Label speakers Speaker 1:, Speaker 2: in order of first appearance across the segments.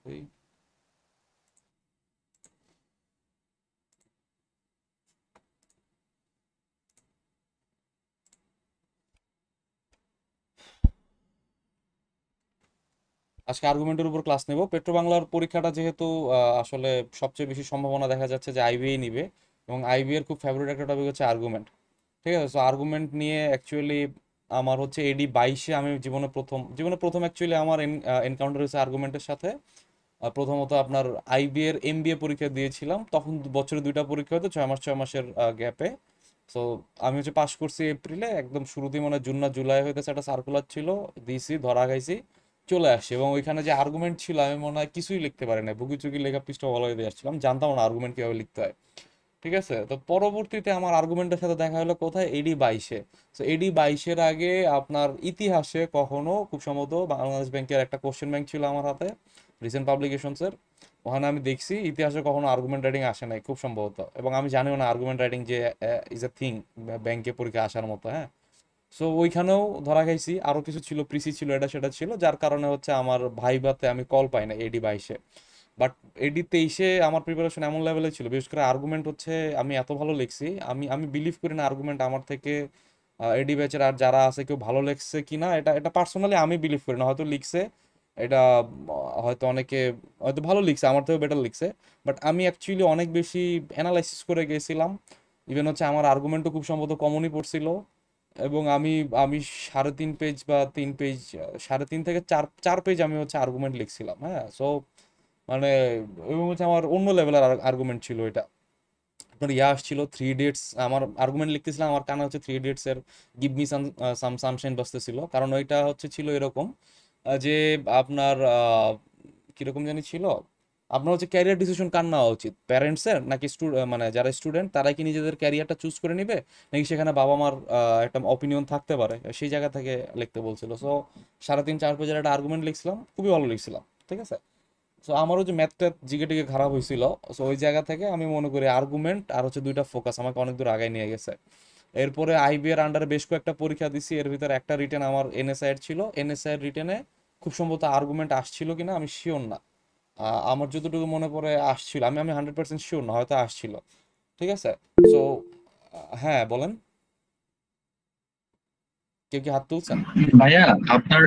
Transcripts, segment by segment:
Speaker 1: এই আজকে আর্গুমেন্টের উপর ক্লাস নেব। পেট্রো বাংলার পরীক্ষাটা যেহেতু আসলে সবচেয়ে বেশি সম্ভাবনা দেখা যাচ্ছে যে আইবিএ নিবে, এবং আইবিএ এর খুব ফেভারিট একটা টপিক হচ্ছে আর্গুমেন্ট। ঠিক আছে, সো আর্গুমেন্ট নিয়ে অ্যাকচুয়ালি আমার হচ্ছে এডি 22-এ আমি জীবনে প্রথম অ্যাকচুয়ালি আমার এনকাউন্টার হয়েছে আর্গুমেন্টের সাথে। প্রথমত আপনার আইবিএ এর এমবিএ পরীক্ষা দিয়েছিলাম, তখন বছরে দুইটা পরীক্ষা হতো 6 মাসের গ্যাপে। সো আমি হচ্ছে পাশ করছি এপ্রিলে, একদম শুরুতেই মনে হয় জুন না জুলাই হইতেছে একটা সার্কুলার ছিল, দিছি, ধরা খাইছি, চলে আসছি। এবং ওইখানে যে আর্গুমেন্ট ছিল আমি মনে হয় কিছুই লিখতে পারি না, বুকি চুকি লেখা পৃষ্ঠা বলা দিয়ে আসছিলাম, জানতাম না আর্গুমেন্ট কিভাবে লিখতে হয়। ঠিক আছে, তো পরবর্তীতে আমার আর্গুমেন্টের সাথে দেখা হলো কোথায়, এডি 22-এ। তো এডি 22-এর আগে আপনার ইতিহাসে কখনো, খুব সম্ভবত বাংলাদেশ ব্যাংকের একটা কোশ্চেন ব্যাংক ছিল আমার হাতে, রিসেন্ট পাবলিকেশনসের, ওখানে আমি দেখছি ইতিহাসে কখনো আর্গুমেন্ট রাইটিং আসে নাই খুব সম্ভবত, এবং আমি জানিও না আর্গুমেন্ট রাইটিং যে ইজ এ থিং ব্যাংকে পরীক্ষা আসার মতো, হ্যাঁ। সো ওইখানেও ধরা খাইছি, আরো কিছু ছিল, প্রিসি ছিল, এটা সেটা ছিল, যার কারণে হচ্ছে আমার ভাইভাতে আমি কল পাই না এডি 22-এ। বাট এডি 23-এ আমার প্রিপারেশন এমন লেভেলে ছিল, বিশেষ করে আর্গুমেন্ট হচ্ছে আমি এত ভালো লিখছি, আমি আমি বিলিভ করি না আর্গুমেন্ট আমার থেকে এডি ব্যাচের আর যারা আছে কেউ ভালো লিখছে কিনা, এটা এটা পার্সোনালি আমি বিলিভ করি না, হয়তো লিখছে এটা, হয়তো অনেকে হয়তো ভালো লিখছে, আমার থেকেও বেটার লিখছে, বাট আমি অ্যাকচুয়ালি অনেক বেশি অ্যানালাইসিস করে গেছিলাম। ইভেন হচ্ছে আমার আর্গুমেন্টও খুব সম্ভবত কমনই পড়ছিল, এবং আমি আমি 3.5 পেজ বা 3 পেজ, 3.5 থেকে 4 পেজ আমি হচ্ছে আর্গুমেন্ট লিখছিলাম, হ্যাঁ। সো মানে, এবং হচ্ছে আমার অন্য লেভেলের আর্গুমেন্ট ছিল এটা। আপনার আসছিল 3 ইডিয়টস, আমার আর্গুমেন্ট লিখতেছিলাম, আমার কানে হচ্ছে 3 ইডিয়টস এর গিভ মি সাম সানশাইন বাজতেছিল, কারণ ওইটা হচ্ছে ছিল এরকম যে আপনার কিরকম জানি ছিল, আপনার হচ্ছে ক্যারিয়ার ডিসিশন কার নেওয়া উচিত, প্যারেন্টসের নাকি মানে যারা স্টুডেন্ট তারা কি নিজেদের ক্যারিয়ারটা চুজ করে নিবে, নাকি সেখানে বাবা মার একটা অপিনিয়ন থাকতে পারে, সেই জায়গা থেকে লিখতে বলছিল। সো 3.5-4 পেজের একটা আর্গুমেন্ট লিখছিলাম, খুবই ভালো লিখছিলাম। ঠিক আছে, সো আমারও যে ম্যাথটা জিকে টিকে খারাপ হয়েছিল, সো ওই জায়গা থেকে আমি মনে করি আর্গুমেন্ট আর হচ্ছে দুইটা ফোকাস আমাকে অনেক দূর আগায় নিয়ে গেছে। এরপরে আইবি এর আন্ডারে বেশ কয়েকটা পরীক্ষা দিছি, এর ভিতরে একটা রিটেন আমার এনএসআই এর ছিল, এনএসআই এর রিটেনে খুব সম্ভবত আর্গুমেন্ট আসছিল কিনা আমি শিওর না। আমার যতটুকু মনে পড়ে আসছিল, আমি আমি 100% শিওর না, হয়তো আসছিল। ঠিক আছে, সো হ্যাঁ বলেন, কেউ কি হাত তুলছেন?
Speaker 2: ভাইয়া, আপনার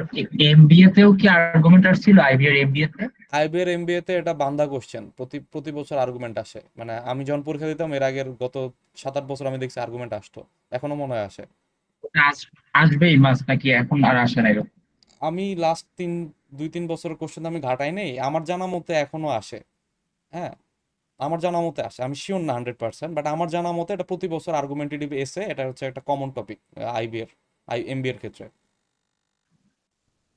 Speaker 2: এমবিএ তেও কি আর্গুমেন্ট আসছিল, আইবি এর এমবিএ তে?
Speaker 1: আইবি এর এমবিএ তে এটা বান্দা কোশ্চেন, প্রতি প্রতি বছর আর্গুমেন্ট আসে, মানে আমি যখন পরীক্ষা দিতাম এর আগের গত 7-8 বছর আমি দেখছি আর্গুমেন্ট আসতো, এখনো মনে হয় আসে।
Speaker 2: ওটা আসবেই মাস নাকি এখন আর আসে না এরকম?
Speaker 1: আমি লাস্ট 2-3 বছরের কোশ্চেন আমি ঘাটাই নেই, আমার জানা মতে এখনো আসে, হ্যাঁ। আমার জানা মতে আসে, আমি শিওর না 100%, বাট আমার জানা মতে এটা প্রতি বছর আর্গুমেন্টেটিভ এসে, এটা হচ্ছে একটা কমন টপিক আইবি এর, এমবি এর ক্ষেত্রে।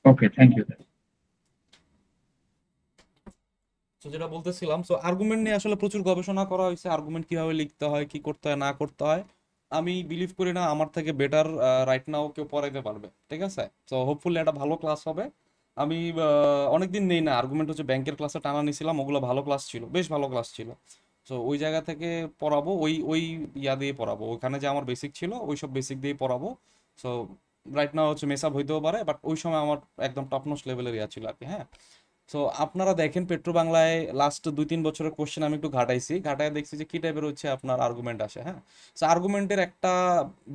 Speaker 2: ওকে, থ্যাংক ইউ।
Speaker 1: তো যেটা বলতেছিলাম, সো আর্গুমেন্ট নিয়ে আসলে প্রচুর গবেষণা করা হয়েছে, আর্গুমেন্ট কিভাবে লিখতে হয়, কি করতে হয় না করতে হয়। আমি বিলিভ করি না আমার থেকে বেটার রাইট নাও কেউ পড়াইতে পারবে। ঠিক আছে, তো হোপফুলি একটা ভালো ক্লাস হবে। আমি অনেকদিন নেই না আর্গুমেন্ট, হচ্ছে ব্যাংকের ক্লাসে টানা নিছিলাম, ওগুলো ভালো ক্লাস ছিল, বেশ ভালো ক্লাস ছিল। সো ওই জায়গা থেকে পড়াবো, ওই ওই ইয়া দিয়ে পড়াবো, ওখানে যে আমার বেসিক ছিল ওই সব বেসিক দিয়ে পড়াবো। সো রাইট নাও হচ্ছে মেসাপ হইতেও পারে, বাট ওই সময় আমার একদম টপ নচ লেভেলের ইয়া ছিল আর কি, হ্যাঁ। সো আপনারা দেখেন পেট্রো বাংলায় লাস্ট 2-3 বছরের কোশ্চেন আমি একটু ঘাটাইছি, ঘাটায় দেখছি যে কি টাইপের হচ্ছে আপনার আর্গুমেন্ট আসে, হ্যাঁ। সো আর্গুমেন্টের একটা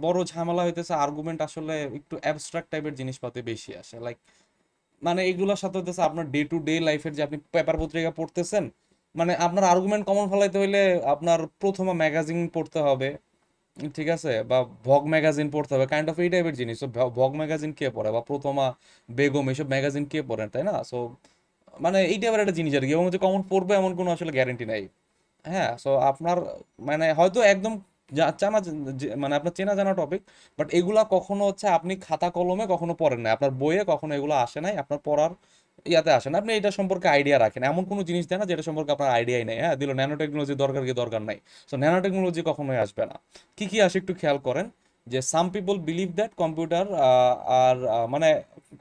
Speaker 1: বড় ঝামেলা হইতেছে, আর্গুমেন্ট আসলে একটু অ্যাবস্ট্রাক্ট টাইপের জিনিসপাতি বেশি আসে, লাইক মানে এগুলোর সাথে হইতেছে আপনার ডে টু ডে লাইফের যে আপনি পেপার পত্রিকা পড়তেছেন, মানে আপনার আর্গুমেন্ট কমন ফলাইতে হইলে আপনার প্রথমে ম্যাগাজিন পড়তে হবে, ঠিক আছে, বা ভগ ম্যাগাজিন পড়তে হবে, কাইন্ড অফ এই টাইপের জিনিস। তো ভগ ম্যাগাজিন কে পড়ে, বা প্রথমা, বেগম, এইসব ম্যাগাজিন কে পড়ে, তাই না? সো মানে এইটা আবার একটা জিনিস আর কি, এবং হচ্ছে কমন পড়বে এমন কোনো আসলে গ্যারেন্টি নাই, হ্যাঁ। সো আপনার মানে হয়তো একদম জানা মানে আপনার চেনা জানা টপিক, বাট এগুলা কখনো হচ্ছে আপনি খাতা কলমে কখনো পড়েন না, আপনার বইয়ে কখনো এগুলো আসে নাই, আপনার পড়ার ইয়াতে আসে না, আপনি এটা সম্পর্কে আইডিয়া রাখেন, এমন কোনো জিনিস দেয় না যেটা সম্পর্কে আপনার আইডিয়াই নেই, হ্যাঁ। দিল ন্যানো টেকনোলজি দরকার কি দরকার নাই, সো ন্যানো টেকনোলজি কখনোই আসবে না। কি কি আসে একটু খেয়াল করেন, যে some people believe that computer আর মানে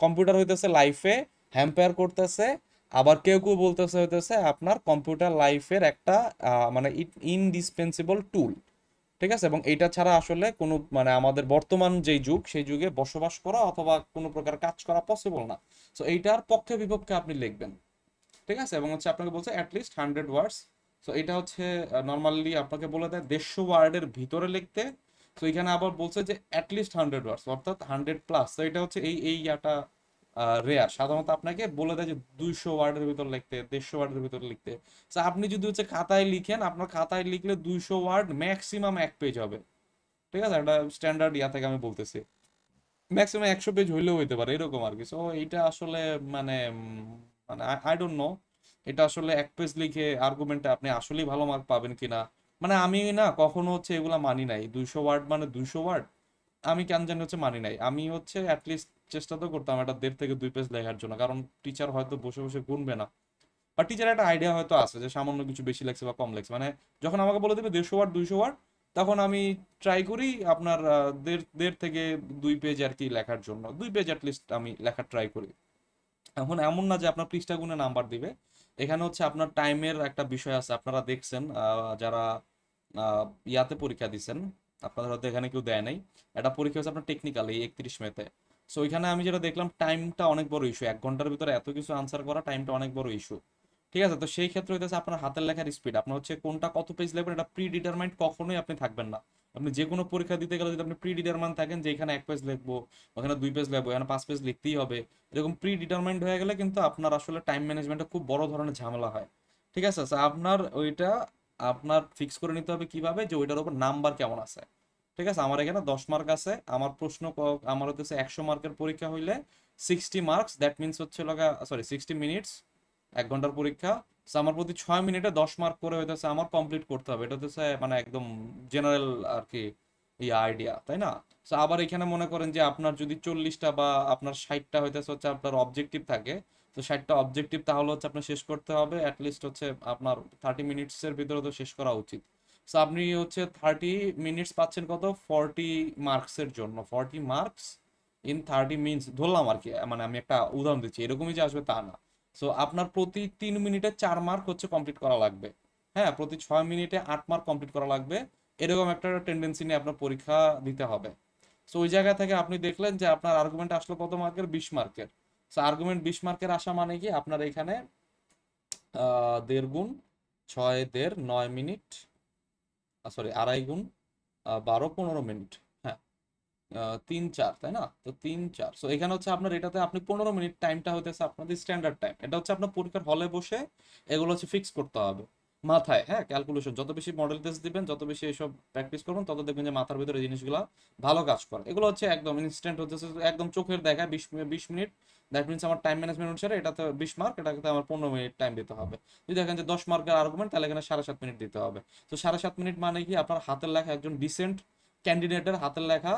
Speaker 1: কম্পিউটার হইতেছে লাইফে হ্যাম্পায়ার করতেছে, আবার কেউ কেউ বলতেছে হইতেছে আপনার কম্পিউটার লাইফের একটা মানে ইনডিসপেন্সিবল টুল। ঠিক আছে, এবং এইটা ছাড়া আসলে কোনো মানে আমাদের বর্তমান যেই যুগ সেই যুগে বসবাস করা অথবা কোনো প্রকার কাজ করা পসিবল না। সো এইটার পক্ষে বিপক্ষে আপনি লিখবেন। ঠিক আছে, এবং হচ্ছে আপনাকে বলছে অ্যাটলিস্ট 100 ওয়ার্ডস। সো এটা হচ্ছে নর্মালি আপনাকে বলে দেয় 150 ওয়ার্ডের ভিতরে লিখতে। তো এখানে আবার বলছে যে অ্যাটলিস্ট 100 ওয়ার্ডস, অর্থাৎ 100+। তো এটা হচ্ছে এই ইয়াটা রেয়ার। সাধারণত আপনাকে বলে দেয় যে 200 ওয়ার্ডের ভিতর লিখতে, 150 ওয়ার্ডের ভিতর লিখতে। তো আপনি যদি হচ্ছে খাতায় লিখেন, আপনার খাতায় লিখলে 200 ওয়ার্ড ম্যাক্সিমাম 1 পেজ হবে। ঠিক আছে, একটা স্ট্যান্ডার্ড ইয়া থেকে আমি বলতেছি। ম্যাক্সিমাম 100 পেজ হইলেও হইতে পারে এরকম আর কি। সো এইটা আসলে মানে মানে আই ডোন্ট নো এটা আসলে 1 পেজ লিখে আর্গুমেন্টে আপনি আসলেই ভালো মার্ক পাবেন কিনা। মানে আমি না কখনো হচ্ছে এগুলা মানি নাই, 200 ওয়ার্ড মানে 200 ওয়ার্ড। আমি কেন জানি হচ্ছে মানি নাই। আমি হচ্ছে অ্যাটলিস্ট চেষ্টা তো করতাম একটা 1.5 থেকে 2 পেজ লেখার জন্য, কারণ টিচার হয়তো বসে বসে গুনবে না, বা টিচার একটা আইডিয়া হয়তো আছে যে সামান্য কিছু বেশি লাগছে বা কম লাগছে। মানে যখন আমাকে বলে দেবে 150 ওয়ার্ড 200 ওয়ার্ড, তখন আমি ট্রাই করি আপনার 1.5 থেকে 2 পেজ আর কি লেখার জন্য, 2 পেজ অ্যাটলিস্ট আমি লেখার ট্রাই করি। এখন এমন না যে আপনার পৃষ্ঠা গুণে নাম্বার দিবে। এখানে হচ্ছে আপনার টাইমের একটা বিষয় আছে, আপনারা দেখছেন যারা ইয়াতে পরীক্ষা দিচ্ছেন, আপনাদের হয়তো এখানে কেউ দেয় নাই। একটা পরীক্ষা হচ্ছে আপনার টেকনিক্যাল এই 31 মেতে। সো ওইখানে আমি যেটা দেখলাম টাইমটা অনেক বড় ইস্যু, 1 ঘন্টার ভিতরে এত কিছু আনসার করা টাইমটা অনেক বড় ইস্যু। ঠিক আছে, তো সেই ক্ষেত্রে হইতেছে আপনার হাতের লেখার স্পিড, আপনার হচ্ছে কোনটা কত পেজ লিখবেন এটা প্রি ডিটারমাইন্ড কখনোই আপনি থাকবেন না। আপনি যে কোনো পরীক্ষা দিতে গেলে যদি আপনি প্রি ডিটারমাইন্ড থাকেন যে এখানে 1 পেজ লিখবো, ওখানে 2 পেজ লিখবো, এখানে 5 পেজ লিখতেই হবে, এরকম প্রি ডিটারমাইন্ড হয়ে গেলে কিন্তু আপনার আসলে টাইম ম্যানেজমেন্টে খুব বড় ধরনের ঝামেলা হয়। ঠিক আছে, তো আপনার ওইটা আপনার ফিক্স করে নিতে হবে কিভাবে, যে ওইটার উপর নাম্বার কেমন আছে। ঠিক আছে, আমার এখানে 10 মার্ক আছে, আমার প্রশ্ন আমার হচ্ছে 100 মার্কের পরীক্ষা হইলে 60 মার্কস, দ্যাট মিনস হচ্ছে লগা সরি 60 মিনিটস, 1 ঘন্টার পরীক্ষা। So, আমার প্রতি 6 মিনিটে 10 মার্ক করে হইতেছে আমার কমপ্লিট করতে হবে। এটা হচ্ছে মানে একদম জেনারেল আর কি এই আইডিয়া, তাই না? তো আবার এখানে মনে করেন যে আপনার যদি 40টা বা আপনার 60টা হইতেছে হচ্ছে আপনার অবজেক্টিভ থাকে, তো 60টা অবজেক্টিভ তাহলে হচ্ছে আপনার শেষ করতে হবে অ্যাটলিস্ট হচ্ছে আপনার 30 মিনিটসের ভিতরে তো শেষ করা উচিত। সো আপনি হচ্ছে 30 মিনিটস পাচ্ছেন কত, 40 মার্কসের জন্য। 40 মার্কস ইন 30 মিনিটস ধরলাম আর কি, মানে আমি একটা উদাহরণ দিচ্ছি, এরকমই যে আসবে তা না। সো আপনার প্রতি 3 মিনিটে 4 মার্ক হচ্ছে কমপ্লিট করা লাগবে। হ্যাঁ, প্রতি 6 মিনিটে 8 মার্ক কমপ্লিট করা লাগবে। এরকম একটা টেন্ডেন্সি নিয়ে আপনার পরীক্ষা দিতে হবে। সো ওই জায়গা থেকে আপনি দেখলেন যে আপনার আর্গুমেন্ট আসলো কত মার্কের, 20 মার্কের। সো আর্গুমেন্ট 20 মার্কের আসা মানে কি আপনার এখানে 1.5 গুণ 6 1.5 9 মিনিট, সরি 2.5 গুণ 12 15 মিনিট। হ্যাঁ, 3 4 তাই না? তো 3 4, সো এখানে হচ্ছে আপনার এটাতে আপনি 15 মিনিট টাইমটা হইতেছে আপনাদের স্ট্যান্ডার্ড টাইম। এটা হচ্ছে আপনার পরীক্ষার হলে বসে এগুলো হচ্ছে ফিক্স করতে হবে মাথায়। হ্যাঁ, ক্যালকুলেশন যত বেশি মডেল টেস্ট দিবেন, যত বেশি এসব প্র্যাকটিস করবেন, তত দেখবেন যে মাথার ভিতরে এই জিনিসগুলো ভালো কাজ করে। এগুলো হচ্ছে একদম ইনস্ট্যান্ট হচ্ছে, একদম চোখের দেখা 20 মিনিট। দ্যাট মিনস আমার টাইম ম্যানেজমেন্ট অনুসারে এটাতে 20 মার্ক, এটাতে আমার 15 মিনিট টাইম দিতে হবে। যদি দেখেন যে 10 মার্কের আর্গুমেন্ট, তাহলে এখানে 7.5 মিনিট দিতে হবে। তো 7.5 মিনিট মানে কি আপনার হাতের লেখা একজন ডিসেন্ট ক্যান্ডিডেটের হাতের লেখা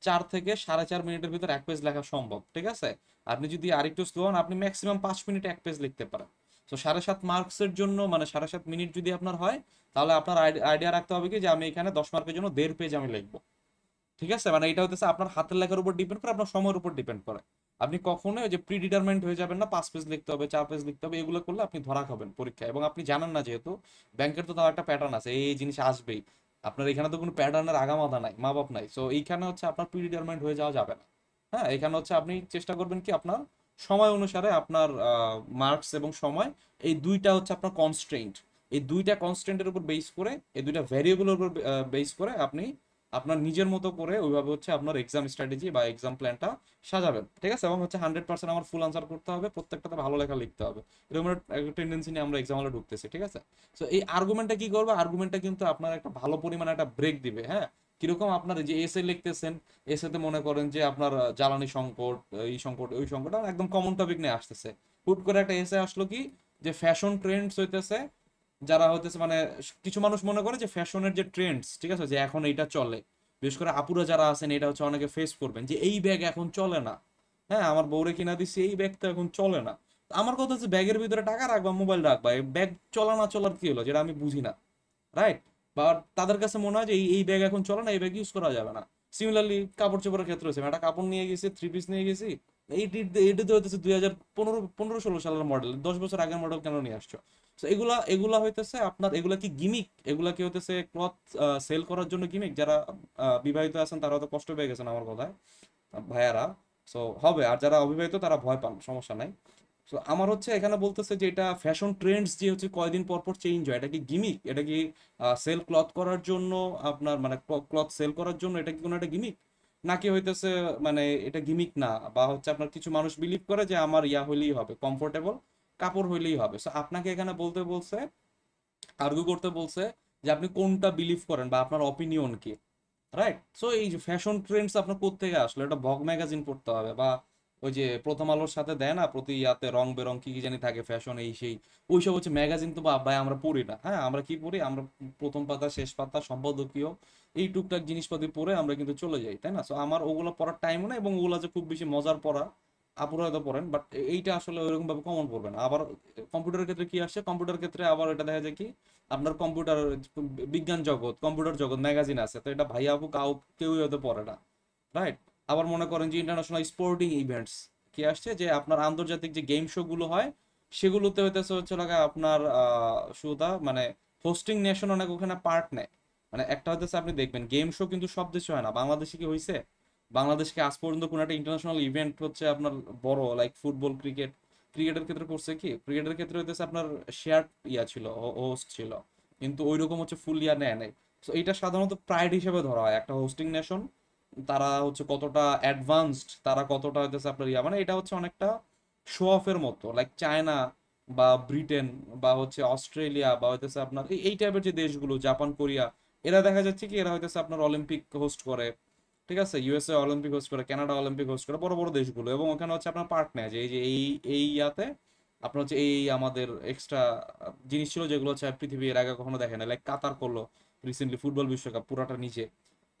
Speaker 1: 4 থেকে 4.5 মিনিটের ভিতর 1 পেজ লেখা সম্ভব। ঠিক আছে, আপনি যদি আরেকটু স্লো হন আপনি ম্যাক্সিমাম 5 মিনিটে 1 পেজ লিখতে পারেন। তো 7.5 মার্কসের জন্য মানে 7.5 মিনিট যদি আপনার হয়, তাহলে আপনার আইডিয়া রাখতে হবে কি যে আমি এখানে 10 মার্কের জন্য 1.5 পেজ আমি লিখবো। ঠিক আছে, মানে এটা হচ্ছে আপনার হাতের লেখার উপর ডিপেন্ড করে, আপনার সময়ের উপর ডিপেন্ড করে। আপনি কখনোই ওই যে প্রি ডিটারমাইন্ড হয়ে যাবেন না, 5 পেজ লিখতে হবে 4 পেজ লিখতে হবে, এগুলো করলে আপনি ধরা খাবেন পরীক্ষায়। এবং আপনি জানেন না, যেহেতু ব্যাংকের তো তার একটা প্যাটার্ন আছে, এই জিনিস আসবেই। আপনার এখানে তো কোনো প্যাটার্নের আগামাথা নাই, মা বাপ নাই। সো এইখানে হচ্ছে আপনার প্রি ডিটারমাইন্ড হয়ে যাওয়া যাবে না। হ্যাঁ, এখানে হচ্ছে আপনি চেষ্টা করবেন কি আপনার সময় অনুসারে আপনার মার্কস এবং সময়, এই দুইটা হচ্ছে আপনার কনস্ট্রেন্ট। এই দুইটা কনস্ট্রেন্টের উপর বেস করে, এই দুইটা ভ্যারিয়েবলের উপর বেস করে আপনি আপনার নিজের মতো করে ওইভাবে হচ্ছে আপনার এক্সাম স্ট্র্যাটেজি বা এক্সাম প্ল্যানটা সাজাবেন। ঠিক আছে, এবং হচ্ছে 100% আমার ফুল আনসার করতে হবে, প্রত্যেকটাতে ভালো লেখা লিখতে হবে। এরকম একটা টেন্ডেন্সি নিয়ে আমরা এক্সাম হলে ঢুকতেছি। ঠিক আছে, তো এই আর্গুমেন্টটা কি করবে, আর্গুমেন্টটা কিন্তু আপনার একটা ভালো পরিমাণে একটা ব্রেক দিবে। হ্যাঁ, কিরকম, আপনার যে এসে লিখতেছেন, এসেতে মনে করেন যে আপনার জ্বালানি সংকট, এই সংকট ওই সংকট, আর একদম কমন টপিক নিয়ে আসতেছে। হুট করে একটা এসে আসলো কি, যে ফ্যাশন ট্রেন্ডস হইতেছে, যারা হইতেছে মানে কিছু মানুষ মনে করে যে ফ্যাশনের যে ট্রেন্ডস, ঠিক আছে, যে এখন এইটা চলে, বিশেষ করে আপুরা যারা আছেন এটা হচ্ছে অনেকে ফেস করবেন যে এই ব্যাগ এখন চলে না। হ্যাঁ, আমার বউরে কিনা দিচ্ছি এই ব্যাগ তো এখন চলে না। আমার কথা হচ্ছে ব্যাগের ভিতরে টাকা রাখবা, মোবাইল রাখবা, এই ব্যাগ চলা না চলার কি হলো, যেটা আমি বুঝি না। রাইট? বা তাদের কাছে মনে হয় যে এই ব্যাগ এখন চলে না, এই ব্যাগ ইউজ করা যাবে না। সিমিলারলি কাপড় চোপড়ের ক্ষেত্রে হচ্ছে, একটা কাপড় নিয়ে গেছি, 3 পিস নিয়ে গেছি, এইটা হইতেছে 2015-16 সালের মডেল, 10 বছর আগের মডেল কেন নিয়ে আসছো? তো এগুলা এগুলা হইতেছে আপনার, এগুলা কি গিমিক, এগুলা কি হইতেছে ক্লথ সেল করার জন্য গিমিক? যারা বিবাহিত আছেন তারা হয়তো কষ্ট পেয়ে গেছেন আমার কথায়, ভাইয়ারা। সো হবে, আর যারা অবিবাহিত তারা ভয় পান, সমস্যা নাই। তো আমার হচ্ছে এখানে বলতেছে যে এটা ফ্যাশন ট্রেন্ডস যে হচ্ছে কয়দিন পর পর চেঞ্জ হয়, এটা কি গিমিক, এটা কি সেল ক্লথ করার জন্য, আপনার মানে ক্লথ সেল করার জন্য, এটা কি কোনো একটা গিমিক নাকি হইতেছে মানে এটা গিমিক না, বা হচ্ছে আপনার কিছু মানুষ বিলিভ করে যে আমার ইয়া হইলেই হবে, কমফোর্টেবল কাপড় হইলেই হবে। সো আপনাকে এখানে বলতে বলছে, আর্গু করতে বলছে যে আপনি কোনটা বিলিভ করেন বা আপনার অপিনিয়ন কি, রাইট? সো এই যে ফ্যাশন ট্রেন্ডস আপনার কোত্থেকে আসলো, এটা ভগ ম্যাগাজিন পড়তে হবে, বা ওই যে প্রথম আলোর সাথে দেয় না প্রতি ইয়াতে রং বেরং কি কি জানি থাকে ফ্যাশন এই সেই, ওইসব হচ্ছে ম্যাগাজিন। তো বা ভাই আমরা পড়ি না, হ্যাঁ আমরা কি পড়ি, আমরা প্রথম পাতা শেষ পাতা সম্পাদকীয় এই টুকটাক জিনিসপাতি পড়ে আমরা কিন্তু চলে যাই, তাই না? সো আমার ওগুলো পড়ার টাইমও না, এবং ওগুলো যে খুব বেশি মজার পড়া, আপুরা হয়তো পড়েন, বাট এইটা আসলে ওইরকম ভাবে কমন পড়বে না। আবার কম্পিউটারের ক্ষেত্রে কি আসছে, কম্পিউটার ক্ষেত্রে আবার এটা দেখা যায় কি, আপনার কম্পিউটার বিজ্ঞান জগৎ, কম্পিউটার জগৎ ম্যাগাজিন আছে, তো এটা ভাই আপু কেউই হয়তো পড়ে না, রাইট? আবার মনে করেন যে ইন্টারন্যাশনাল স্পোর্টিং ইভেন্টস কি আসছে, যে আপনার আন্তর্জাতিক যে গেম শো গুলো হয় সেগুলোতে হইতেছে হচ্ছে লাগা আপনার সুদা মানে হোস্টিং নেশন অনেক ওখানে পার্ট নেয়। মানে একটা হইতেছে আপনি দেখবেন গেম শো কিন্তু সব দেশে হয় না, বাংলাদেশে কি হয়েছে, বাংলাদেশকে আজ পর্যন্ত কোনো একটা ইন্টারন্যাশনাল ইভেন্ট হচ্ছে আপনার বড় লাইক ফুটবল ক্রিকেট, ক্রিকেটের ক্ষেত্রে করছে কি, ক্রিকেটের ক্ষেত্রে হইতেছে আপনার শেয়ার ইয়া ছিল, হোস্ট ছিল, কিন্তু ওই রকম হচ্ছে ফুল ইয়া নেয় নাই। তো এটা সাধারণত প্রাইড হিসেবে ধরা হয় একটা হোস্টিং নেশন, তারা হচ্ছে কতটা অ্যাডভান্সড, তারা কতটা হইতেছে আপনার ইয়া, মানে এটা হচ্ছে অনেকটা শো অফের মতো, লাইক চায়না বা ব্রিটেন বা হচ্ছে অস্ট্রেলিয়া বা হইতেছে আপনার এই টাইপের যে দেশগুলো, জাপান কোরিয়া, এরা দেখা যাচ্ছে কি এরা হইতেছে আপনার অলিম্পিক হোস্ট করে, ঠিক আছে? ইউএসএ অলিম্পিক হোস্ট করে, কানাডা অলিম্পিক হোস্ট করে, বড় বড় দেশগুলো, এবং ওখানে হচ্ছে আপনার পার্ট নেয় যে এই যে এই ইয়াতে আপনার হচ্ছে এই আমাদের এক্সট্রা জিনিস ছিল যেগুলো হচ্ছে পৃথিবী এর আগে কখনো দেখে না, লাইক কাতার করলো রিসেন্টলি ফুটবল বিশ্বকাপ পুরাটা নিচে,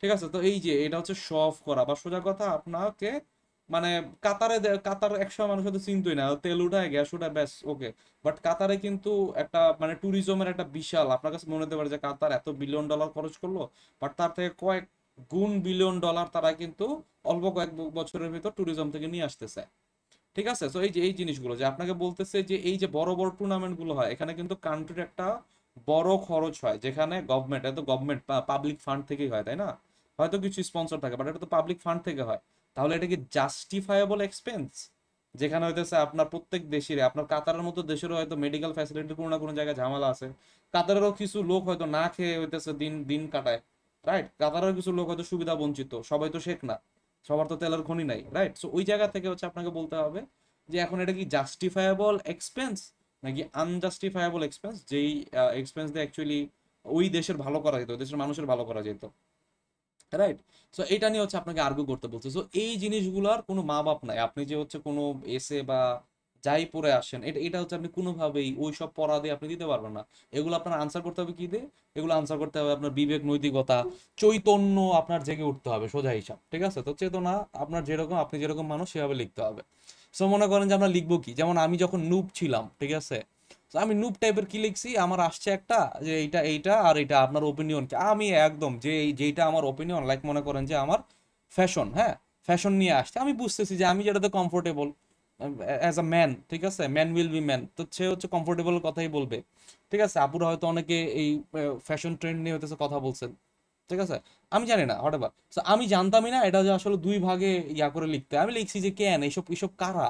Speaker 1: ঠিক আছে? তো এই যে এটা হচ্ছে শো অফ করা, বা সোজা কথা আপনাকে মানে কাতার 100 মানুষ হয়তো চিনতই না, তেল উঠায় গ্যাস উঠায় ব্যাস ওকে, বাট কাতারে কিন্তু একটা মানে ট্যুরিজমের একটা বিশাল, আপনার কাছে মনে হতে পারে যে কাতার এত বিলিয়ন ডলার খরচ করলো, বাট তার থেকে কয়েক গুণ বিলিয়ন ডলার তারা কিন্তু অল্প কয়েক বছরের ভিতর ট্যুরিজম থেকে নিয়ে আসতেছে, ঠিক আছে? তো এই যে এই জিনিসগুলো যে আপনাকে বলতেছে যে এই যে বড় বড় টুর্নামেন্ট গুলো হয়, এখানে কিন্তু কান্ট্রির একটা বড় খরচ হয়, যেখানে গভর্নমেন্ট, এত গভর্নমেন্ট পাবলিক ফান্ড থেকেই হয়, তাই না? হয়তো কিছু স্পন্সর থাকে, বাট এটা তো পাবলিক ফান্ড থেকে হয়। তাহলে এটা কি জাস্টিফায়েবল এক্সপেন্স, যেখানে হইতেছে আপনার প্রত্যেক দেশের, আপনার কাতারের মতো দেশেরও হয়তো মেডিকেল ফ্যাসিলিটি কোনো না কোনো জায়গায় ঝামেলা আছে, কাতারেরও কিছু লোক হয়তো না খেয়ে হইতেছে দিন দিন কাটায়, রাইট? কাতারের কিছু লোক হয়তো সুবিধা বঞ্চিত, সবাই তো শেখ না, সবার তো তেলের খনি নাই, রাইট? সো ওই জায়গা থেকে হচ্ছে আপনাকে বলতে হবে যে এখন এটা কি জাস্টিফায়েবল এক্সপেন্স নাকি আনজাস্টিফায়েবল এক্সপেন্স, যেই এক্সপেন্স দিয়ে অ্যাকচুয়ালি ওই দেশের ভালো করা যেত, ওই দেশের মানুষের ভালো করা যেত, রাইট? সো এটা নিয়ে হচ্ছে আপনাকে আর্গু করতে বলছে। সো এই জিনিসগুলোর কোনো মা বাপ নাই, আপনি যে হচ্ছে কোনো এসে বা যাই পড়ে আসেন, এটা এটা হচ্ছে আপনি কোনোভাবেই ওই সব পড়া দিয়ে আপনি দিতে পারবেন না। এগুলো আপনার আনসার করতে হবে কি দিয়ে, এগুলো আনসার করতে হবে আপনার বিবেক, নৈতিকতা, চৈতন্য আপনার জেগে উঠতে হবে, সোজা হিসাব, ঠিক আছে? তো চেতনা আপনার যেরকম, আপনি যেরকম মানুষ সেভাবে লিখতে হবে। সো মনে করেন যে আমরা লিখবো কি, যেমন আমি যখন নুব ছিলাম, ঠিক আছে, তো আমি নুব টাইপের কি লিখছি, আমার আসছে একটা যে এইটা এইটা আর এটা আপনার ওপিনিয়ন কি, আমি একদম যে যেইটা আমার ওপিনিয়ন, লাইক মনে করেন যে আমার ফ্যাশন, হ্যাঁ ফ্যাশন নিয়ে আসছে, আমি বুঝতেছি যে আমি যেটাতে কমফোর্টেবল অ্যাজ আ ম্যান, ঠিক আছে, ম্যান উইল বি ম্যান, তো সে হচ্ছে কমফোর্টেবল কথাই বলবে, ঠিক আছে? আপুরা হয়তো অনেকে এই ফ্যাশন ট্রেন্ড নিয়ে হতেছে কথা বলছেন, ঠিক আছে, আমি জানি না হোয়াটএভার। সো আমি জানতামই না এটা যে আসলে দুই ভাগে ইয়া করে লিখতে হয়। আমি লিখছি যে কেন এইসব এইসব কারা,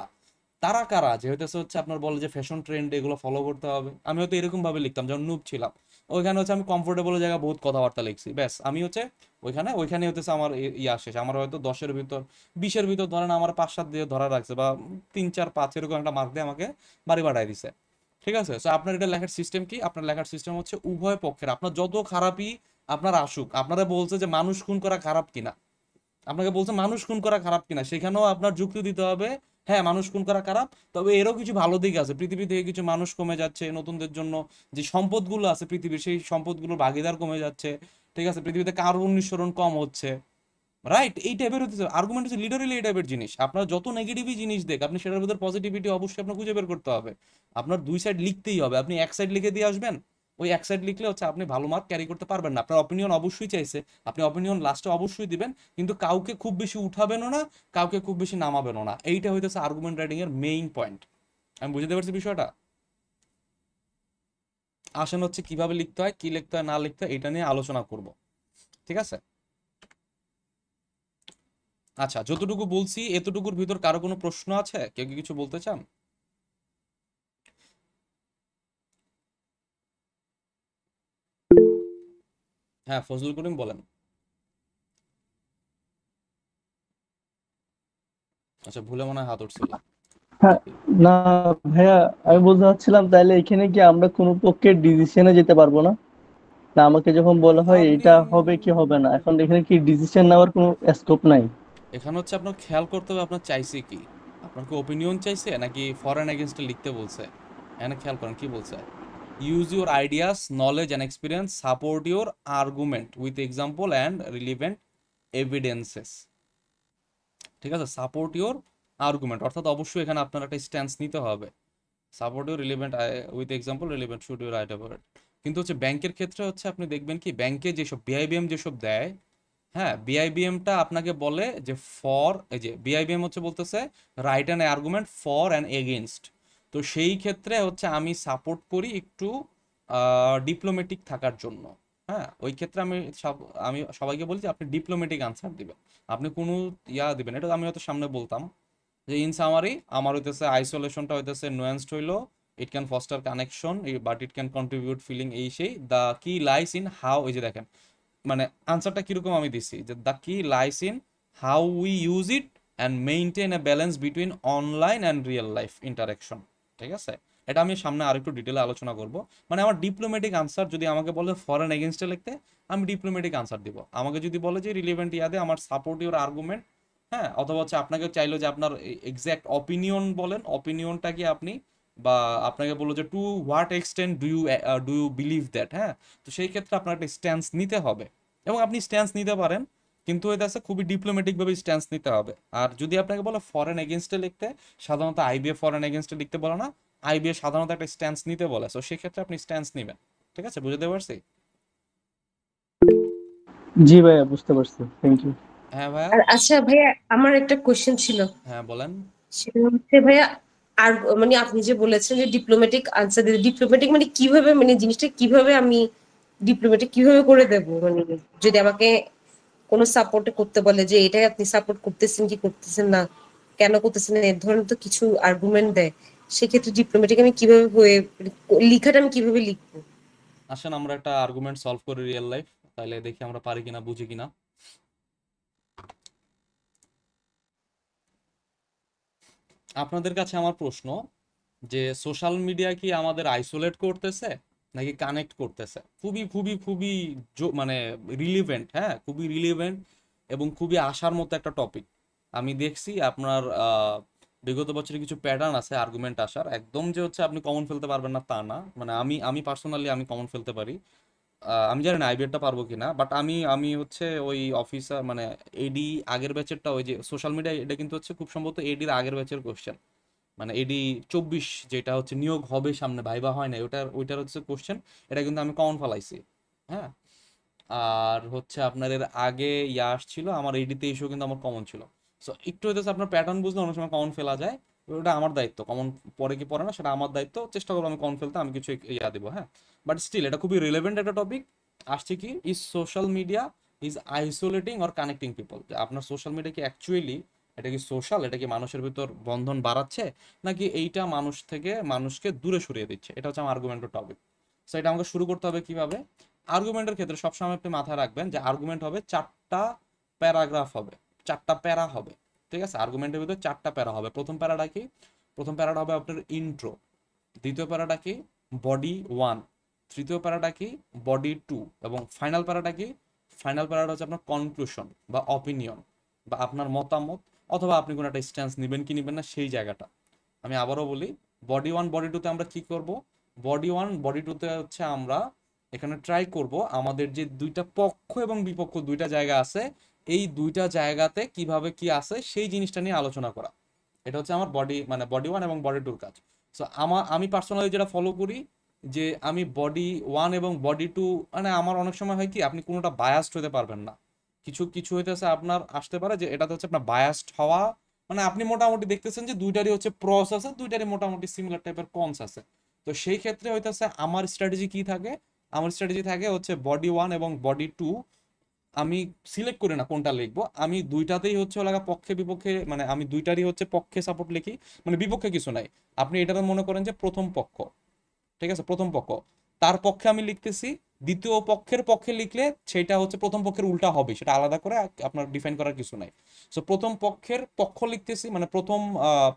Speaker 1: তারা কারা যে হইতেছে হচ্ছে আপনার বলে যে ফ্যাশন ট্রেন্ড এগুলো ফলো করতে হবে, আমি হয়তো এরকম ভাবে লিখতাম যখন নুব ছিলাম। ওইখানে হচ্ছে আমি কমফোর্টেবল জায়গা বহুত কথাবার্তা লিখছি, ব্যাস আমি হচ্ছে ওইখানে হতেছে আমার ইয়া শেষ, আমার হয়তো 10-এর ভিতর 20-এর ভিতর ধরেন আমার 5-7 দিয়ে ধরা রাখছে, বা 3-4-5 এরকম একটা মার্ক দিয়ে আমাকে বাড়ি বাড়াই দিছে, ঠিক আছে? সো আপনার এটা লেখার সিস্টেম কি, আপনার লেখার সিস্টেম হচ্ছে উভয় পক্ষের, আপনার যত খারাপই আপনার আসুক, আপনারা বলছে যে মানুষ খুন করা খারাপ কিনা, আপনাকে বলছে মানুষ খুন করা খারাপ কিনা, সেখানেও আপনার যুক্তি দিতে হবে হ্যাঁ মানুষ খুন করা খারাপ, তবে এরও কিছু ভালো দিক আছে, পৃথিবী থেকে কিছু মানুষ কমে যাচ্ছে, নতুনদের জন্য যে সম্পদগুলো আছে পৃথিবীর সেই সম্পদগুলোর ভাগিদার কমে যাচ্ছে, ঠিক আছে, পৃথিবীতে কার্বন নিঃসরণ কম হচ্ছে, রাইট? এই টাইপের হচ্ছে আর্গুমেন্ট, হচ্ছে লিটারেলি এই টাইপের জিনিস। আপনার যত নেগেটিভই জিনিস দেখ, আপনি সেটার ভিতর পজিটিভিটি অবশ্যই আপনার খুঁজে বের করতে হবে, আপনার দুই সাইড লিখতেই হবে, আপনি এক সাইড লিখে দিয়ে আসবেন, ওই এক সাইড লিখলে হচ্ছে আপনি ভালো মার্ক ক্যারি করতে পারবেন না। আপনার অপিনিয়ন অবশ্যই চাইছে, আপনি অপিনিয়ন লাস্টে অবশ্যই দিবেন, কিন্তু কাউকে খুব বেশি উঠাবেনও না, কাউকে খুব বেশি নামাবেনও না, এইটা হইতেছে আর্গুমেন্ট রাইটিং এর মেইন পয়েন্ট। আমি বুঝতে পারছি বিষয়টা। আসেন হচ্ছে কিভাবে লিখতে হয়, কি লিখতে হয় না লিখতে হয় এটা নিয়ে আলোচনা করব, ঠিক আছে? আচ্ছা, যতটুকু বলছি এতটুকুর ভিতর কারো কোনো প্রশ্ন আছে, কেউ কি কিছু বলতে চান? হ্যাঁ, ফজলুল করিম বলেন। আচ্ছা, ভুলে মনে হয় হাত উঠছিল।
Speaker 3: হ্যাঁ,
Speaker 1: দেখি।
Speaker 3: না ভাইয়া, আমি বলতে চাচ্ছিলাম তাহলে এখানে কি আমরা কোনো পক্ষের ডিসিশনে যেতে পারবো না? না, আমাকে যখন বলা হয়
Speaker 1: আপনি
Speaker 3: এটা হবে কি হবে না, এখন এখানে কি ডিসিশন নেওয়ার কোনো স্কোপ নাই?
Speaker 1: এখানে হচ্ছে আপনার খেয়াল করতে হবে আপনার চাইছে কি। আপনার কি ওপিনিয়ন চাইছে নাকি ফর অ্যান্ড এগেনস্টে লিখতে বলছে? এখানে খেয়াল করেন কি বলছে। Use your ideas, knowledge and experience, support your argument with example and relevant evidences. ঠিক আছে, সাপোর্ট ইউর আর্গুমেন্ট অর্থাৎ অবশ্যই এখানে আপনার একটা স্ট্যান্স নিতে হবে। Support your relevant with example relevant should you write about. কিন্তু হচ্ছে ব্যাংকের ক্ষেত্রে হচ্ছে আপনি দেখবেন কি ব্যাংকে যেসব বিআইবিএম যেসব দেয়, হ্যাঁ, বিআইবিএমটা আপনাকে বলে যে ফর, এই যে বিআইবিএম হচ্ছে বলতেছে write an argument for and against. তো সেই ক্ষেত্রে হচ্ছে আমি সাপোর্ট করি একটু ডিপ্লোম্যাটিক থাকার জন্য। হ্যাঁ, ওই ক্ষেত্রে আমি সবাইকে বলি যে আপনি ডিপ্লোম্যাটিক আনসার দিবেন। আপনি কোনো দিবেন, এটা আমি হয়তো সামনে বলতাম যে ইন সামারি আমার হইতেছে আইসোলেশনটা হইতেছে নুয়ান্সড হইলো, it can foster connection but it can contribute feeling এই সেই, the key lies in how, এই যে দেখেন মানে আনসারটা কিরকম আমি দিছি যে the key lies in how we use it and maintain A balance between online and real life interaction. ঠিক আছে, এটা আমি সামনে আরেকটু ডিটেলে আলোচনা করব। মানে আমার ডিপ্লোম্যাটিক আনসার যদি আমাকে বলে ফরেন এগেনস্টে লিখতে, আমি ডিপ্লোম্যাটিক আনসার দিব। আমাকে যদি বলে যে রিলেভেন্ট ইয়াদে আমার সাপোর্ট ইউর আর্গুমেন্ট, হ্যাঁ, অথবা হচ্ছে আপনাকে চাইলো যে আপনার এক্সাক্ট অপিনিয়ন বলেন, অপিনিয়নটা কি আপনি, বা আপনাকে বললো যে to what extent do you believe that, হ্যাঁ। তো সেই ক্ষেত্রে আপনার একটা স্ট্যান্স নিতে হবে, এবং আপনি স্ট্যান্স নিতে পারেন, কিন্তু এটা আছে খুবই ডিপ্লোম্যাটিক ভাবে স্ট্যান্স নিতে হবে। আর যদি আপনাকে বলে ফরেন এগেনস্টে লিখতে, সাধারণত আইবিএ ফরেন এগেনস্টে লিখতে বলে না, আইবিএ সাধারণত একটা স্ট্যান্স নিতে বলে। তো সেক্ষেত্রে আপনি স্ট্যান্স নেবেন। ঠিক আছে, বুঝতে পারছি?
Speaker 3: জি ভাইয়া, বুঝতে পারছি, থ্যাংক ইউ।
Speaker 1: হ্যাঁ ভাইয়া।
Speaker 4: আর আচ্ছা ভাইয়া, আমার একটা কোশ্চেন ছিল।
Speaker 1: হ্যাঁ বলেন।
Speaker 4: সেটা হচ্ছে ভাইয়া, আর মানে আপনি যে বলেছেন যে ডিপ্লোম্যাটিক আনসার দিতে, ডিপ্লোম্যাটিক মানে কিভাবে, মানে জিনিসটা কিভাবে আমি ডিপ্লোম্যাটিক কিভাবে করে দেব, মানে যদি আমাকে কোনো সাপোর্ট করতে বলে যে এটাই আপনি সাপোর্ট করতেছেন কি করতেছেন না, কেন করতেছেন না, এর ধরনের তো কিছু আর্গুমেন্ট দেয়, সেক্ষেত্রে ডিপ্লোম্যাটিক আমি কিভাবে হয়ে, লিখাটা আমি কিভাবে লিখবো?
Speaker 1: আসেন আমরা একটা আর্গুমেন্ট সলভ করি রিয়েল লাইফ, তাহলে দেখি আমরা পারি কিনা, বুঝি কিনা। আপনাদের কাছে আমার প্রশ্ন যে সোশ্যাল মিডিয়া কি আমাদের আইসোলেট করতেছে নাকি কানেক্ট করতেছে? খুবই খুবই খুবই মানে রিলিভেন্ট, হ্যাঁ, খুবই রিলিভেন্ট এবং খুবই আশার মতো একটা টপিক। আমি দেখছি আপনার বিগত বছরে কিছু প্যাটার্ন আছে আর্গুমেন্ট আসার, একদম যে হচ্ছে আপনি কমন ফেলতে পারবেন না তা না। মানে আমি পার্সোনালি আমি কমন ফেলতে পারি। আমি জানি না আইবিএটা পারবো কিনা, বাট আমি আমি হচ্ছে ওই অফিসার মানে এডি আগের ব্যাচেরটা, ওই যে সোশ্যাল মিডিয়া, এটা কিন্তু হচ্ছে খুব সম্ভবত এডির আগের ব্যাচের কোশ্চেন। মানে এডি 24 যেটা হচ্ছে নিয়োগ হবে সামনে, ভাইবা হয় না, ওইটার হচ্ছে কোশ্চেন। এটা কিন্তু আমি কমন ফেলাইছি। হ্যাঁ, আর হচ্ছে আপনার এর আগে আসছিল আমার এডি 23 কিন্তু আমার কমন ছিল। সো একটু হইতেছে আপনার প্যাটার্ন বুঝলে অনেক সময় কমন ফেলা যায়। ওটা আমার দায়িত্ব, কমন পরে কি পড়ে না সেটা আমার দায়িত্ব, চেষ্টা করবো আমি কমন ফেলতে, আমি কিছু দেবো, হ্যাঁ। বাট স্টিল এটা খুবই রিলেভেন্ট একটা টপিক। আসছে কি, is social media is isolating or connecting people? আপনার সোশ্যাল মিডিয়া কি অ্যাকচুয়ালি, এটা কি সোশ্যাল, এটা কি মানুষের ভিতর বন্ধন বাড়াচ্ছে, নাকি এইটা মানুষ থেকে মানুষকে দূরে সরিয়ে দিচ্ছে? এটা হচ্ছে আমার আর্গুমেন্টের টপিক। সো এটা আমাকে শুরু করতে হবে কিভাবে। আর্গুমেন্টের ক্ষেত্রে সবসময় আপনি মাথায় রাখবেন যে আর্গুমেন্ট হবে 4টা প্যারাগ্রাফ হবে, 4টা প্যারা হবে। ঠিক আছে, আর্গুমেন্টের ভিতরে 4টা প্যারা হবে। প্রথম প্যারাটা কি? প্রথম প্যারাটা হবে আপনার ইন্ট্রো। দ্বিতীয় প্যারাটা কি? বডি 1। তৃতীয় প্যারাটা কি? বডি 2। এবং ফাইনাল প্যারাটা কি? ফাইনাল প্যারাটা হচ্ছে আপনার কনক্লুশন বা অপিনিয়ন বা আপনার মতামত, অথবা আপনি কোনো একটা স্ট্যান্স নেবেন কি নেবেন না সেই জায়গাটা। আমি আবারও বলি, বডি 1 বডি 2 তে আমরা কি করব? বডি 1 বডি 2 তে হচ্ছে আমরা এখানে ট্রাই করব আমাদের যে দুইটা পক্ষ এবং বিপক্ষ দুইটা জায়গা আছে, এই দুইটা জায়গাতে কিভাবে কি আছে সেই জিনিসটা নিয়ে আলোচনা করা। এটা হচ্ছে আমার মানে বডি 1 এবং বডি 2 কাজ। সো আমি পার্সোনালি যেটা ফলো করি যে আমি বডি 1 এবং বডি 2, মানে আমার অনেক সময় হয় কি আপনি কোনোটা বায়াসড হতে পারবেন না। কিছু কিছু হইতেছে আপনার আসতে পারে যে এটাতে হচ্ছে আপনার বায়াসড হওয়া, মানে আপনি মোটামুটি দেখতেছেন যে দুইটারই হচ্ছে প্রস আছে, দুইটারই মোটামুটি সিমিলার টাইপের কনস আছে। তো সেই ক্ষেত্রে হইতেছে আমার স্ট্র্যাটেজি কি থাকে? আমার স্ট্র্যাটেজি থাকে হচ্ছে বডি 1 এবং বডি 2 আমি সিলেক্ট করি না কোনটা লিখবো, আমি দুইটাতেই হচ্ছে লাগা পক্ষে বিপক্ষে, মানে আমি দুইটারই হচ্ছে পক্ষে সাপোর্ট লিখি, মানে বিপক্ষে কিছু নাই। আপনি এটা মনে করেন যে প্রথম পক্ষ, ঠিক আছে, প্রথম পক্ষ, তার পক্ষে আমি লিখতেছি, দ্বিতীয় পক্ষের পক্ষে লিখলে সেটা হচ্ছে প্রথম পক্ষের উল্টা হবে, সেটা আলাদা করে আপনার ডিফাইন করার কিছু নাই। সো প্রথম পক্ষের পক্ষ লিখতেছি, মানে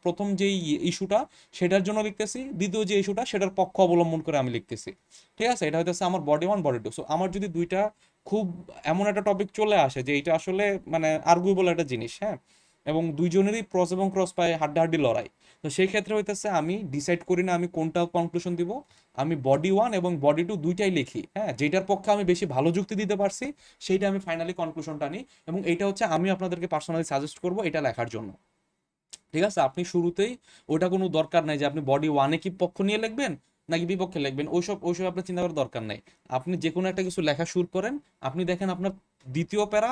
Speaker 1: প্রথম যেই ইস্যুটা সেটার জন্য লিখতেছি, দ্বিতীয় যে ইস্যুটা সেটার পক্ষ অবলম্বন করে আমি লিখতেছি। ঠিক আছে, এটা হইতেছে আমার বডি 1 বডি 2। সো আমার যদি দুইটা খুব এমন একটা টপিক চলে আসে যে এটা আসলে মানে আর্গুয়েবল একটা জিনিস, হ্যাঁ, এবং দুইজনেরই প্রস এবং ক্রস পায়, হাড্ডাহাড্ডি লড়াই, তো সেই ক্ষেত্রে হইতেছে আমি ডিসাইড করি না আমি কোনটা কনক্লুশন দিব, আমি বডি 1 এবং বডি 2 দুইটাই লিখি, হ্যাঁ, যেটার পক্ষে আমি বেশি ভালো যুক্তি দিতে পারছি সেইটা আমি ফাইনালি কনক্লুশনটা নিই, এবং এইটা হচ্ছে আমি আপনাদেরকে পার্সোনালি সাজেস্ট করব এটা লেখার জন্য। ঠিক আছে, আপনি শুরুতেই ওটা কোনো দরকার নাই যে আপনি বডি 1-এ কি পক্ষ নিয়ে লিখবেন নাকি বিপক্ষে লিখবেন, ওইসব আপনার চিন্তা করার দরকার নাই। আপনি যে কোনো একটা কিছু লেখা শুরু করেন, আপনি দেখেন আপনার দ্বিতীয় প্যারা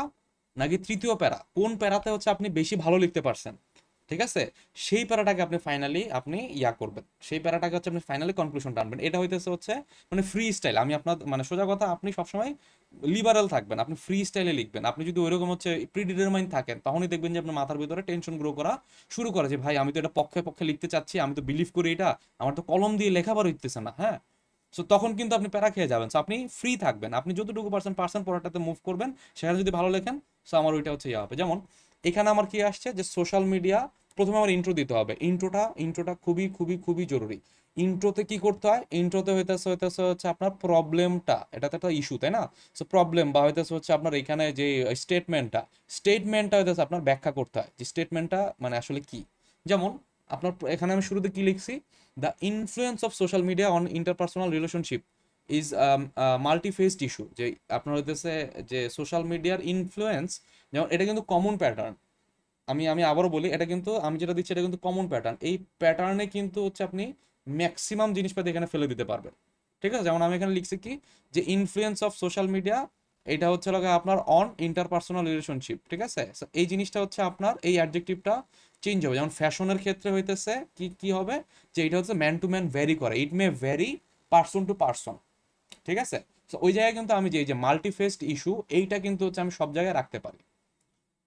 Speaker 1: নাকি তৃতীয় প্যারা, কোন প্যারাতে হচ্ছে আপনি বেশি ভালো লিখতে পারছেন। ঠিক আছে, সেই প্যারাটাকে আপনি ফাইনালি আপনি ইয়া করবেন, সেই প্যারাটাকে হচ্ছে আপনি ফাইনালি কনক্লুশনটা আনবেন। এটা হইতেছে হচ্ছে মানে ফ্রি স্টাইল। আমি আপনার মানে সোজা কথা, আপনি সবসময় লিবারাল থাকবেন, আপনি ফ্রি স্টাইলে লিখবেন। আপনি যদি ওইরকম হচ্ছে প্রিডিটারমাইন থাকেন, তখনই দেখবেন যে আপনার মাথার ভিতরে টেনশন গ্রো করা শুরু করে যে ভাই আমি তো এটা পক্ষে পক্ষে লিখতে চাচ্ছি, আমি তো বিলিভ করি এটা, আমার তো কলম দিয়ে লেখা বার হইতেছে না, হ্যাঁ। সো তখন কিন্তু আপনি প্যারা খেয়ে যাবেন। সো আপনি ফ্রি থাকবেন, আপনি যতটুকু পারছেন পড়াটাতে মুভ করবেন, সেখানে যদি ভালো লেখেন, সো আমার ওইটা হচ্ছে ইয়া হবে। যেমন এখানে আমার কি আসছে যে সোশ্যাল মিডিয়া, প্রথমে আমার ইন্ট্রো দিতে হবে। ইন্ট্রোটা খুবই খুবই খুবই জরুরি। ইন্ট্রোতে কি করতে হয়, ইন্ট্রোতে হইতেছে হচ্ছে আপনার প্রবলেমটা, এটা তো একটা ইস্যু, তাই না? সো প্রবলেম বা হইতেছে হচ্ছে আপনার এখানে যে স্টেটমেন্টটা হইতেছে আপনার ব্যাখ্যা করতে হয় যে স্টেটমেন্টটা মানে আসলে কি। যেমন আপনার এখানে আমি শুরুতে কি লিখছি, the influence of social media on interpersonal relationship is multifaceted issue. যে আপনার হইতেছে যে সোশ্যাল মিডিয়ার ইনফ্লুয়েন্স, যেমন এটা কিন্তু কমন প্যাটার্ন। আমি আবারও বলি, এটা কিন্তু আমি যেটা দিচ্ছি এটা কিন্তু কমন প্যাটার্ন। এই প্যাটার্নে কিন্তু হচ্ছে আপনি ম্যাক্সিমাম জিনিসপাতি এখানে ফেলে দিতে পারবেন। ঠিক আছে, যেমন আমি এখানে লিখছি কি, যে ইনফ্লুয়েন্স অফ সোশ্যাল মিডিয়া, এটা হচ্ছে লাগে আপনার অন ইন্টারপার্সোনাল রিলেশনশিপ। ঠিক আছে, So এই জিনিসটা হচ্ছে আপনার এই অ্যাডজেক্টিভটা চেঞ্জ হবে। যেমন ফ্যাশনের ক্ষেত্রে হইতেছে কি কি হবে, যে এটা হচ্ছে ম্যান টু ম্যান ভ্যারি করে, ইট মে ভ্যারি পার্সন টু পার্সন। ঠিক আছে, তো ওই জায়গায় কিন্তু আমি যে এই যে মাল্টিফেসড ইস্যু, এইটা কিন্তু হচ্ছে আমি সব জায়গায় রাখতে পারি।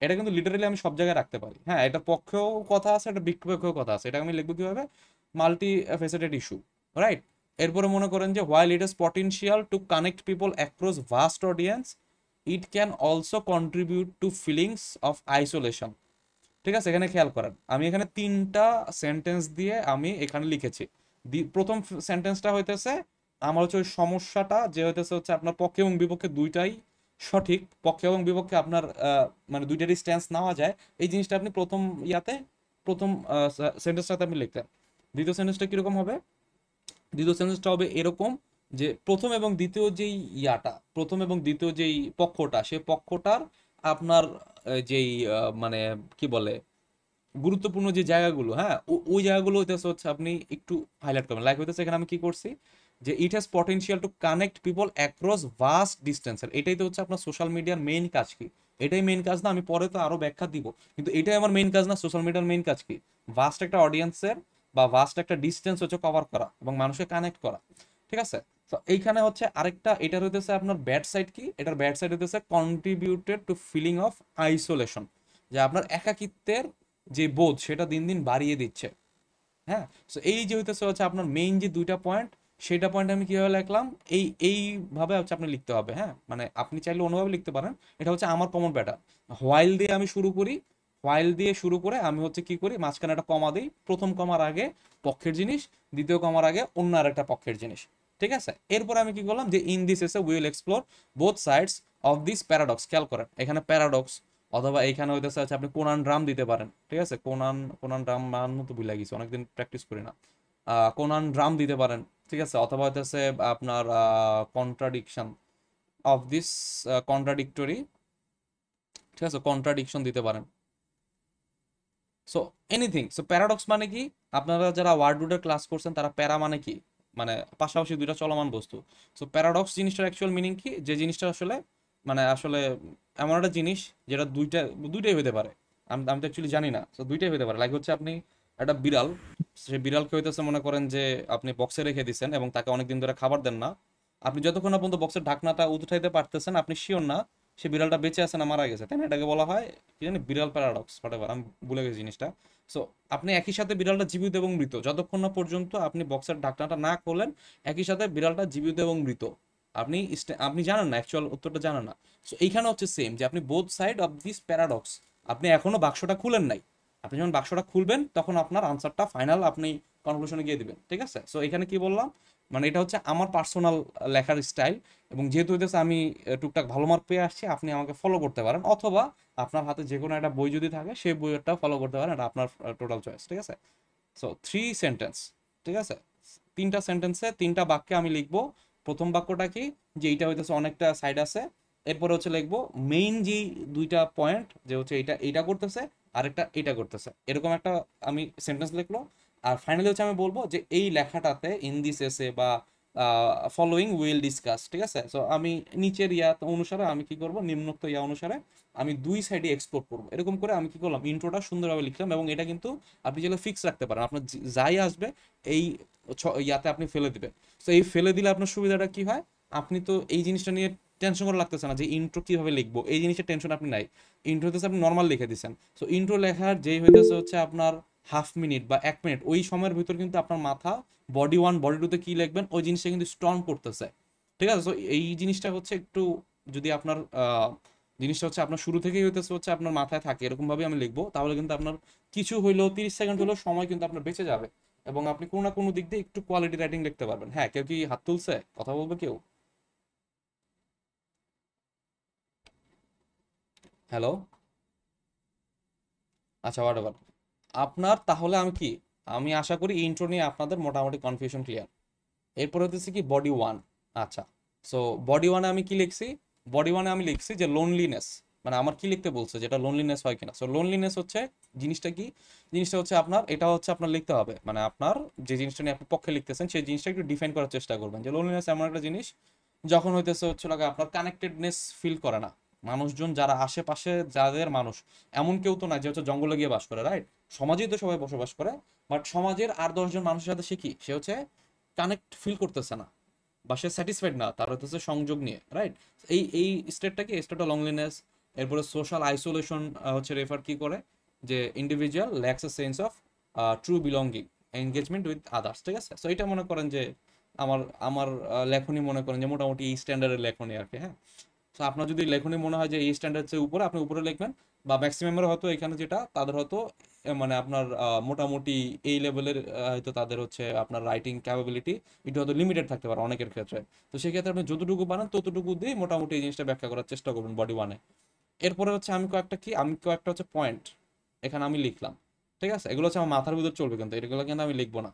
Speaker 1: এটা কিন্তু লিটারালি আমি সব জায়গায় রাখতে পারি, হ্যাঁ। এটা পক্ষেও কথা আছে, এটা বিপক্ষেও কথা আছে। এটা আমি লিখবো কিভাবে, মাল্টি ফেসেটেড ইস্যু, রাইট। এরপরে মনে করেন যে while it is potential to connect people across vast audience, it can also contribute to feelings of isolation. ঠিক আছে, এখানে খেয়াল করেন আমি এখানে 3টা সেন্টেন্স দিয়ে আমি এখানে লিখেছি। প্রথম সেন্টেন্সটা হইতেছে আমার হচ্ছে ওই সমস্যাটা যে হচ্ছে আপনার পক্ষে এবং বিপক্ষে দুইটাই সঠিক, পক্ষে এবং বিপক্ষে আপনার মানে দুইটারই স্ট্যান্স নেওয়া যায়, এই জিনিসটা আপনি প্রথম সেন্টেন্সটাতে আপনি লিখতেন। দ্বিতীয় সেন্টেন্সটা কিরকম হবে, দ্বিতীয় সেন্টেন্সটা হবে এরকম যে প্রথম এবং দ্বিতীয় যেই পক্ষটা, সে পক্ষটার আপনার যেই মানে কি বলে গুরুত্বপূর্ণ যে জায়গাগুলো, হ্যাঁ, ওই জায়গাগুলো হচ্ছে আপনি একটু হাইলাইট করবেন। লাইক হইতেছে এখানে আমি কি করছি, যে it has potential to connect people across vast ডিস্টেন্সের। এটাই তো হচ্ছে আপনার সোশ্যাল মিডিয়ার মেইন কাজ। কি এটাই মেইন কাজ না? আমি পরে তো আরো ব্যাখ্যা দিব, কিন্তু এটাই আমার মেইন কাজ না? সোশ্যাল মিডিয়ার মেইন কাজ কি, ভাস্ট একটা অডিয়েন্সের বা ভাস্ট একটা ডিস্টেন্স হচ্ছে কভার করা এবং মানুষকে কানেক্ট করা। ঠিক আছে, তো এইখানে হচ্ছে আরেকটা, এটার হইতেছে আপনার ব্যাড সাইড কি, এটার ব্যাড সাইড হইতেছে contributed to feeling of isolation, যে আপনার একাকিত্বের যে বোধ সেটা দিন দিন বাড়িয়ে দিচ্ছে। হ্যাঁ, সো এই যে হচ্ছে আপনার মেইন যে দুইটা পয়েন্ট, সেটা পয়েন্ট আমি কিভাবে লিখলাম, এইভাবে হচ্ছে আপনি লিখতে হবে। হ্যাঁ, মানে আপনি চাইলে অন্যভাবে লিখতে পারেন, এটা হচ্ছে আমার কমন প্যাটার্ন। হোয়াইল দিয়ে আমি শুরু করি, হোয়াইল দিয়ে শুরু করে আমি হচ্ছে কি করি, মাঝখানে একটা কমা দিই, প্রথম কমার আগে পক্ষের জিনিস, দ্বিতীয় কমার আগে অন্য আর একটা পক্ষের জিনিস। ঠিক আছে, এরপরে আমি কি করলাম, যে ইন দিস এসে will explore both sides of this paradox. খেয়াল করেন এখানে প্যারাডক্স, অথবা এইখানে হইতেছে হচ্ছে আপনি কোনান ড্রাম দিতে পারেন। ঠিক আছে, কোনান ড্রাম মান তো ভুলে গেছি, অনেকদিন প্র্যাকটিস করি না। কোনান ড্রাম দিতে পারেন। ঠিক আছে, অথবা হইতেছে আপনার কন্ট্রাডিকশন অফ দিস কন্ট্রাডিক্টরি, ঠিক আছে, কন্ট্রাডিকশন দিতে পারেন। So anything. সো প্যারাডক্স মানে কি, আপনারা যারা ওয়ার্ডরুটের ক্লাস করছেন তারা প্যারা মানে কি, মানে পাশাপাশি দুইটা চলমান বস্তু। সো প্যারাডক্স জিনিসটার অ্যাকচুয়াল মিনিং কি, যে জিনিসটা আসলে মানে আসলে এমন একটা জিনিস যেটা দুইটাই হতে পারে। আমি তো অ্যাকচুয়ালি জানি না। সো দুইটাই হতে পারে। লাইক হচ্ছে আপনি একটা বিড়াল, সে বিড়ালকে হইতেছে মনে করেন যে আপনি বক্সে রেখে দিচ্ছেন এবং তাকে অনেকদিন ধরে খাবার দেন না। আপনি যতক্ষণ না পর্যন্ত বক্সের ঢাকনাটা উঠাইতে পারতেছেন, আপনি শিওর না সে বিড়ালটা বেঁচে আছে না মারা গেছে, তাই না? এটাকে বলা হয় কি জানি, বিড়াল প্যারাডক্স, হোয়াটএভার, আমি ভুলে গেছি জিনিসটা। সো আপনি একই সাথে বিড়ালটা জীবিত এবং মৃত, যতক্ষণ না পর্যন্ত আপনি বক্সের ঢাকনাটা না খোলেন, একই সাথে বিড়ালটা জীবিত এবং মৃত। আপনি জানেন না, অ্যাকচুয়াল উত্তরটা জানেন না। সো এইখানে হচ্ছে সেম, যে আপনি both side of this paradox, আপনি এখনো বাক্সটা খুলেন নাই, আপনি যখন বাক্সটা খুলবেন তখন আপনার আনসারটা ফাইনাল আপনি কনক্লুশনে গিয়ে দিবেন, ঠিক আছে? সো এখানে কি বললাম, মানে এটা হচ্ছে আমার পার্সোনাল লেখার স্টাইল, এবং যেহেতু হইতেছে আমি টুকটাক ভালো মার্ক পেয়ে আসছি, আপনি আমাকে ফলো করতে পারেন, অথবা আপনার হাতে যে কোনো একটা বই যদি থাকে সেই বইয়েরটাও ফলো করতে পারেন, এটা আপনার টোটাল চয়েস, ঠিক আছে? সো 3 সেন্টেন্স, ঠিক আছে? 3টা সেন্টেন্সে 3টা বাক্যে আমি লিখবো। প্রথম বাক্যটা কি, যে এইটা হইতেছে অনেকটা সাইড আছে, এরপরে হচ্ছে লিখবো মেইন যে 2টা পয়েন্ট, যে হচ্ছে এইটা করতেছে, আরেকটা এটা করতেছে, এরকম একটা আমি সেন্টেন্স লিখলো। আর ফাইনালি হচ্ছে আমি বলবো যে এই লেখাটাতে ইন দিস এসে বা ফলোইং উইল ডিসকাস, ঠিক আছে? সো আমি নিচের ইয়া অনুসারে আমি কি করব, নিম্নোক্ত ইয়া অনুসারে আমি 2 সাইডে এক্সপ্লোর করবো, এরকম করে আমি কি করলাম, ইন্ট্রোটা সুন্দরভাবে লিখলাম। এবং এটা কিন্তু আপনি যেগুলো ফিক্স রাখতে পারেন, আপনার যাই আসবে এই ইয়াতে আপনি ফেলে দিবেন। তো এই ফেলে দিলে আপনার সুবিধাটা কি হয়, আপনি তো এই জিনিসটা নিয়ে টেনশন করা লাগতেছে না যে ইন্ট্রো কিভাবে লিখবো, এই জিনিসের টেনশন আপনি নাই। ইন্ট্রো হইতেছে আপনি নর্মাল লিখে দিচ্ছেন। সো ইন্ট্রো লেখার যেই হইতেছে হচ্ছে আপনার হাফ মিনিট বা 1 মিনিট, ওই সময়ের ভিতর কিন্তু আপনার মাথা বডি 1 বডি 2 তে কি লিখবেন ওই জিনিসটা কিন্তু স্ট্রং করতেছে, ঠিক আছে? সো এই জিনিসটা হচ্ছে একটু, যদি আপনার জিনিসটা হচ্ছে আপনার শুরু থেকেই হইতেছে হচ্ছে আপনার মাথায় থাকে এরকম ভাবে আমি লিখবো, তাহলে কিন্তু আপনার কিছু হইলেও 30 সেকেন্ড হলেও সময় কিন্তু আপনার বেঁচে যাবে, এবং আপনি কোনো না কোনো দিক দিয়ে একটু কোয়ালিটি রাইটিং লিখতে পারবেন। হ্যাঁ, কেউ কি হাত তুলছে, কথা বলবে কেউ? হ্যালো? আচ্ছা, হোয়াটএভার। আপনার তাহলে আমি আশা করি ইন্ট্রো নিয়ে আপনাদের মোটামুটি কনফিউশন ক্লিয়ার। এরপর হচ্ছে কি বডি 1। আচ্ছা, সো বডি 1-এ আমি কি লিখছি, বডি 1-এ আমি লিখছি যে লোনলিনেস, মানে আমার কি লিখতে বলছে, যেটা লোনলিনেস হয় কিনা। সো লোনলিনেস হচ্ছে জিনিসটা কি, জিনিসটা হচ্ছে আপনার, এটা হচ্ছে আপনার লিখতে হবে, মানে আপনার যে জিনিসটা নিয়ে আপনি পক্ষে লিখতেছেন সেই জিনিসটা একটু ডিফাইন করার চেষ্টা করবেন, যে লোনলিনেস এমন একটা জিনিস যখন হইতেছে হচ্ছে লাগে আপনার কানেক্টেডনেস ফিল করে না, মানুষজন যারা আশেপাশে যাদের মানুষ, এমন কেউ তো না যে হচ্ছে জঙ্গলে গিয়ে বাস করে, রাইট? সমাজেই তো সবাই বসবাস করে, বাট সমাজের আর 10 জন মানুষের সাথে সে কি, সে হচ্ছে কানেক্ট ফিল করতেছে না, বা সে স্যাটিসফাইড না, তার হচ্ছে সংযোগ নিয়ে, রাইট? এই স্টেটটা কি, স্টেটটা লনলিনেস। এরপরে সোশ্যাল আইসোলেশন হচ্ছে রেফার কি করে, যে individual lakhs a sense of true belonging, engagement with others, ঠিক আছে? সো এটা মনে করেন যে আমার আমার লেখনী মনে করেন যে মোটামুটি এই স্ট্যান্ডার্ডের লেখনী আর কি, হ্যাঁ। তো আপনার যদি লেখনী মনে হয় যে এই স্ট্যান্ডার্ড চেয়ে উপরে, আপনি উপরে লিখবেন, বা ম্যাক্সিমামের হয়তো এখানে যেটা তাদের হয়তো মানে আপনার মোটামুটি এই লেভেলের হয়তো তাদের হচ্ছে আপনার রাইটিং ক্যাপাবিলিটি একটু হয়তো লিমিটেড থাকতে পারে অনেকের ক্ষেত্রে। তো সেক্ষেত্রে আপনি যতটুকু পারেন ততটুকু দিয়ে মোটামুটি এই জিনিসটা ব্যাখ্যা করার চেষ্টা করবেন বডি 1-এ। এরপরে হচ্ছে আমি কয়েকটা হচ্ছে পয়েন্ট এখানে আমি লিখলাম, ঠিক আছে? এগুলো হচ্ছে আমার মাথার ভিতর চলবে, কিন্তু এগুলো কিন্তু আমি লিখবো না।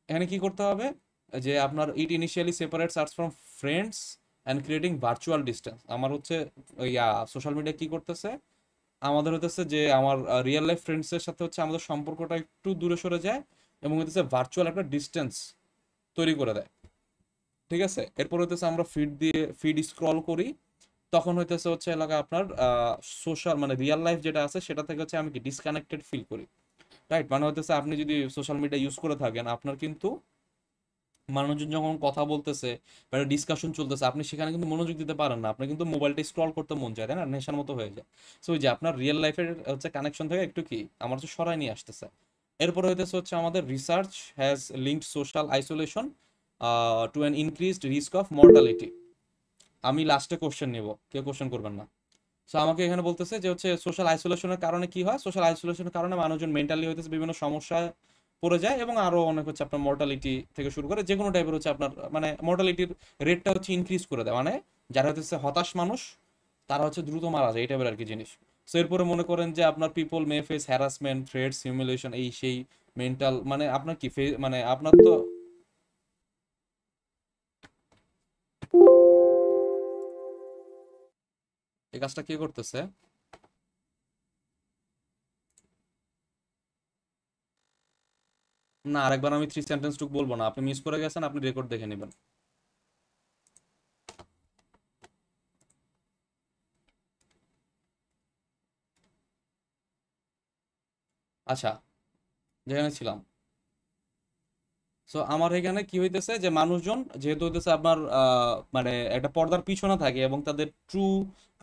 Speaker 1: এখানে কি করতে হবে, যে আপনার it initially separates us from friends and creating virtual distance. আমার হচ্ছে সোশ্যাল মিডিয়া কি করতেছে, আমাদের হতেছে যে আমার রিয়েল লাইফ ফ্রেন্ডসের সাথে হচ্ছে আমাদের সম্পর্কটা একটু দূরে সরে যায়, এবং হতেছে ভার্চুয়াল একটা ডিস্টেন্স তৈরি করে দেয়, ঠিক আছে? এরপর হইতেছে আমরা ফিড স্ক্রল করি, তখন হইতেছে হচ্ছে এলাকা আপনার সোশ্যাল মানে রিয়েল লাইফ যেটা আছে সেটা থেকে হচ্ছে আমি কি ডিসকানেক্টেড ফিল করি, রাইট? মানে হইতেছে আপনি যদি সোশ্যাল মিডিয়া ইউজ করে থাকেন, আপনার কিন্তু মানুষজন যখন কথা বলতেছে বা ডিসকাশন চলতেছে, আপনি সেখানে কিন্তু মনোযোগ দিতে পারেন না, আপনার কিন্তু মোবাইলটা স্ক্রল করতে মন যায়, তাই না? নেশার মতো হয়ে যায়। সো ওই যে আপনার রিয়েল লাইফের হচ্ছে কানেকশন থেকে একটু কি আমার হচ্ছে সরাই নিয়ে আসতেছে। এরপরে হইতেছে হচ্ছে আমাদের research has linked social isolation to an increased risk of mortality. আমি লাস্টে কোশ্চেন নেব, কেউ কোশ্চেন করবেন না। সো আমাকে এখানে বলতেছে যে হচ্ছে সোশ্যাল আইসোলেশনের কারণে কি হয়, সোশ্যাল আইসোলেশনের কারণে মানুষজন মেন্টালি হইতেছে বিভিন্ন সমস্যায় পড়ে যায়, এবং আরো অনেক হচ্ছে আপনার মর্টালিটি থেকে শুরু করে যে কোনো টাইপের হচ্ছে আপনার মানে মর্টালিটির রেটটা হচ্ছে ইনক্রিজ করে দেয়, মানে যারা হচ্ছে হতাশ মানুষ তারা হচ্ছে দ্রুত মারা যায়, এই টাইপের আর কি জিনিস। সো এরপরে মনে করেন যে আপনার পিপল মে ফেস হ্যারাসমেন্ট, থ্রেটস, হিউমিলিয়েশন, এই সেই মেন্টাল, মানে আপনার কি মানে আপনার তো এই কাজটা কে করতেছে? না, আরেকবার আমি 3 সেন্টেন্স টুক বলবো না, আপনি মিস করে গেছেন, আপনি রেকর্ড দেখে নেবেন। আচ্ছা, যেখানে ছিলাম, সো আমার এখানে কি হইতেছে যে মানুষজন যেহেতু হইতেছে আপনার মানে একটা পর্দার পিছনে থাকে, এবং তাদের ট্রু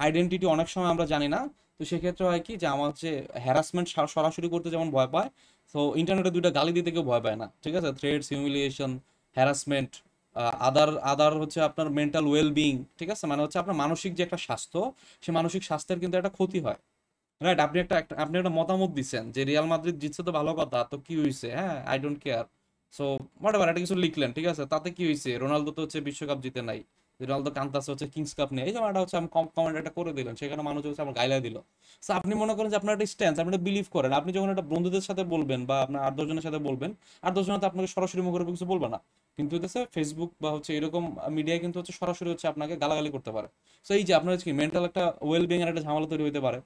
Speaker 1: আইডেন্টিটি অনেক সময় আমরা জানি না। তো সেক্ষেত্রে হয় কি যে আমার হচ্ছে হ্যারাসমেন্ট সরাসরি করতে যেমন ভয় পায়, তো ইন্টারনেটে 2টা গালি দিতে কেউ ভয় পায় না, ঠিক আছে? থ্রেটস, হিউমিলিয়েশন, হ্যারাসমেন্ট, আদার আদার হচ্ছে আপনার মেন্টাল ওয়েলবিং, ঠিক আছে, মানে হচ্ছে আপনার মানসিক যে একটা স্বাস্থ্য, সে মানসিক স্বাস্থ্যের কিন্তু একটা ক্ষতি হয়। রাইট, আপনি একটা মতামত দিচ্ছেন যে রিয়াল মাদ্রিদ জিতছে তো ভালো কথা, তো কি হয়েছে, হ্যাঁ I don't care, so whatever একটা কিছু লিখলেন, ঠিক আছে, তাতে কি হয়েছে, রোনালদো তো হচ্ছে বিশ্বকাপ জিতে নাই, রোনালদো কান্তাসে হচ্ছে কিংস কাপ নিয়ে, এই যে একটা হচ্ছে আমি কমেন্ট একটা করে দিলেন, সেখানে মানুষ হচ্ছে আমার গাইলা দিল। সো আপনি মনে করেন যে আপনার একটা স্ট্যান্স, আপনি বিলিভ করেন, আপনি যখন একটা বন্ধুদের সাথে বলবেন বা আপনার 8-10 জনের সাথে বলবেন, 8-10 জন তো আপনাকে সরাসরি মুখের উপর কিছু বলবে না, কিন্তু হচ্ছে ফেসবুক বা হচ্ছে এরকম মিডিয়ায় কিন্তু হচ্ছে সরাসরি হচ্ছে আপনাকে গালাগালি করতে পারে। সো এই যে আপনার হচ্ছে মেন্টাল একটা ওয়েলবিং এর একটা ঝামেলা তৈরি হতে পারে,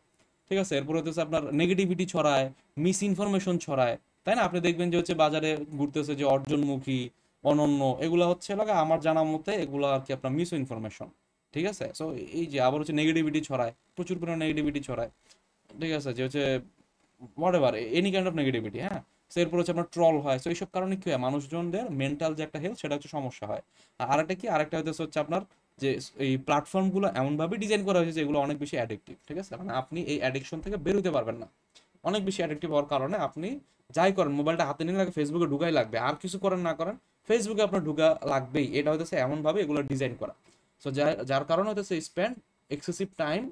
Speaker 1: ঠিক আছে। এরপর হচ্ছে আপনার নেগেটিভিটি ছড়ায়, মিস ইনফরমেশন ছড়ায়, তাই না? আপনি দেখবেন যে হচ্ছে বাজারে ঘুরতেছে যে অর্জনমুখী, অনন্য, এগুলা হচ্ছে লাগে আমার জানা মতে এগুলো আর কি আপনার মিস ইনফরমেশন, ঠিক আছে। সো এই যে আবার হচ্ছে নেগেটিভিটি ছড়ায়, প্রচুর পরিমাণে নেগেটিভিটি ছড়ায়, ঠিক আছে, যে হচ্ছে what ever any kind of negativity, হ্যাঁ। সো এরপর হচ্ছে আপনার ট্রল হয়, সো এইসব কারণে কি হয়, মানুষজনদের মেন্টাল যে একটা হেলথ সেটা হচ্ছে সমস্যা হয়। আর আরেকটা কি, আরেকটা হচ্ছে আপনার যে এই প্ল্যাটফর্মগুলো এমনভাবে ডিজাইন করা হয়েছে যেগুলো অনেক বেশি অ্যাডিকটিভ, ঠিক আছে, মানে আপনি এই অ্যাডিকশন থেকে বের হতে পারবেন না। অনেক বেশি অ্যাডিকটিভ হওয়ার কারণে আপনি যাই করেন, মোবাইলটা হাতে নিয়ে লাগে ফেসবুকে ঢুকাই লাগবে, আর কিছু করেন না করেন ফেসবুকে আপনার ঢুকা লাগবেই, এটা হইতেছে এমনভাবে এগুলো ডিজাইন করা। সো যার কারণে হইতেছে spend excessive time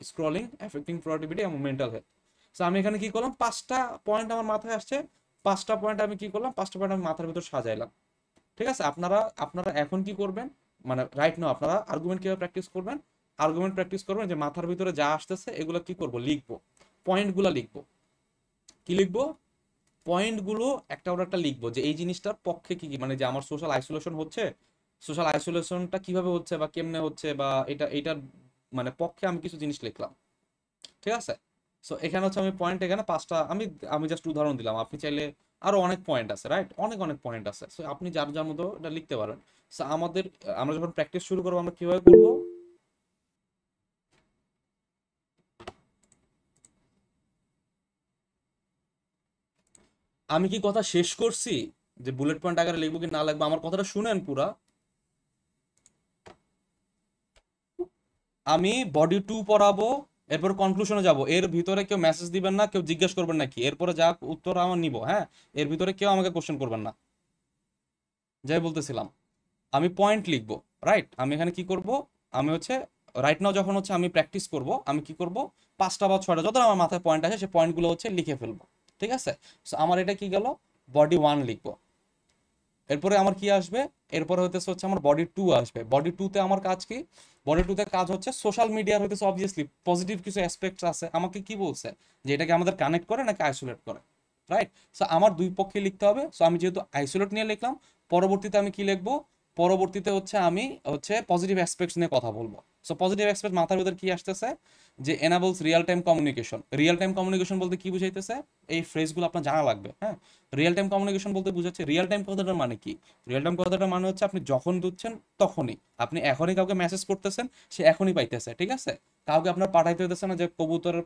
Speaker 1: scrolling affecting productivity এবং মেন্টাল হেলথ। সো আমি এখানে কি করলাম, 5টা পয়েন্ট আমার মাথায় আসছে, 5টা পয়েন্ট আমি কি করলাম, 5টা পয়েন্ট আমি মাথার ভিতর সাজাইলাম, ঠিক আছে। আপনারা আপনারা এখন কি করবেন, মানে রাইট নাও আপনারা আর্গুমেন্ট কিভাবে প্র্যাকটিস করবেন, আর্গুমেন্ট প্র্যাকটিস করবেন যে মাথার ভিতরে যা আসতেছে এগুলো কি করব, লিখবো, পয়েন্টগুলো লিখবো, কি লিখবো, পয়েন্টগুলো একটা ওর একটা লিখবো যে এই জিনিসটার পক্ষে কি কি, মানে যে আমার সোশ্যাল আইসোলেশন হচ্ছে, সোশ্যাল আইসোলেশনটা কিভাবে হচ্ছে বা কেমনে হচ্ছে, বা এটার মানে পক্ষে আমি কিছু জিনিস লিখলাম, ঠিক আছে। সো এখানে হচ্ছে আমি পয়েন্ট, এখানে 5টা আমি আমি জাস্ট উদাহরণ দিলাম, আপনি চাইলে আরো অনেক পয়েন্ট আছে, রাইট, অনেক অনেক পয়েন্ট আছে, সো আপনি যার যার মতো এটা লিখতে পারেন। সো আমরা যখন প্র্যাকটিস শুরু করবো আমরা কিভাবে করবো, আমি কি কথা শেষ করছি, যে বুলেট পয়েন্ট আকারে লিখবো কি না লিখবো, আমার কথাটা শুনেন পুরা। আমি বডি 2 পড়াবো, এরপর কনক্লুশনে যাব, এর ভিতরে কেউ মেসেজ দিবেন না, কেউ জিজ্ঞেস করবেন না কি, এরপরে যা উত্তর আমার নিব, হ্যাঁ, এর ভিতরে কেউ আমাকে কোশ্চেন করবেন না, যাই বলতেছিলাম। আমি পয়েন্ট লিখবো, রাইট, আমি এখানে কি করব, আমি হচ্ছে রাইট নাও যখন হচ্ছে আমি প্র্যাকটিস করব, আমি কি করব, 5টা বা 6টা যত আমার মাথায় পয়েন্ট আছে সে পয়েন্টগুলো হচ্ছে লিখে ফেলবো, ঠিক আছে। সো আমার এটা কি গেল, বডি 1 লিখবো। এরপরে আমার কি আসবে, এরপরে হচ্ছে আমার বডি 2 আসবে, বডি 2 তে আমার কাজ কি, বডি 2 তে কাজ হচ্ছে সোশ্যাল মিডিয়ার হইতেছে অবভিয়াসলি পজিটিভ কিছু অ্যাসপেক্টস আছে, আমাকে কি বলছে যে এটাকে আমাদের কানেক্ট করে নাকি আইসোলেট করে, রাইট। সো আমার দুই পক্ষে লিখতে হবে, সো আমি যেহেতু আইসোলেট নিয়ে লিখলাম, পরবর্তীতে আমি কি লিখবো, পরবর্তীতে হচ্ছে আমি হচ্ছে পজিটিভ অ্যাসপেক্টস নিয়ে কথা বলবো। সো পজিটিভ অ্যাসপেক্ট মাথার ভিতর কি আসতেছে, যে এনাবলস real time communication, real time communication বলতে কি বুঝাইতেছে, এই ফ্রেজগুলো আপনার জানা লাগবে, হ্যাঁ। রিয়েল টাইম কমিউনিকেশন বলতে বুঝাচ্ছে, রিয়েল টাইম কথাটার মানে কি, রিয়েল টাইম কথাটার মানে হচ্ছে আপনি যখন দিচ্ছেন তখনই, আপনি এখনই কাউকে মেসেজ করতেছেন, সে এখনই পাইতেছে, ঠিক আছে। কাউকে আপনার পাঠাইতে হতেছে না যে কবুতরের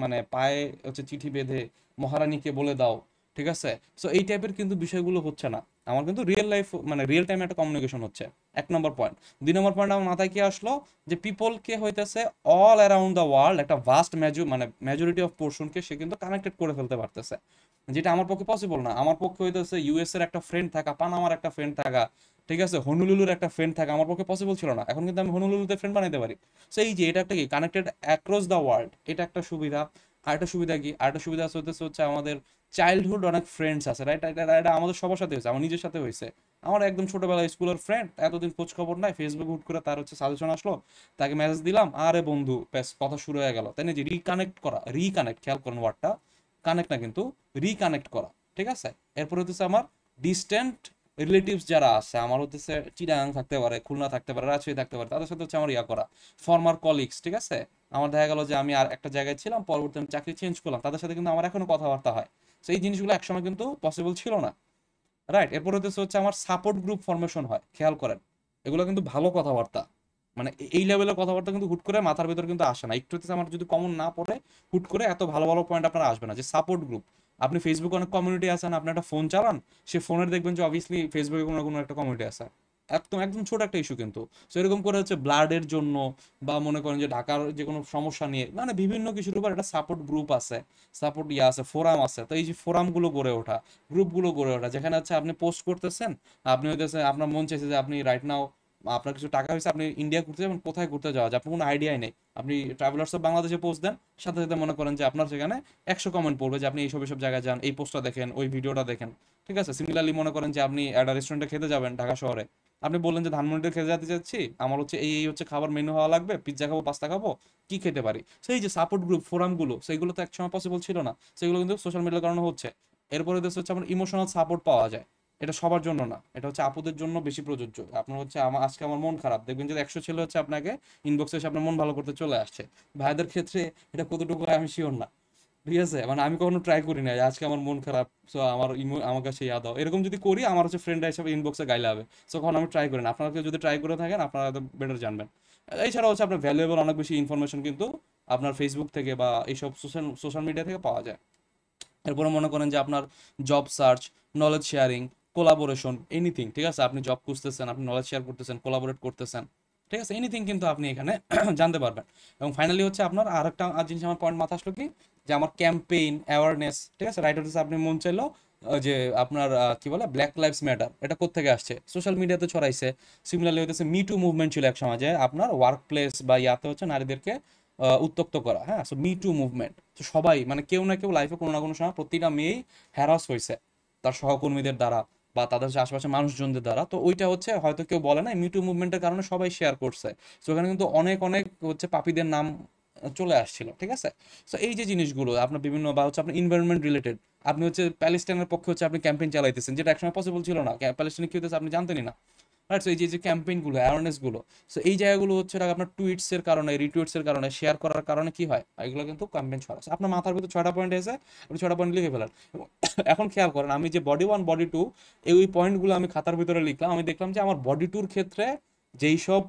Speaker 1: মানে পায়ে হচ্ছে চিঠি বেঁধে মহারানীকে বলে দাও, ঠিক আছে। সো এই টাইপের কিন্তু বিষয়গুলো হচ্ছে না, আমার কিন্তু রিয়েল লাইফ মানে রিয়েল টাইমে একটা কমিউনিকেশন হচ্ছে, 1 নম্বর পয়েন্ট। 2 নম্বর পয়েন্ট আমার মাথায় কি আসলো, যে পিপলকে হইতেছে অল অ্যারাউন্ড দ্য ওয়ার্ল্ড, একটা ভাস্ট মানে মেজরিটি অফ পোর্শনকে সে কিন্তু কানেক্টেড করে ফেলতে পারতেছে, যেটা আমার পক্ষে পসিবল না। আমার পক্ষে হইতেছে ইউএস এর একটা ফ্রেন্ড থাকা, পানামার একটা ফ্রেন্ড থাকা, ঠিক আছে, হনুলুলুর একটা ফ্রেন্ড থাকা আমার পক্ষে পসিবল ছিল না, এখন কিন্তু আমি হনুলুলুতে ফ্রেন্ড বানাইতে পারি। সো এই যে এটা একটা কি কানেক্টেড অ্যাক্রস দ্য ওয়ার্ল্ড, এটা একটা সুবিধা। আরেকটা সুবিধা কি, আরেকটা সুবিধা হচ্ছে আমাদের চাইল্ডহুড অনেক ফ্রেন্ডস আছে, রাইট, এটা আমাদের সবার সাথে হয়েছে, আমার নিজের সাথে হয়েছে। আমার একদম ছোটবেলায় স্কুলের ফ্রেন্ড, এতদিন খোঁজ খবর নাই, ফেসবুক হুট করে তার হচ্ছে সাজেশন আসলো, তাকে মেসেজ দিলাম, আরে বন্ধু ব্যাস কথা শুরু হয়ে গেল, তাই না, যে রিকানেক্ট করা, রিকানেক্ট, খেয়াল করেন ওয়ার্ডটা, কানেক্ট না কিন্তু রিকানেক্ট করা, ঠিক আছে। এরপর হচ্ছে আমার ডিস্টেন্ট রিলেটিভস যারা আছে, আমার হচ্ছে চিটাগাং থাকতে পারে, খুলনা থাকতে পারে, রাজশাহী থাকতে পারে, তাদের সাথে হচ্ছে আমার ইয়া করা, ফর্মার কলিগস, ঠিক আছে। আমার দেখা গেল যে আমি আর একটা জায়গায় ছিলাম, পরবর্তী আমি চাকরি চেঞ্জ করলাম, তাদের সাথে কিন্তু আমার এখনো কথাবার্তা হয়। তো এই জিনিসগুলো একসময় কিন্তু পসিবল ছিল না, রাইট। এরপর হচ্ছে আমার সাপোর্ট গ্রুপ ফরমেশন হয়, খেয়াল করেন, এগুলো কিন্তু ভালো কথাবার্তা, মানে এই লেভেলের কথাবার্তা কিন্তু হুট করে মাথার ভিতর কিন্তু আসে না, একটু হচ্ছে আমার যদি কমন না পড়ে, হুট করে এত ভালো ভালো পয়েন্ট আপনার আসবে না। যে সাপোর্ট গ্রুপ, আপনি ফেসবুকে অনেক কমিউনিটি আছেন, আপনি একটা ফোন চালান, সে ফোনের দেখবেন যে অবভিয়াসলি ফেসবুকে কোনো না কোনো একটা কমিউনিটি আছে, একদম একদম ছোট একটা ইস্যু কিন্তু। সো এরকম করে হচ্ছে ব্লাডের জন্য বা মনে করেন যে ঢাকার যে কোনো সমস্যা নিয়ে মানে বিভিন্ন কিছুর উপর একটা সাপোর্ট গ্রুপ আছে, সাপোর্ট আছে, ফোরাম আছে। তো এই যে ফোরামগুলো গড়ে ওঠা, গ্রুপগুলো গড়ে ওঠা, যেখানে হচ্ছে আপনি পোস্ট করতেছেন, আপনি হইতেছে আপনার মন চাইছে যে আপনি রাইট নাও আপনার কিছু টাকা হয়েছে, আপনি ইন্ডিয়া ঘুরতে যাবেন, কোথায় ঘুরতে যাওয়া যায় আপনার কোনো আইডিয়াই নেই, আপনি ট্রাভেলার্স অফ বাংলাদেশে পোস্ট দেন, সাথে সাথে মনে করেন যে আপনার সেখানে 100 কমেন্ট পড়বে যে আপনি এইসব এইসব জায়গায় যান, এই পোস্টটা দেখেন, ওই ভিডিওটা দেখেন। ঠিক আছে, সিমিলারলি মনে করেন যে আপনি একটা রেস্টুরেন্টে খেতে যাবেন ঢাকা শহরে, আপনি বললেন যে ধানমন্ডিতে খেতে যেতে চাচ্ছি, আমার হচ্ছে এই এই হচ্ছে খাবার মেনু হওয়া লাগবে, পিৎজা খাবো, পাস্তা খাবো, কি খেতে পারি। সেই যে সাপোর্ট গ্রুপ ফোরামগুলো, সেইগুলো তো একসময় পসিবল ছিল না, সেগুলো কিন্তু সোশ্যাল মিডিয়ার কারণে হচ্ছে। এরপরে হচ্ছে আমার ইমোশনাল সাপোর্ট পাওয়া যায়, এটা সবার জন্য না, এটা হচ্ছে আপুদের জন্য বেশি প্রযোজ্য। আপনার হচ্ছে আমার আজকে আমার মন খারাপ, দেখবেন যে 100 ছেলে হচ্ছে আপনাকে ইনবক্সে এসে আপনার মন ভালো করতে চলে আসছে। ভাইদের ক্ষেত্রে এটা কতটুকু হয় আমি শিওর না, ঠিক আছে, মানে আমি কখনো ট্রাই করি না যে আজকে আমার মন খারাপ, সো আমার আমার কাছে ইয়া দাও, এরকম যদি করি আমার হচ্ছে ফ্রেন্ডরা হিসাবে ইনবক্সে গাইলে হবে। সো কখন আমি ট্রাই করি না, আপনারা কেউ যদি ট্রাই করে থাকেন আপনারা তো বেটার জানবেন। এছাড়া হচ্ছে আপনার ভ্যালুয়েবল অনেক বেশি ইনফরমেশন কিন্তু আপনার ফেসবুক থেকে বা এইসব সোশ্যাল সোশ্যাল মিডিয়া থেকে পাওয়া যায়। এরপরে মনে করেন যে আপনার job search, knowledge sharing, collaboration, anything, ঠিক আছে, আপনি জব খুঁজতেছেন, আপনি নলেজ শেয়ার করতেছেন, কোলাবোরেট করতেছেন, ঠিক আছে, এনিথিং কিন্তু আপনি এখানে জানতে পারবেন। এবং ফাইনালি হচ্ছে আপনার আরেকটা জিনিস আমার পয়েন্ট মাথা আসলো কি, যে আমার ক্যাম্পেইন অ্যাওয়ারনেস, ঠিক আছে, রাইট হচ্ছে আপনি মন চাইলো যে আপনার কি বলে ব্ল্যাক লাইভস ম্যাটার, এটা কোত্থেকে আসছে, সোশ্যাল মিডিয়াতে ছড়াইছে। সিমিলারলি হচ্ছে মি টু মুভমেন্ট ছিল এক সমাজে, আপনার ওয়ার্ক প্লেস বা ইয়াতে হচ্ছে নারীদেরকে উত্তক্ত করা, হ্যাঁ, সো মি টু মুভমেন্ট। তো সবাই মানে কেউ না কেউ লাইফে কোনো না কোনো সময় প্রতিটা মেয়েই হ্যারাস হয়েছে তার সহকর্মীদের দ্বারা বা তাদের যে আশেপাশে মানুষজনদের দ্বারা। তো ওইটা হচ্ছে হয়তো কেউ বলে না, মিটু মুভমেন্টের কারণে সবাই শেয়ার করছে। তো ওখানে কিন্তু অনেক অনেক হচ্ছে পাপীদের নাম চলে আসছিল, ঠিক আছে। তো এই যে জিনিসগুলো আপনার বিভিন্ন বা হচ্ছে আপনার এনভায়রনমেন্ট রিলেটেড, আপনি হচ্ছে প্যালেস্টাইনের পক্ষে হচ্ছে আপনি ক্যাম্পেইন চালাইতেছেন, যেটা একসময় পসিবল ছিল না, প্যালেস্টাইনে কি হতেছে আপনি জানতেনই না, রাইট। সো এই যে ক্যাম্পেইনগুলো, অ্যাওয়ারনেসগুলো, সো এই জায়গাগুলো হচ্ছে আপনার টুইটসের কারণে, রিটুইটসের কারণে, শেয়ার করার কারণে কি হয়, এগুলো কিন্তু ক্যাম্পেইন ছড়াচ্ছে। আপনার মাথার ভিতর 6টা পয়েন্ট এসে আপনি 6টা পয়েন্ট লিখে ফেলেন। এবং এখন খেয়াল করেন, আমি যে বডি 1 বডি 2 এই ওই পয়েন্টগুলো আমি খাতার ভিতরে লিখলাম, আমি দেখলাম যে আমার বডি 2-র ক্ষেত্রে যেই সব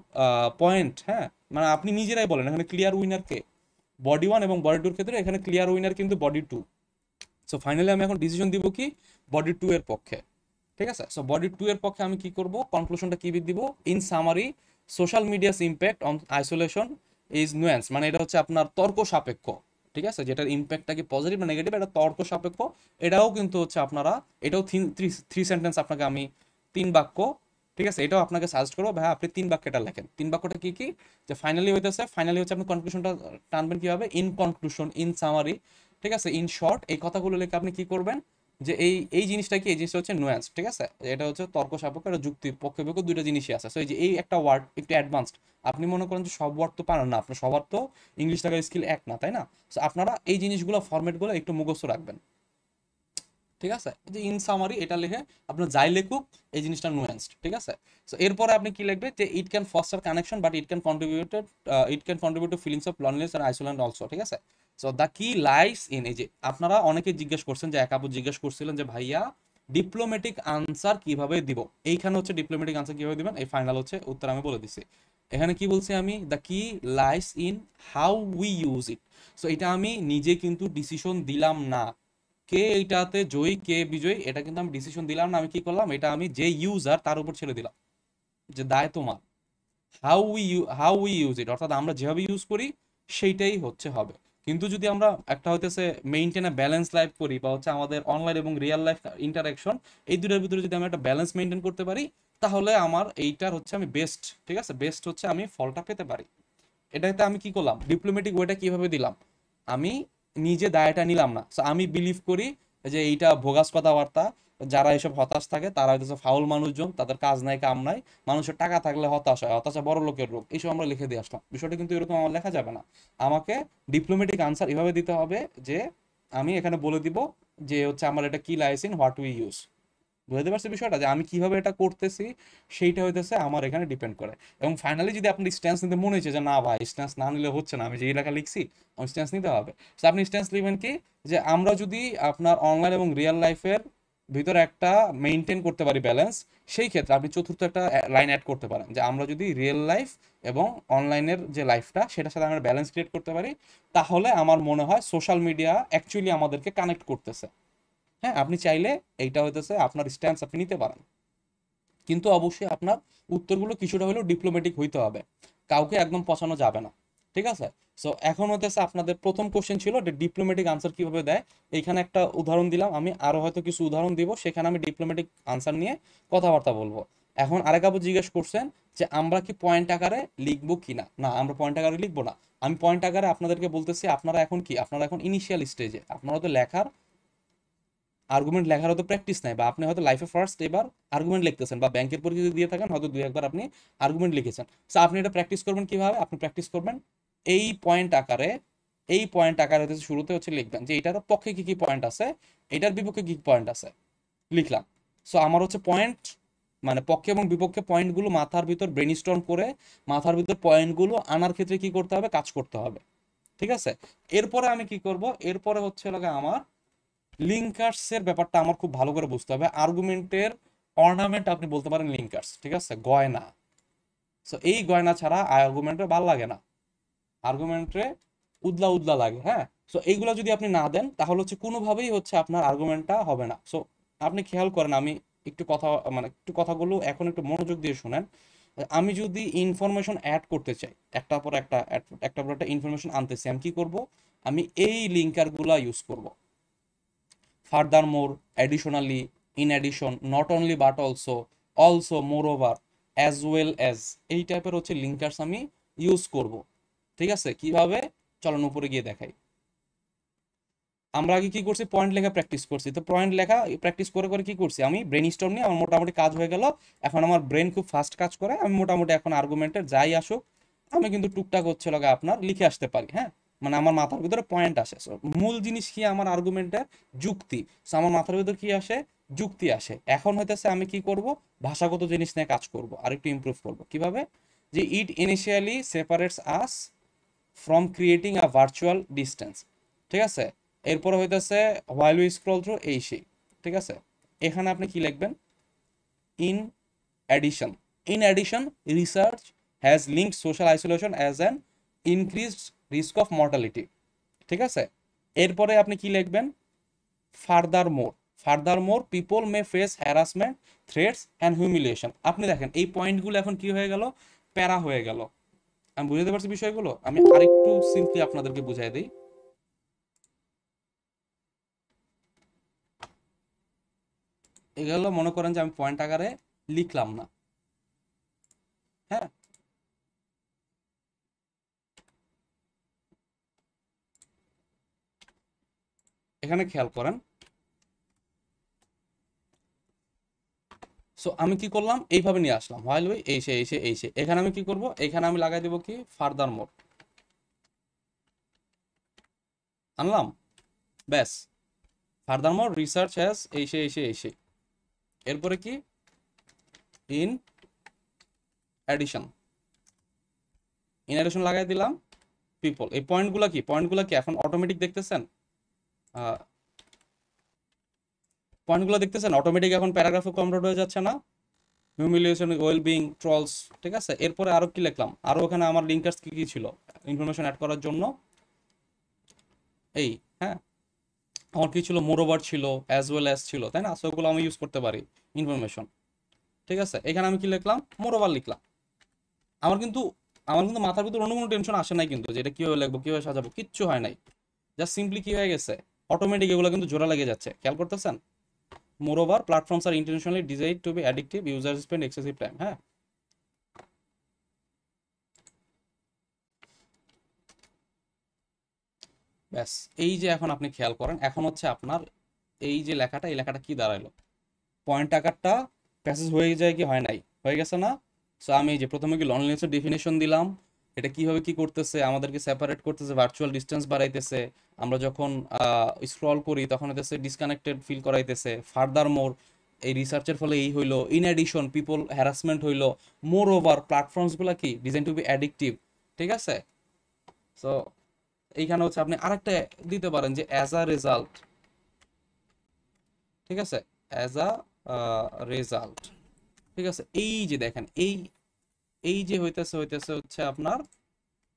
Speaker 1: পয়েন্ট, হ্যাঁ, মানে আপনি নিজেরাই বলেন এখানে ক্লিয়ার উইনার কে, বডি 1 এবং বডি 2-র ক্ষেত্রে এখানে ক্লিয়ার উইনার কিন্তু বডি 2। সো ফাইনালি আমি এখন ডিসিশন দিব কি বডি 2 এর পক্ষে, ঠিক আছে। সো বডি 2 এর পক্ষে আমি কি করব, কনক্লুশনটা কি দিব, in summary social media's impact on isolation is nuance, মানে এটা হচ্ছে আপনার তর্ক সাপেক্ষ, ঠিক আছে, যেটার ইম্প্যাক্টটা কি পজিটিভ না নেগেটিভ এটা তর্ক সাপেক্ষ। এটাও কিন্তু হচ্ছে আপনারা, এটাও থ্রি সেন্টেন্স আপনাকে আমি 3 বাক্য, ঠিক আছে, এটাও আপনাকে সাজেস্ট করবো ভাই আপনি 3 বাক্যটা লেখেন। 3 বাক্যটা কি কি, যে ফাইনালি হইতেছে, ফাইনালি হচ্ছে আপনি কনক্লুশনটা টানবেন কিভাবে, ইন কনক্লুশন, ইন সামারি, ঠিক আছে, ইন শর্ট, এই কথাগুলো লিখে আপনি কি করবেন, যে এই এই জিনিসটা কি, এই জিনিসটা হচ্ছে নুয়েন্স, ঠিক আছে, এটা হচ্ছে তর্ক সাপেক্ষ, এটা যুক্তি পক্ষে দুইটা জিনিসই আছে। সো এই যে এই একটা ওয়ার্ড একটু অ্যাডভান্সড, আপনি মনে করেন যে সব ওয়ার্ড তো পারেন না, আপনার সবার তো ইংলিশ লেখার স্কিল এক না, তাই না। সো আপনারা এই জিনিসগুলো ফরম্যাটগুলো একটু মুখস্থ রাখবেন, ঠিক আছে, যে ইন সামারি এটা লিখে আপনার যাই লেখুক এই জিনিসটা নুয়েন্সড, ঠিক আছে। সো এরপরে আপনি কি লিখবেন, যে it can foster connection but it can contribute to feelings of loneliness and isolation also, ঠিক আছে। So the key lies in, এই যে আপনারা অনেকে জিজ্ঞেস করছেন, যে এক আপু জিজ্ঞেস করছিলেন যে ভাইয়া ডিপ্লোম্যাটিক আনসার কিভাবে দিব, এইখানে হচ্ছে ডিপ্লোম্যাটিক আনসার কিভাবে দিবেন, এই ফাইনাল হচ্ছে উত্তর আমি বলে দিছি। এখানে কি বলছি আমি, the key lies in how we use it. So এটা আমি নিজে কিন্তু ডিসিশন দিলাম না, কে এইটাতে জয়ী কে বিজয়ী এটা কিন্তু আমি ডিসিশন দিলাম না, আমি কি করলাম, এটা আমি যে ইউজার তার উপর ছেড়ে দিলাম, যে দায় তোমার। হাউ উই ইউজ ইট, অর্থাৎ আমরা যেভাবে ইউজ করি সেইটাই হচ্ছে হবে। কিন্তু যদি আমরা একটা হইতেছে মেইনটেন ব্যালেন্স লাইফ করি, বা হচ্ছে আমাদের অনলাইন এবং রিয়েল লাইফ ইন্টারাকশন এই দুটোর ভিতরে যদি আমি একটা ব্যালেন্স মেইনটেন করতে পারি, তাহলে আমার এইটার হচ্ছে আমি বেস্ট, ঠিক আছে, বেস্ট হচ্ছে আমি ফলটা পেতে পারি। এটাতে আমি কি করলাম, ডিপ্লোম্যাটিক ওয়েটা কিভাবে দিলাম, আমি নিজে দায়টা নিলাম না। So, আমি বিলিভ করি যে এইটা ভোগাস কথাবার্তা, যারা এসব হতাশ থাকে তারা হইতেছে ফাউল মানুষজন, তাদের কাজ নাই কাম নাই, মানুষের টাকা থাকলে হতাশ হয়, হতাশা বড় লোকের রোগ, এইসব আমরা লিখে দিয়ে আসলাম। বিষয়টা কিন্তু এরকম আমার লেখা যাবে না, আমাকে ডিপ্লোম্যাটিক আনসার এভাবে দিতে হবে, যে আমি এখানে বলে দিব যে হচ্ছে আমার এটা কি লাইসেন্স, হোয়াট উই ইউজ, বুঝতে পারছি বিষয়টা, যে আমি কিভাবে এটা করতেছি সেইটা হইতেছে আমার এখানে ডিপেন্ড করে। এবং ফাইনালি যদি আপনি স্ট্যান্স নিতে মনে হয়েছে যে না ভাই স্ট্যান্স না নিলে হচ্ছে না, আমি যে লেখা লিখছি আমি স্ট্যান্স নিতে হবে, তো আপনি স্ট্যান্স নেবেন কি, যে আমরা যদি আপনার অনলাইন এবং রিয়েল লাইফের ভিতরে একটা মেনটেন করতে পারি ব্যালেন্স, সেই ক্ষেত্রে আপনি চতুর্থ একটা লাইন অ্যাড করতে পারেন, যে আমরা যদি রিয়েল লাইফ এবং অনলাইনের যে লাইফটা সেটার সাথে আমরা ব্যালেন্স ক্রিয়েট করতে পারি, তাহলে আমার মনে হয় সোশ্যাল মিডিয়া অ্যাকচুয়ালি আমাদেরকে কানেক্ট করতেছে। হ্যাঁ, আপনি চাইলে এইটা হইতেছে আপনার স্ট্যান্স আপনি নিতে পারেন। কিন্তু অবশ্যই আপনার উত্তরগুলো কিছুটা হলেও ডিপ্লোম্যাটিক হইতে হবে, কাউকে একদম পচানো যাবে না, ঠিক আছে? সো এখন হতেছে আপনাদের প্রথম কোশ্চেন ছিল যে ডিপ্লোম্যাটিক আনসার কিভাবে দেয়। এইখানে একটা উদাহরণ দিলাম, আমি আরো হয়তো কিছু উদাহরণ দিব, সেখানে আমি ডিপ্লোম্যাটিক আনসার নিয়ে কথাবার্তা বলবো। এখন আরেক আপু জিজ্ঞেস করছেন যে আমরা কি পয়েন্ট আকারে লিখবো কিনা। না, আমরা পয়েন্ট আকারে লিখবো না। আমি পয়েন্ট আকারে আপনাদেরকে বলতেছি, আপনারা এখন কি, আপনারা এখন ইনিশিয়াল স্টেজে, আপনারা তো লেখার আর্গুমেন্ট লেখার হয়তো প্র্যাকটিস নাই, বা আপনি হয়তো লাইফে ফার্স্ট এবার আর্গুমেন্ট লিখতেছেন, বা ব্যাংকের পরীক্ষা যদি দিয়ে থাকেন হয়তো দুই একবার আপনি আর্গুমেন্ট লিখেছেন। সো আপনি এটা প্র্যাকটিস করবেন কিভাবে, আপনি প্র্যাকটিস করবেন এই পয়েন্ট আকারে। এই পয়েন্ট আকারে হচ্ছে শুরুতে হচ্ছে লিখবেন যে এটার পক্ষে কি কি পয়েন্ট আছে, এটার বিপক্ষে কি পয়েন্ট আছে, লিখলাম। সো আমার হচ্ছে পয়েন্ট, মানে পক্ষে এবং বিপক্ষে পয়েন্টগুলো মাথার ভিতর ব্রেনস্টর্ম করে মাথার ভিতর পয়েন্টগুলো আনার ক্ষেত্রে কি করতে হবে, কাজ করতে হবে, ঠিক আছে? এরপরে আমি কি করব, এরপরে হচ্ছে লাগে আমার লিঙ্কার্সের ব্যাপারটা আমার খুব ভালো করে বুঝতে হবে। আর্গুমেন্টের অর্নামেন্ট আপনি বলতে পারেন লিঙ্কার্স, ঠিক আছে, গয়না। সো এই গয়না ছাড়া আর্গুমেন্টে ভালো লাগে না, আর্গুমেন্টে উদলা উদলা লাগে, হ্যাঁ। সো এইগুলো যদি আপনি না দেন তাহলে হচ্ছে কোনোভাবেই হচ্ছে আপনার আর্গুমেন্টটা হবে না। সো আপনি খেয়াল করেন, আমি একটু কথা, মানে একটু কথাগুলো এখন একটু মনোযোগ দিয়ে শুনেন। আমি যদি ইনফরমেশন অ্যাড করতে চাই, একটার পর একটা একটা পর একটা ইনফরমেশন আনতেছি, আমি কি করব, আমি এই লিঙ্কারগুলা ইউজ করব। Furthermore, additionally, in addition, not only but also, moreover, as well as, এই টাইপের হচ্ছে লিঙ্কার্স আমি ইউজ করব, ঠিক আছে? কিভাবে, চলুন উপরে গিয়ে দেখাই। আমরা আগে কি করছি, পয়েন্ট লেখা প্র্যাকটিস করছি। তো পয়েন্ট লেখা প্র্যাকটিস করে করে কি করছি, আমি ব্রেন স্টর্ম নিয়ে আমার মোটামুটি কাজ হয়ে গেল। এখন আমার ব্রেন খুব ফাস্ট কাজ করে, আমি মোটামুটি এখন আর্গুমেন্টের যাই আসুক আমি কিন্তু টুকটাক হচ্ছে লগা আপনার লিখে আসতে পারি, হ্যাঁ। মানে আমার মাথার ভিতরে পয়েন্ট আসে। So, মূল জিনিস কি আমার আর্গুমেন্টের, যুক্তি। So, আমার মাথার ভিতরে কি আসে, যুক্তি আসে। এখন হইতেছে আমি কি করব, ভাষাগত জিনিস নিয়ে কাজ করব, আর একটু ইমপ্রুভ করব। কিভাবে, যে it initially separates us from creating a virtual distance, ঠিক আছে? এরপরে হইতেছে হোয়াইল উই স্ক্রল থ্রু, এই সেই, ঠিক আছে? এখানে আপনি কি লিখবেন, in addition. In addition, research has linked social isolation as an increased risk of mortality, ঠিক আছে? এরপরে আপনি কি লিখবেন, further more. Further more people May face harassment, threats and humiliation. আপনি দেখেন এই পয়েন্টগুলো এখন কি হয়ে গেল, প্যারা হয়ে গেল। আমি বুঝতে পারছি বিষয়গুলো, আমি আরেকটু সিম্পলি আপনাদেরকে বুঝাই দিই। এগুলো মনে করেন যে আমি পয়েন্ট আকারে লিখলাম না, হ্যাঁ। এখানে খেয়াল করেন। সো আমি কি করলাম, এইভাবে নিয়ে আসলাম, হোয়াইল উই এই সে এই সে এই সে। এখানে আমি কি করব, এখানে আমি লাগাই দেব কি, ফার্দার মোর আনলাম, ব্যাস। ফার্দার মোর রিসার্চ হ্যাজ এই সে এই সে এই সে। এরপরে কি, ইন অ্যাডিশন। ইন অ্যাডিশন লাগাই দিলাম, পিপল। এই পয়েন্টগুলো কি, পয়েন্টগুলো কি এখন অটোমেটিক দেখতেছেন, পয়েন্টগুলো দেখতেছেন অটোমেটিক এখন প্যারাগ্রাফে কনভার্ট হয়ে যাচ্ছে না, হিউমিলিয়েশন, ওয়েলবিং, ট্রলস, ঠিক আছে? এরপরে আরো কি লিখলাম, আরো ওখানে আমার লিঙ্কার্স কি কি ছিল ইনফরমেশন অ্যাড করার জন্য, এই, হ্যাঁ। আমার কি ছিল, মোরওভার ছিল, অ্যাজ ওয়েল অ্যাজ ছিল, তাই না? সো ওগুলো আমি ইউজ করতে পারি ইনফরমেশন, ঠিক আছে? এখানে আমি কি লিখলাম, মোরওভার লিখলাম। আমার কিন্তু মাথার ভিতর অন্য কোনো টেনশন আসে নাই কিন্তু, যে এটা কিভাবে লিখবো, কিভাবে সাজাবো, কিচ্ছু হয় নাই। জাস্ট সিম্পলি কি হয়ে গেছে, অটোমেটিক এগুলো কিন্তু জোড়া লেগে যাচ্ছে। খেয়াল করতেছেন, moreover platforms are intentionally designed to be addictive, user spend excessive time, হ্যাঁ। ব্যাস, এই যে এখন আপনি খেয়াল করেন, এখন হচ্ছে আপনার এই যে লেখাটা, এই লেখাটা কি দাঁড়াইলো, পয়েন্ট আকারটা প্যাসেজ হয়ে যায় কি হয় নাই, হয়ে গেছে না? সো আমি এই যে প্রথমে কি লনলিনেসের ডেফিনেশন দিলাম, এটা কিভাবে কি করতেছে, আমাদেরকে সেপারেট করতেছে, ভার্চুয়াল ডিস্টেন্স বাড়াইতেছে, আমরা যখন স্ক্রল করি তখন হইতেছে ডিসকানেক্টেড ফিল করাইতেছে। ফার্দার মোর, এই রিসার্চের ফলে এই হইলো। ইন অ্যাডিশন, পিপল হ্যারাসমেন্ট হইলো। মোর ওভার, প্ল্যাটফর্মসগুলো কি ডিজাইন টু বি অ্যাডিকটিভ, ঠিক আছে? সো এইখানে হচ্ছে আপনি আরেকটা দিতে পারেন যে অ্যাজ আ রেজাল্ট, ঠিক আছে? অ্যাজ আ রেজাল্ট, ঠিক আছে? এই যে দেখেন, এই যে হইতেছে হচ্ছে আপনার,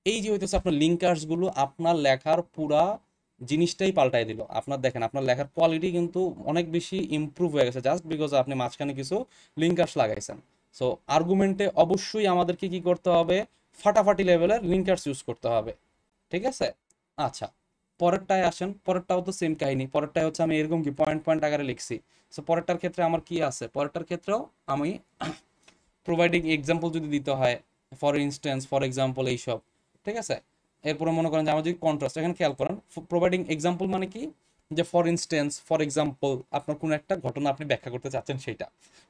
Speaker 1: এই যে হইতেছে আপনার লিঙ্কার্স গুলো আপনার লেখার পুরা জিনিসটাই পাল্টাই দিল। আপনার দেখেন আপনার লেখার কোয়ালিটি কিন্তু অনেক বেশি ইমপ্রুভ হয়ে গেছে জাস্ট বিকজ আপনি মাঝখানে কিছু লিঙ্কার্স লাগাইছেন। সো আর্গুমেন্টে অবশ্যই আমাদেরকে কি করতে হবে, ফাটাফাটি লেভেলের লিঙ্কার্স ইউজ করতে হবে, ঠিক আছে? আচ্ছা, পরেরটায় আসেন, পরেরটাও তো সেম কাহিনী। পরেরটায় হচ্ছে আমি এরকম কি পয়েন্ট পয়েন্ট আকারে লিখছি। সো পরেরটার ক্ষেত্রে আমার কি আছে, পরেরটার ক্ষেত্রেও আমি প্রোভাইডিং এক্সাম্পল যদি দিতে হয়, ফর ইনস্ট্যান্স, ফর এক্সাম্পল, এইসব, ঠিক আছে? এরপরে মনে করেন যে আমার যদি কন্ট্রাস্ট, এখানে খেয়াল করেন প্রোভাইডিং এক্সাম্পল মানে কি, যে ফর ইনস্ট্যান্স, ফর এক্সাম্পল, আপনার কোনো একটা ঘটনা আপনি ব্যাখ্যা করতে চাচ্ছেন সেইটা।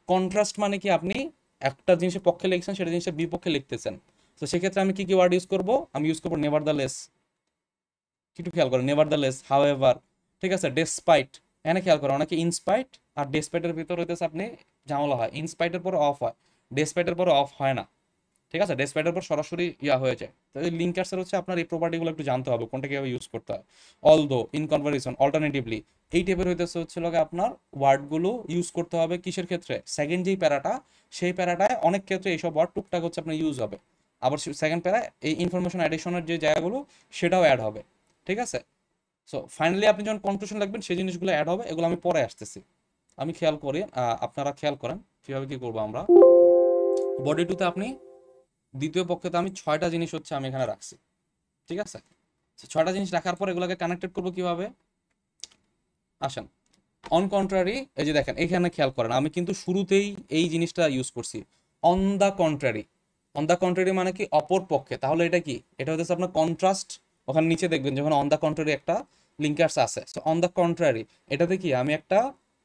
Speaker 1: কন্ট্রাস্ট মানে কি, আপনি একটা জিনিসের পক্ষে লিখছেন, সেটা জিনিসের বিপক্ষে লিখতেছেন। তো সেক্ষেত্রে আমি কি কি ওয়ার্ড ইউজ করবো, আমি ইউজ করবো নেভারদালেস, একটু খেয়াল করেন, নেভারদালেস, হাউএভার, ঠিক আছে, ডেসপাইট। এখানে খেয়াল করেন অনেকে ইনস্পাইট আর ডেসপাইটের ভিতর হইতেছে আপনি ঝামেলা হয়, ইনস্পাইটের পরে অফ হয়, ডেসপাইটের পরে অফ হয় না, ঠিক আছে? ডেসপাইটের পর সরাসরি ইয়া হয়ে যায়। তো এই লিঙ্কার্সের হচ্ছে আপনার এই প্রপার্টিগুলো একটু জানতে হবে, কোনটা কিভাবে ইউজ করতে হয়। অলদো, ইন কনভারসেশন, অল্টারনেটিভলি, এই টাইপের হইতেছে হচ্ছে লোকে আপনার ওয়ার্ডগুলো ইউজ করতে হবে কিসের ক্ষেত্রে, সেকেন্ড যেই প্যারাটা, সেই প্যারাটায় অনেক ক্ষেত্রে এইসব ওয়ার্ড টুকটাক হচ্ছে আপনার ইউজ হবে। আবার সেকেন্ড প্যারায় এই ইনফরমেশন অ্যাডিশনের যে জায়গাগুলো সেটাও অ্যাড হবে, ঠিক আছে? সো ফাইনালি আপনি যখন কনক্লুশন লিখবেন সেই জিনিসগুলো অ্যাড হবে, এগুলো আমি পরে আসতেছি। আমি খেয়াল করি, আপনারা খেয়াল করেন কিভাবে কি করবো আমরা। বডি টুতে আপনি দ্বিতীয় পক্ষে তো আমি 6টা জিনিস হচ্ছে আমি এখানে রাখছি, ঠিক আছে? 6টা জিনিস রাখার পর এগুলোকে কানেক্টেড করবো কিভাবে, আসেন। অন কন্ট্রারি, এই যে দেখেন এখানে খেয়াল করেন আমি কিন্তু শুরুতেই এই জিনিসটা ইউজ করছি, on the contrary. On the contrary মানে কি, অপর পক্ষে। তাহলে এটা কি, এটা হচ্ছে আপনার কন্ট্রাস্ট। ওখানে নিচে দেখবেন যখন অন দ্য কন্ট্রারি একটা লিঙ্কার্স আছে, সো অন দ্য কন্ট্রারি এটাতে কি আমি একটা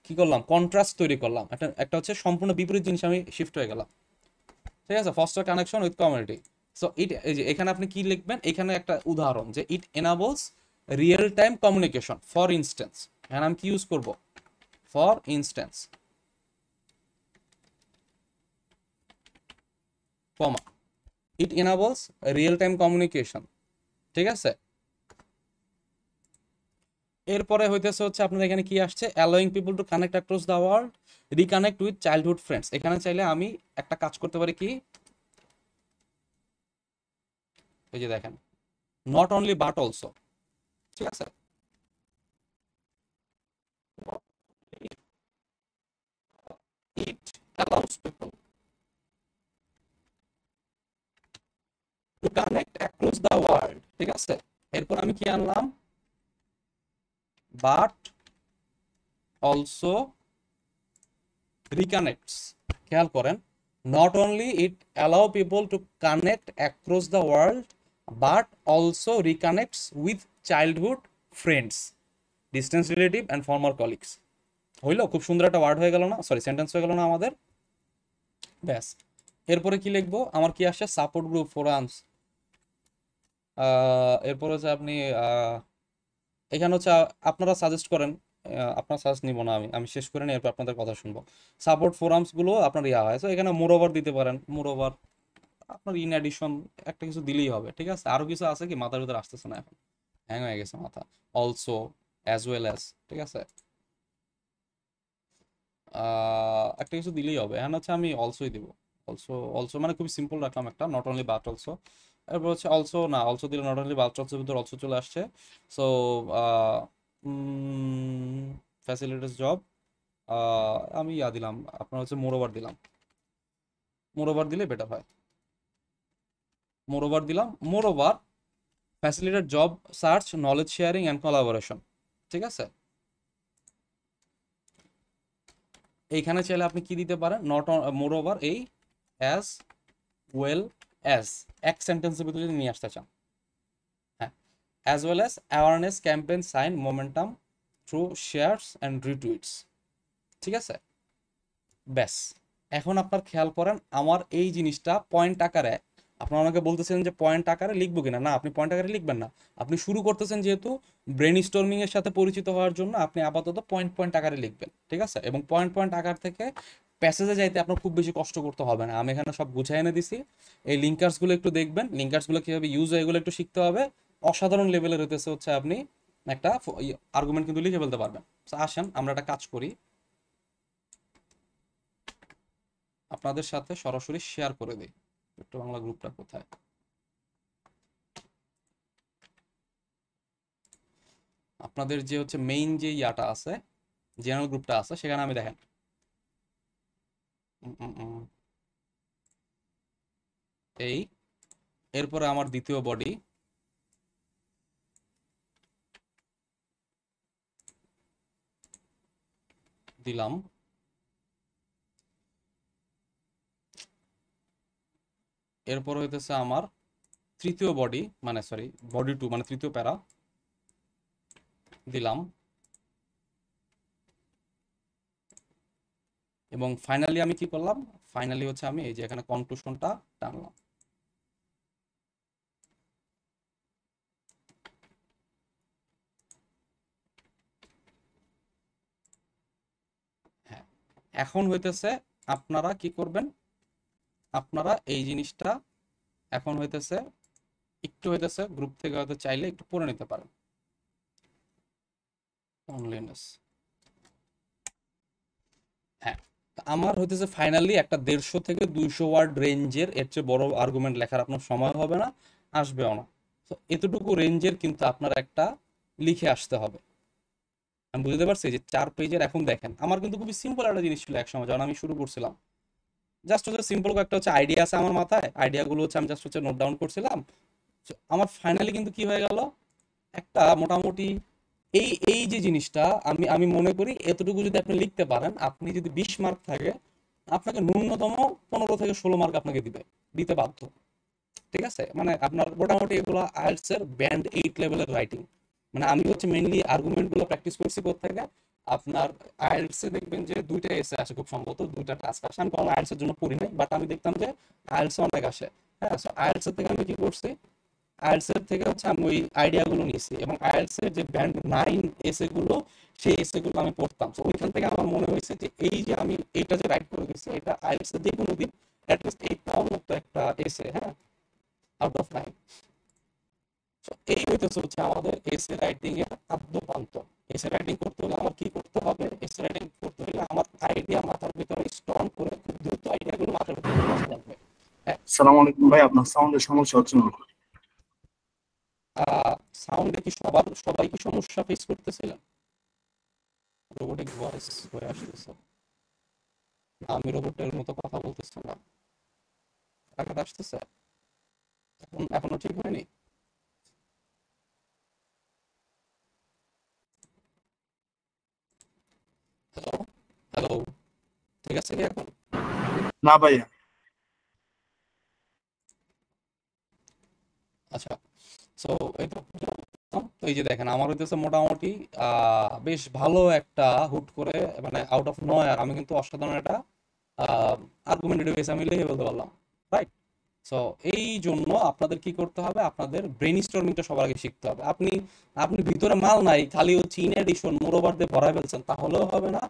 Speaker 1: কি করলাম, কন্ট্রাস্ট তৈরি করলাম, একটা একটা হচ্ছে সম্পূর্ণ বিপরীত জিনিস আমি শিফট হয়ে গেলাম, ঠিক আছে? Foster connection with community. So it, এই যে এখানে আপনি কি লিখবেন, এখানে একটা উদাহরণ যে it enables real time communication, for instance. এখানে আমি কি ইউজ করব, for instance, comma, it enables real time communication, ঠিক আছে? এরপরে হইতেছে হচ্ছে আপনার এখানে কি আসছে, allowing people to connect across the world, reconnect with childhood friends. এখানে চাইলে আমি একটা কাজ করতে পারি কি, এই যে দেখেন, নট অনলি বাট অলসো, ঠিক আছে? It allows people to connect across the world, ঠিক আছে? এরপর আমি কি আনলাম, বাট অলসো রিকানেক্টস। খেয়াল করেন, not only it allow people to connect across the world, but also reconnects with childhood friends, distance relative and former colleagues. হইলো, খুব সুন্দর একটা ওয়ার্ড হয়ে গেল না, সরি সেন্টেন্স হয়ে গেল না আমাদের, ব্যাস। এরপরে কি লিখবো, আমার কি আসছে, সাপোর্ট গ্রুপ, ফোরামস। এরপর হচ্ছে আপনি এখানে হচ্ছে আপনারা সাজেস্ট করেন, আপনার সাজেস্ট নিব না, আমি আমি শেষ করে নিই, এরপর আপনাদের কথা শুনবো। সাপোর্ট ফোরামস গুলো আপনার ইয়া হয়, তো এখানে মোর ওভার দিতে পারেন, মোর ওভার আপনার ইন অ্যাডিশন একটা কিছু দিলেই হবে, ঠিক আছে? আরো কিছু আছে কি মাথার ভিতরে আসতেছে না এখন, হ্যাং হয়ে গেছে মাথা। অলসো, অ্যাজ ওয়েল অ্যাজ, ঠিক আছে? একটা কিছু দিলেই হবে, এখন হচ্ছে আমি অলসোই দিব। অলসো, অলসো মানে খুবই সিম্পল রাখলাম একটা, নট অনলি বাট অলসো। এরপর হচ্ছে অলসো, না অলসো দিলে নট অনলি বাট অলসোর ভিতর অলসো চলে আসছে। সো ফ্যাসিলিটিস জব, আমি ইয়া দিলাম, আপনার হচ্ছে মোরওভার দিলাম, মোরওভার দিলে বেটার হয়, মোরওভার দিলাম। Moreover facilitate job search, knowledge sharing and collaboration, ঠিক আছে? এইখানে চাইলে আপনি কি দিতে পারেন, নট মোরওভার এই অ্যাজ ওয়েল অ্যাজ, এক সেন্টেন্সের ভিতরে যদি নিয়ে আসতে চান, হ্যাঁ, as well as awareness campaign sign momentum through shares and retweets, ঠিক আছে? ব্যাস। এখন আপনার খেয়াল করেন আমার এই জিনিসটা পয়েন্ট আকারে, আপনারা আমাকে বলতেছেন যে পয়েন্ট আকারে লিখবো কিনা, না আপনি পয়েন্ট আকারে লিখবেন না, আপনি শুরু করতেছেন যেহেতু ব্রেন স্টর্মিং এর সাথে পরিচিত হওয়ার জন্য আপনি আপাতত পয়েন্ট পয়েন্ট আকারে লিখবেন, ঠিক আছে? এবং পয়েন্ট পয়েন্ট আকার থেকে প্যাসেজে যাইতে আপনার খুব বেশি কষ্ট করতে হবে না, আমি এখানে সব গুছিয়ে এনে দিছি। এই লিঙ্কার্স গুলো একটু দেখবেন, লিঙ্কার্স গুলো কিভাবে ইউজ হয় এগুলো একটু শিখতে হবে। অসাধারণ লেভেলের হইতেছে হচ্ছে আপনি একটা আর্গুমেন্ট কিন্তু লিখে ফেলতে পারবেন। তো আসেন আমরা একটা কাজ করি, আপনাদের সাথে সরাসরি শেয়ার করে দিই পেট্রো বাংলা গ্রুপটা কোথায়। আপনাদের যে হচ্ছে মেইন যে ইয়াটা আছে, জেনারেল গ্রুপটা আছে, সেখানে আমি দেখেন উম, উম, উম, এই এরপরে আমার দ্বিতীয় বডি দিলাম, এরপর হইতেছে আমার তৃতীয় বডি, মানে সরি বডি 2 মানে তৃতীয় প্যারা দিলাম, এবং ফাইনালি আমি কি করলাম, ফাইনালি হচ্ছে আমি এই যে এখানে কনক্লুশনটা টানলাম। হ্যাঁ, এখন হইতেছে আপনারা কি করবেন, আপনারা এই জিনিসটা এখন হইতেছে একটু হইতেছে গ্রুপ থেকে হয়তো চাইলে একটু পড়ে নিতে পারেন। অনলাইনেস, হ্যাঁ, তা আমার হইতেছে ফাইনালি একটা 150 থেকে 200 ওয়ার্ড রেঞ্জের এর চেয়ে বড় আর্গুমেন্ট লেখার আপনার সময় হবে না, আসবেও না। তো এতটুকু রেঞ্জের কিন্তু আপনার একটা লিখে আসতে হবে। আমি বুঝতে পারছি যে 4 পেজের, এখন দেখেন আমার কিন্তু খুবই সিম্পল একটা জিনিস ছিল একসময় যখন আমি শুরু করছিলাম, জাস্ট হচ্ছে সিম্পল একটা হচ্ছে আইডিয়া আছে আমার মাথায়, আইডিয়াগুলো হচ্ছে আমি জাস্ট হচ্ছে নোট ডাউন করছিলাম। So, আমার ফাইনালি কিন্তু কি হয়ে গেল, একটা মোটামুটি এই এই যে জিনিসটা আমি আমি মনে করি এতটুকু যদি আপনি লিখতে পারেন, আপনি যদি 20 মার্ক থাকে, আপনাকে ন্যূনতম 15 থেকে 16 মার্ক আপনাকে দিতে বাধ্য। ঠিক আছে, মানে আপনার মোটামুটি এগুলো আইএলটিএস এর ব্যান্ড 8 লেভেলের রাইটিং। মানে আমি হচ্ছে মেইনলি আর্গুমেন্ট গুলো প্র্যাকটিস করছি কোত্থেকে, আপনার আইএলটিএস এ দেখবেন যে 2টা এসে আসে খুব সম্ভবত, 2টা টাস্ক আসে। আমি কোনো আইএলটিএস এর জন্য পড়ি নাই, বাট আমি দেখতাম যে আইএলটিএস অনেক আসে। হ্যাঁ, আইএলটিএস এর থেকে আমি কি করছি, আইএলটিএস এর থেকে হচ্ছে আমি ওই আইডিয়া গুলো নিয়েছি, এবং আইএলটিএস এর যে ব্যান্ড 9 এসে গুলো, সেই এসে গুলো আমি পড়তাম। তো ওইখান থেকে আমার মনে হয়েছে যে এই যে আমি এইটা যে রাইট করে দিচ্ছি, এটা আইএলটিএস এর যে কোনো দিন অ্যাটলিস্ট 8 পাওয়ার মতো একটা এসে, হ্যাঁ, আউট অফ 9। এই হচ্ছে আমাদের এসে রাইটিং এর আদ্যপান্ত। এসে রাইটিং করতে হলে আমার কি করতে হবে, এসে রাইটিং করতে হলে আমার আইডিয়া মাথার ভিতরে স্ট্রং করে খুব দ্রুত আইডিয়া গুলো মাথার ভিতরে বসে লাগবে।
Speaker 5: আসসালামু আলাইকুম ভাই, আপনার সাউন্ডের সমস্যা হচ্ছে না?
Speaker 1: সাউন্ডে কি সবাই কি সমস্যা ফেস করতেছিলেন? রোবোটিক ভয়েস হয়ে আসতেছে, আমি রোবটের মতো কথা বলতেছি না, টাকাটা আসতেছে, এখনো ঠিক হয়নি? হ্যালো, হ্যালো, ঠিক আছে কি এখন?
Speaker 5: না ভাইয়া।
Speaker 1: আচ্ছা, সো এই তো এই যে দেখেন আমার হইতেছে মোটামুটি বেশ ভালো একটা হুট করে, মানে আউট অফ নয়ার আমি কিন্তু অসাধারণ একটা আর্গুমেন্টেটিভ এসে আমি লিখে বলতে পারলাম, রাইট? সো এই জন্য আপনাদের কি করতে হবে, আপনাদের ব্রেন স্টর্মিংটা সবার আগে শিখতে হবে। আপনি আপনি ভিতরে মাল নাই, খালি হচ্ছে ইন এডিশন মোরওভার দিয়ে ভরাই ফেলছেন, তাহলেও হবে না।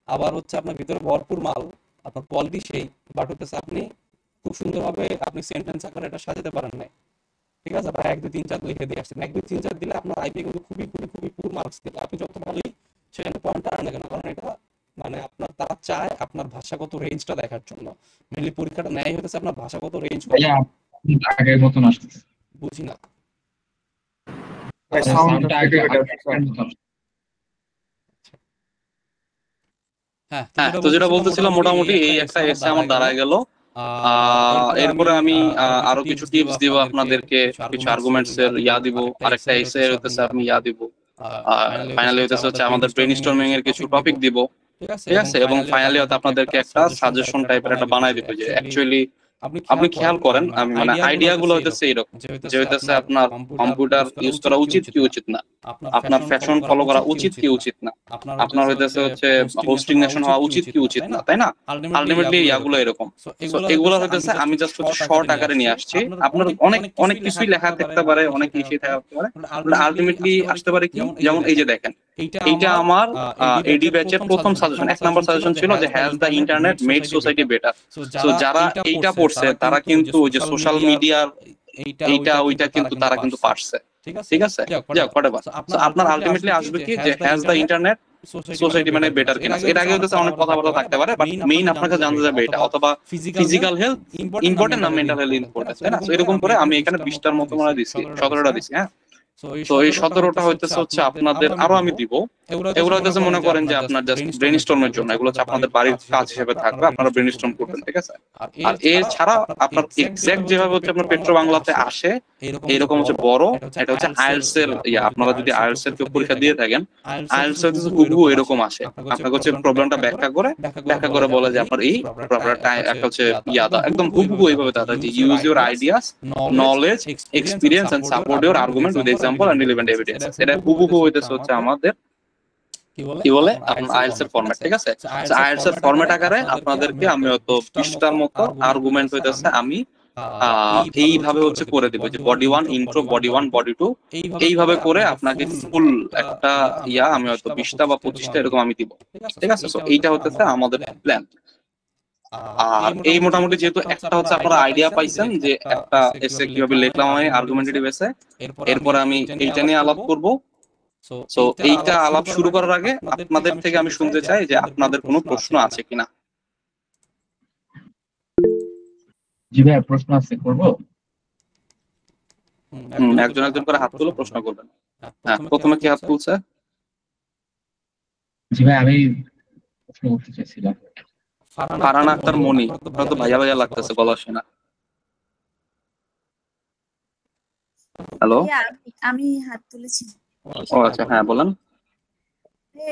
Speaker 1: আবার হচ্ছে আপনার ভিতরে ভরপুর মাল, আপনার কোয়ালিটি সেই, বাট হচ্ছে আপনি খুব সুন্দরভাবে আপনি সেন্টেন্স আকারে এটা সাজাতে পারেন নাই। ঠিক আছে, বা 1 2 3 4 লিখে দিয়ে আসছেন, 1 2 3 4 দিলে আপনার আইপি কিন্তু খুবই খুবই খুবই পুর মার্কস দিবে। আপনি যত ভালোই সেখানে পয়েন্ট আনেন না কেন, কারণ এটা মানে আপনার তারা চায় আপনার ভাষাগত রেঞ্জটা দেখার জন্য। মেনলি পরীক্ষাটা ন্যায় হতেছে আপনার ভাষাগত রেঞ্জ।
Speaker 2: ভাইয়া আপনি আগের মতন আসতেছে,
Speaker 1: বুঝি না
Speaker 5: ভাই
Speaker 2: আপনার
Speaker 5: সাউন্ডটা
Speaker 2: সাউন্ডটা আগে
Speaker 5: একটু
Speaker 2: আগের
Speaker 5: বেটার।
Speaker 2: মতন।
Speaker 1: হ্যাঁ,
Speaker 6: হ্যাঁ, তো যেটা বলতেছিলাম মোটামুটি এই একটা এসে আমার দাঁড়ায় গেল। এরপরে আমি আরো কিছু টিপস দিব আপনাদেরকে, কিছু আর্গুমেন্টস এর দিব, আরেকটা এসে হইতেছে আমি দিব। ফাইনালি হইতেছে আমাদের ব্রেইনস্টর্মিং এর কিছু টপিক দিব, ঠিক আছে, এবং ফাইনালি হয়তো আপনাদেরকে একটা সাজেশন টাইপের একটা বানাই দিব, যে অ্যাকচুয়ালি আপনি খেয়াল করেন আমি মানে আইডিয়া গুলো হইতেছে এরকম, যে হইতেছে আপনার কম্পিউটার ইউজ করা উচিত কি উচিত না, আপনার ফ্যাশন ফলো করা উচিত কি উচিত না, আপনার হইতেছে হোস্টিং নেশন হওয়া উচিত কি উচিত না, তাই না? আলটিমেটলি ইয়াগুলো এরকম। সো এগুলো হইতেছে আমি জাস্ট শর্ট আকারে নিয়ে আসছি। আপনার অনেক অনেক কিছুই লেখা থাকতে পারে, অনেক কিছুই থাকতে পারে, আলটিমেটলি আসতে পারে কি, যেমন এই যে দেখেন, এইটা আমার এডি ব্যাচের প্রথম সাজেশন, 1 নাম্বার সাজেশন ছিল যে has the internet made society better. So যারা এইটা পড়ছে তারা কিন্তু ওই যে সোশ্যাল মিডিয়ার এইটা ওইটা কিন্তু তারা কিন্তু পারছে, ঠিক আছে, যাক হোয়াটএভার। সো আপনার আলটিমেটলি আসবে কি, যে হ্যাজ দ্য ইন্টারনেট সোসাইটি মানে বেটার কিনা। এর আগে হচ্ছে অনেক কথাবার্তা থাকতে পারে, বাট মেইন আপনাকে জানতে যাবে এটা, অথবা ফিজিক্যাল হেলথ ইম্পর্টেন্ট না মেন্টাল হেলথ ইম্পর্টেন্ট, তাই না? সো এরকম করে আমি এখানে 20টার মতো মনে দিছি, 17টা দিছি। হ্যাঁ, তো এই 17টা হইতেছে হচ্ছে আপনাদের, আরো আমি দিব। এগুলো হইতেছে মনে করেন যে আপনার জাস্ট ব্রেইনস্টর্মের জন্য, এগুলো হচ্ছে আপনাদের বাড়ির কাজ হিসেবে থাকবে, আপনারা ব্রেইনস্টর্ম করবেন, ঠিক আছে। আর এর ছাড়া আপনার এক্সাক্ট যেভাবে হচ্ছে আপনার পেট্রো বাংলাতে আসে এইরকম হচ্ছে বড়, এটা হচ্ছে আইএলটিএস এর আপনারা যদি আইএলটিএস এর কেউ পরীক্ষা দিয়ে থাকেন, আইএলটিএস হচ্ছে হুবহু এরকম আসে। আপনাকে হচ্ছে প্রবলেমটা ব্যাখ্যা করে বলে যে আপনার এই প্রবলেমটা একটা হচ্ছে ইয়াদা একদম হুবহু এইভাবে দাদা যে use your ideas, knowledge, experience and support your argument with example and relevant evidence. এটা হুবহু হইতেছে হচ্ছে আমাদের কি বলে আপনার আইএলটিএস এর ফরম্যাট, ঠিক আছে। আইএলটিএস এর ফরম্যাট আকারে আপনাদেরকে আমি হয়তো 20টার মতো আর্গুমেন্ট হইতেছে আমি এইভাবে হচ্ছে করে দিব যে বডি 1 ইন্ট্রো, বডি 1 বডি 2 এইভাবে করে আপনাকে ফুল একটা আমি হয়তো 20টা বা 25টা এরকম আমি দিব, ঠিক আছে। সো এইটা হচ্ছে আমাদের প্ল্যান। আর এই মোটামুটি যেহেতু একটা হচ্ছে আপনারা আইডিয়া পাইছেন যে একটা এসে কিভাবে লিখলাম আমি আর্গুমেন্টেটিভ এসে, এরপর আমি এইটা নিয়ে আলাপ করব। সো এইটা আলাপ শুরু করার আগে আপনাদের থেকে আমি শুনতে চাই যে আপনাদের কোনো প্রশ্ন আছে কিনা।
Speaker 2: জি ভাই, প্রশ্ন আছে, করবো?
Speaker 6: একজন একজন করে হাত তুলে প্রশ্ন করবেন। হ্যাঁ, প্রথমে কি হাত তুলছে?
Speaker 2: জি ভাই, আমি প্রশ্ন করতে চাইছিলাম।
Speaker 6: ফারহান আক্তার মনি, আপনার তো ভাইয়া ভাইয়া লাগতেছে, গলা আসে না। হ্যালো,
Speaker 7: আমি হাত তুলেছি।
Speaker 6: ও আচ্ছা, হ্যাঁ বলেন।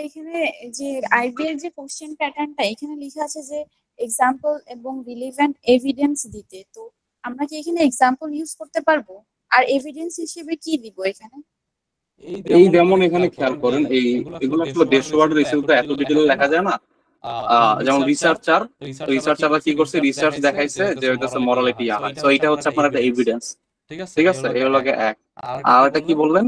Speaker 7: এখানে যে আইবি এর যে কোশ্চেন প্যাটার্নটা এখানে লেখা আছে যে এক্সাম্পল এবং রিলেভেন্ট এভিডেন্স দিতে, তো আমরা কি এখানে এক্সাম্পল ইউজ করতে পারবো? আর এভিডেন্স হিসেবে কি দিব এখানে?
Speaker 6: এই যেমন এখানে খেয়াল করেন, এগুলো আসলে 150 ওয়ার্ডের রিসিভ তো এত ডিটেইল লেখা যায় না। যেমন রিসার্চাররা কি করছে, রিসার্চ দেখাইছে যে হইতেছে মরালিটি হয়। সো এটা হচ্ছে আপনার একটা এভিডেন্স, ঠিক আছে। এই হলো এক। আর এটা কি বললেন,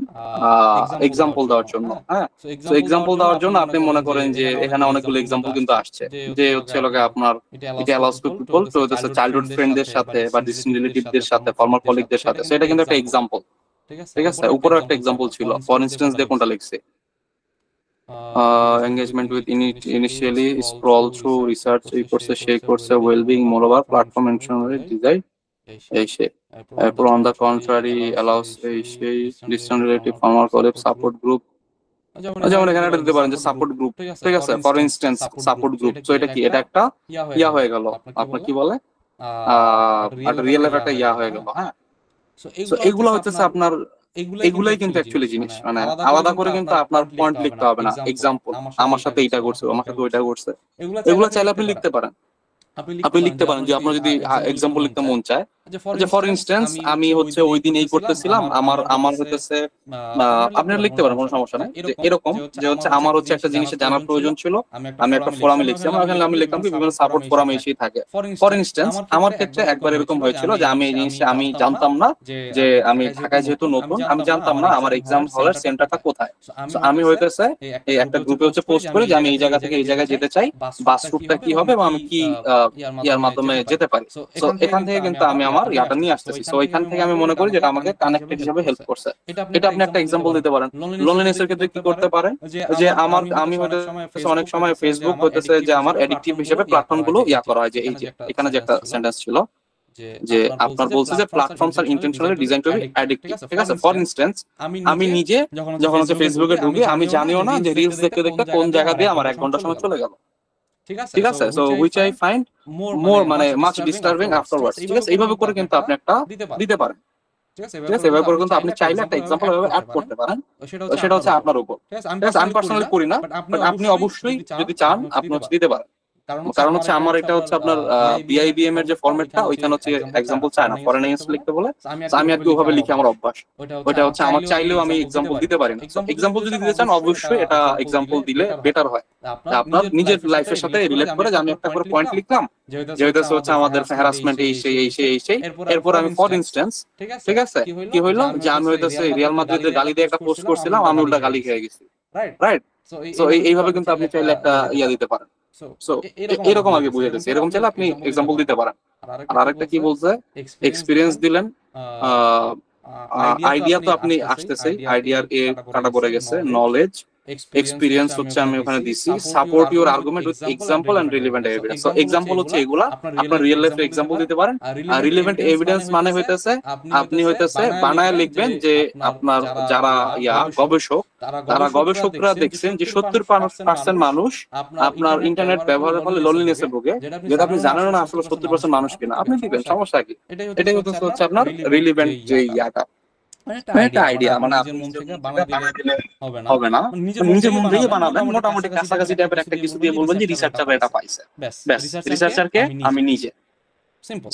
Speaker 6: এক্সাম্পল দেওয়ার জন্য। হ্যাঁ, সো এক্সাম্পল দেওয়ার জন্য আপনি মনে করেন যে এখানে অনেকগুলো এক্সাম্পল কিন্তু আসছে, যে হচ্ছে লোকে আপনার এটা অ্যালাউস পিপল টু হচ্ছে চাইল্ডহুড ফ্রেন্ডদের সাথে বা ডিস্টেন্ট রিলেটিভদের সাথে, ফর্মার কলিগদের সাথে। সো এটা কিন্তু একটা এক্সাম্পল, ঠিক আছে। উপরেও একটা এক্সাম্পল ছিল, ফর ইনস্ট্যান্স দিয়ে কোনটা লিখছে, engagement with initially sprawl through research এই করছে, সেই করছে well-being moreover platform intentionally designed এই সে। এরপর on the contrary allows এই সেই distant relative formal colleague support group, যেমন এখানে একটা দিতে পারেন যে সাপোর্ট গ্রুপ, ঠিক আছে। ফর ইনস্ট্যান্স সাপোর্ট গ্রুপ, তো এটা কি, এটা একটা হয়ে গেল আপনার কি বলে একটা রিয়েল লাইফ একটা হয়ে গেল। হ্যাঁ, সো এগুলো হচ্ছে আপনার, এগুলাই কিন্তু অ্যাকচুয়ালি জিনিস, মানে আলাদা করে কিন্তু আপনার পয়েন্ট লিখতে হবে না। এক্সাম্পল, আমার সাথে এইটা করছে, আমার সাথে ওইটা করছে, এগুলো চাইলে আপনি লিখতে পারেন। আপনি লিখতে পারেন যে আপনার যদি এক্সাম্পল লিখতে মন চায়, যে ফর ইনস্ট্যান্স আমি হচ্ছে ওই দিন এই করতেছিলাম, আমার হচ্ছে আপনি লিখতে পারেন, কোনো সমস্যা নাই। যে এরকম যে হচ্ছে আমার হচ্ছে একটা জিনিসের জানার প্রয়োজন ছিল, আমি একটা ফোরামে লিখছি, আমি লিখলাম কি বিভিন্ন সাপোর্ট ফোরামে এসেই থাকে। ফর ইনস্ট্যান্স আমার ক্ষেত্রে একবার এরকম হয়েছিল যে আমি এই জিনিসটা আমি জানতাম না, যে আমি ঢাকায় যেহেতু নতুন, আমি জানতাম না আমার এক্সাম হলের সেন্টারটা কোথায়। আমি হইতেছে এই একটা গ্রুপে হচ্ছে পোস্ট করি যে আমি এই জায়গা থেকে এই জায়গায় যেতে চাই, বাস রুটটা কি হবে বা আমি কি ইয়ার মাধ্যমে যেতে পারি। সো এখান থেকে কিন্তু আমি আমার ইয়াটা নিয়ে আসতেছি। সো এখান থেকে আমি মনে করি যেটা আমাকে কানেক্টেড হিসেবে হেল্প করছে। এটা আপনি একটা এক্সাম্পল দিতে পারেন। লোনলিনেস এর ক্ষেত্রে কি করতে পারেন, যে আমি হয়তো অনেক সময় ফেসবুক হইতেছে যে আমার অ্যাডিকটিভ হিসেবে প্ল্যাটফর্ম গুলো করা হয়, যে এই যে এখানে যে একটা সেন্টেন্স ছিল যে আপনার বলছে যে platforms are intentionally design to be addictive, ঠিক আছে। ফর ইনস্ট্যান্স আমি নিজে যখন হচ্ছে ফেসবুকে ঢুকি, আমি জানিও না যে রিলস দেখতে দেখতে কোন জায়গা দিয়ে আমার 1 ঘন্টা সময় চলে গেল, ঠিক আছে। সো হুইচ আই ফাইন্ড মোর মানে মাচ ডিস্টার্বিং আফটারওয়ার্ডস, ঠিক আছে। এইভাবে করে কিন্তু আপনি একটা দিতে পারেন, ঠিক আছে। এভাবে করে কিন্তু আপনি চাইলে একটা এক্সাম্পল এভাবে অ্যাড করতে পারেন, সেটা হচ্ছে আপনার উপর, ঠিক আছে। আমি পার্সোনালি করি না, বাট আপনি অবশ্যই যদি চান আপনি হচ্ছে দিতে পারেন। কারণ হচ্ছে আমার এটা হচ্ছে আপনার বিআইবিএম এর যে ফরম্যাটটা, ওইখানে হচ্ছে এক্সাম্পল চায় না, ফরেন এগেইনস্ট লিখতে বলে। আমি আর কি ওভাবে লিখে আমার অভ্যাস, ওইটা হচ্ছে আমার চাইলেও আমি এক্সাম্পল দিতে পারি না। এক্সাম্পল যদি দিতে চান অবশ্যই এটা এক্সাম্পল দিলে বেটার হয়, আপনার নিজের লাইফের সাথে রিলেট করে, যে আমি একটা করে পয়েন্ট লিখলাম যে হচ্ছে আমাদের হ্যারাসমেন্ট এই সেই, এরপর আমি ফর ইনস্ট্যান্স, ঠিক আছে, কি হইলো যে আমি হইতেছে রিয়াল মাদ্রিদের গালি দিয়ে একটা পোস্ট করছিলাম, আমি উল্টা গালি খেয়ে গেছি, রাইট। সো এইভাবে কিন্তু আপনি চাইলে একটা দিতে পারেন। সো এরকম আগে বুঝে গেছে, এরকম চাইলে আপনি এক্সাম্পল দিতে পারেন। আর আরেকটা কি বলছে, এক্সপিরিয়েন্স দিলেন, আইডিয়া তো আপনি আসতেছেই, আইডিয়ার কাটা পড়ে গেছে, নলেজ, এক্সপিরিয়েন্স হচ্ছে আমি ওখানে দিছি, support your argument with example and relevant evidence. তো এক্সাম্পল হচ্ছে এগুলা, আপনার রিয়েল লাইফ এক্সাম্পল দিতে পারেন। আর রিলেভেন্ট এভিডেন্স মানে হইতেছে আপনি হইতেছে বানায় লিখবেন যে আপনার যারা গবেষক, তারা গবেষকরা দেখছেন যে 70% মানুষ আপনার ইন্টারনেট ব্যবহারের ফলে লোনলিনেসে ভোগে, যেটা আপনি জানেন না আসলে 70% মানুষ কিনা, আপনি দিবেন, সমস্যা কি? এটাই হচ্ছে আপনার রিলেভেন্ট যে ইয়াটা, একটা আইডিয়া, মানে আপনি বানায় দিলে হবে না, নিজের মন থেকে বানাবেন, মোটামুটি কাছাকাছি টাইপের একটা কিছু দিয়ে বলবেন যে রিসার্চার এটা পাইছে, ব্যাস রিসার্চারকে আমি নিজে,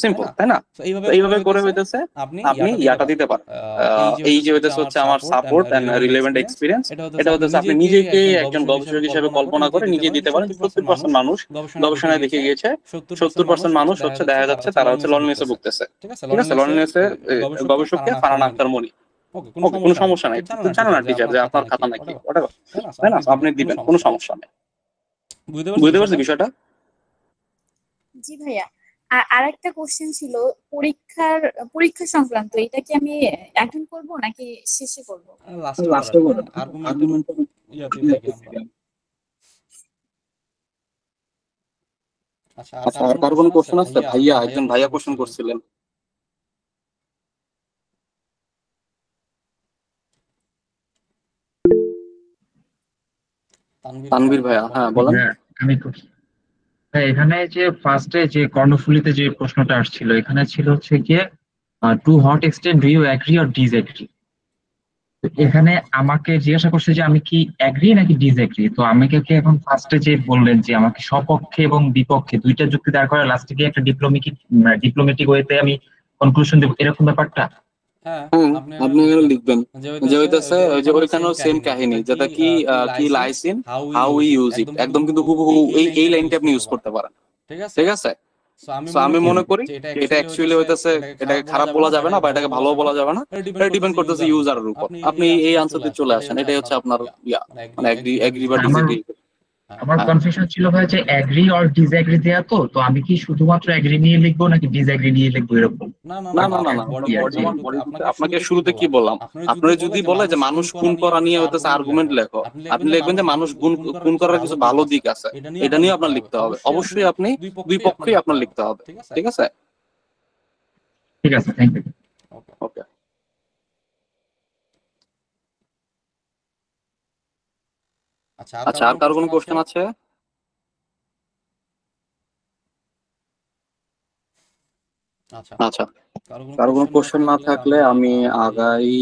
Speaker 6: সিম্পল, তাই না? এইভাবে করে হইতেছে আপনি ইয়াটা দিতে পারেন। এই যে হইতেছে হচ্ছে আমার সাপোর্ট এন্ড রিলেভেন্ট এক্সপিরিয়েন্স, এটা হইতেছে আপনি নিজেকে একজন গবেষক হিসেবে কল্পনা করে নিজে দিতে পারেন। 70% মানুষ গবেষণায় দেখে গিয়েছে 70% মানুষ হচ্ছে দেখা যাচ্ছে তারা হচ্ছে লনলিনেসে ভুগতেছে, ঠিক আছে? লনলিনেসে গবেষককে ফারহান আখতার মনি, কোনো সমস্যা নাই, জানো না টিচার যে আপনার খাতা নাকি, তাই না? আপনি দিবেন, কোনো সমস্যা নেই। বুঝতে পারছি বিষয়টা?
Speaker 7: জি ভাইয়া। আর আরেকটা কোশ্চেন ছিল পরীক্ষা সংক্রান্ত, এটা কি আমি অ্যাটেন্ড করব নাকি শেষে করব?
Speaker 1: লাস্টে করব, আর্গুমেন্ট ইয়াতে থেকে আমরা। আচ্ছা,
Speaker 6: আর কার কোনো কোশ্চেন আছে? ভাইয়া, একজন ভাইয়া কোশ্চেন করছিলেন। তানভীর ভাইয়া, হ্যাঁ বলেন।
Speaker 2: আমি এখানে যে ফার্স্টে যে কর্ণফুলীতে যে প্রশ্নটা আসছিল, এখানে ছিল হচ্ছে গিয়ে to what extent do you agree or disagree. এখানে আমাকে জিজ্ঞাসা করছে যে আমি কি এগ্রি নাকি ডিসএগ্রি। তো আমাকে এখন ফার্স্টে যে বললেন যে আমাকে সপক্ষে এবং বিপক্ষে দুইটা যুক্তি দাঁড় করে লাস্টে গিয়ে একটা ডিপ্লোমেটিক ওয়েতে আমি কনক্লুশন দেব, এরকম ব্যাপারটা।
Speaker 6: আপনি লিখবেন যে হইতাছে ওই যে ওইখানেও সেম কাহিনী, যেটা কি lysine how we use it, একদম কিন্তু হুবহু এই লাইনটা আপনি ইউজ করতে পারেন, ঠিক আছে? সো আমি মনে করি এটা অ্যাকচুয়ালি হইতাছে, এটাকে খারাপ বলা যাবে না বা এটাকে ভালো বলা যাবে না, এটা ডিপেন্ড করতেছে ইউজারের উপর। আপনি এই আনসারতে চলে আসেন, এটাই হচ্ছে আপনার মানে এগ্রি বা ডিসএগ্রি।
Speaker 2: আমার কনফিউশন ছিল ভাই যে এগ্রি অর ডিসএগ্রি দেয়া, তো আমি কি শুধুমাত্র এগ্রি নিয়ে লিখবো নাকি ডিসএগ্রি নিয়ে লিখবো এরকম?
Speaker 6: না, আপনাকে শুরুতে কি বললাম, আপনারা যদি বলে যে মানুষ খুন করা নিয়ে হইতেছে আর্গুমেন্ট লেখো, আপনি লিখবেন যে মানুষ খুন করার কিছু ভালো দিক আছে, এটা নিয়ে আপনার লিখতে হবে। অবশ্যই আপনি দুই পক্ষই আপনার লিখতে হবে, ঠিক আছে?
Speaker 2: ঠিক আছে, থ্যাংক ইউ।
Speaker 6: ওকে, আচ্ছা, আর কারো কোনো কোশ্চেন আছে? আচ্ছা, কারো কোনো কোশ্চেন না থাকলে আমি আগাই।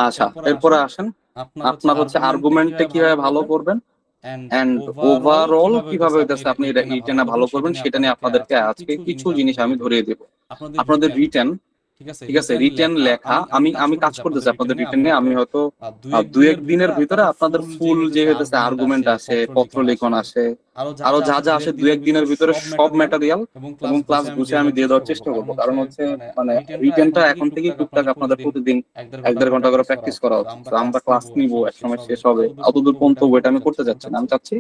Speaker 6: আচ্ছা, এরপরে আসেন, আপনার হচ্ছে আর্গুমেন্টে কিভাবে ভালো করবেন এন্ড ওভারঅল কিভাবে হইতেছে আপনি রিটেনে ভালো করবেন, সেটা নিয়ে আপনাদেরকে আজকে কিছু জিনিস আমি ধরিয়ে দেব। আপনাদের রিটেন, ঠিক আছে, রিটেন লেখা আমি কাজ করতেছি আপনাদের রিটেন নিয়ে। আমি হয়তো 2-1 দিনের ভিতরে আপনাদের ফুল যে হইতেছে আর্গুমেন্ট আছে, পত্র লেখন আছে, আরো যা যা আসে 2-1 দিনের ভিতরে সব ম্যাটেরিয়াল এবং ক্লাস গুছিয়ে আমি দিয়ে দেওয়ার চেষ্টা করবো। কারণ হচ্ছে মানে রিটেনটা এখন থেকে টুকটাক আপনাদের প্রতিদিন 1-1.5 ঘন্টা করে প্র্যাকটিস করা উচিত। আমরা ক্লাস নিবো, এক সময় শেষ হবে, অতদূর পর্যন্ত ওয়েট আমি করতে যাচ্ছি না। আমি চাচ্ছি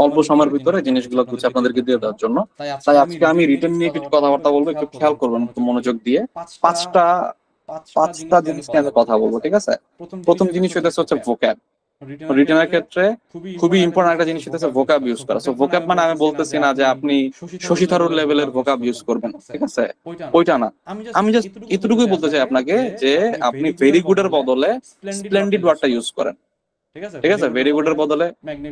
Speaker 6: অল্প সময়ের ভিতরে জিনিসগুলো গুছিয়ে আপনাদেরকে দিয়ে দেওয়ার জন্য। তাই আজকে আমি রিটেন নিয়ে কিছু কথাবার্তা বলবো, একটু খেয়াল করবেন, একটু মনোযোগ দিয়ে। পাঁচটা জিনিস নিয়ে আমি কথা বলবো, ঠিক আছে? প্রথম জিনিস হচ্ছে ভোক্যাব। রিটেনের ক্ষেত্রে খুবই ইম্পর্টেন্ট একটা জিনিস হচ্ছে ভোক্যাব ইউজ করা। সো ভোক্যাব মানে আমি বলতেছি না যে আপনি শশী থারুর লেভেলের ভোক্যাব ইউজ করবেন, ঠিক আছে? ওইটা না, আমি জাস্ট এতটুকুই বলতে চাই আপনাকে যে আপনি ভেরি গুড এর বদলে স্প্লেন্ডিড ওয়ার্ডটা ইউজ করেন, ঠিক আছে? ভেরি গুড এর বদলে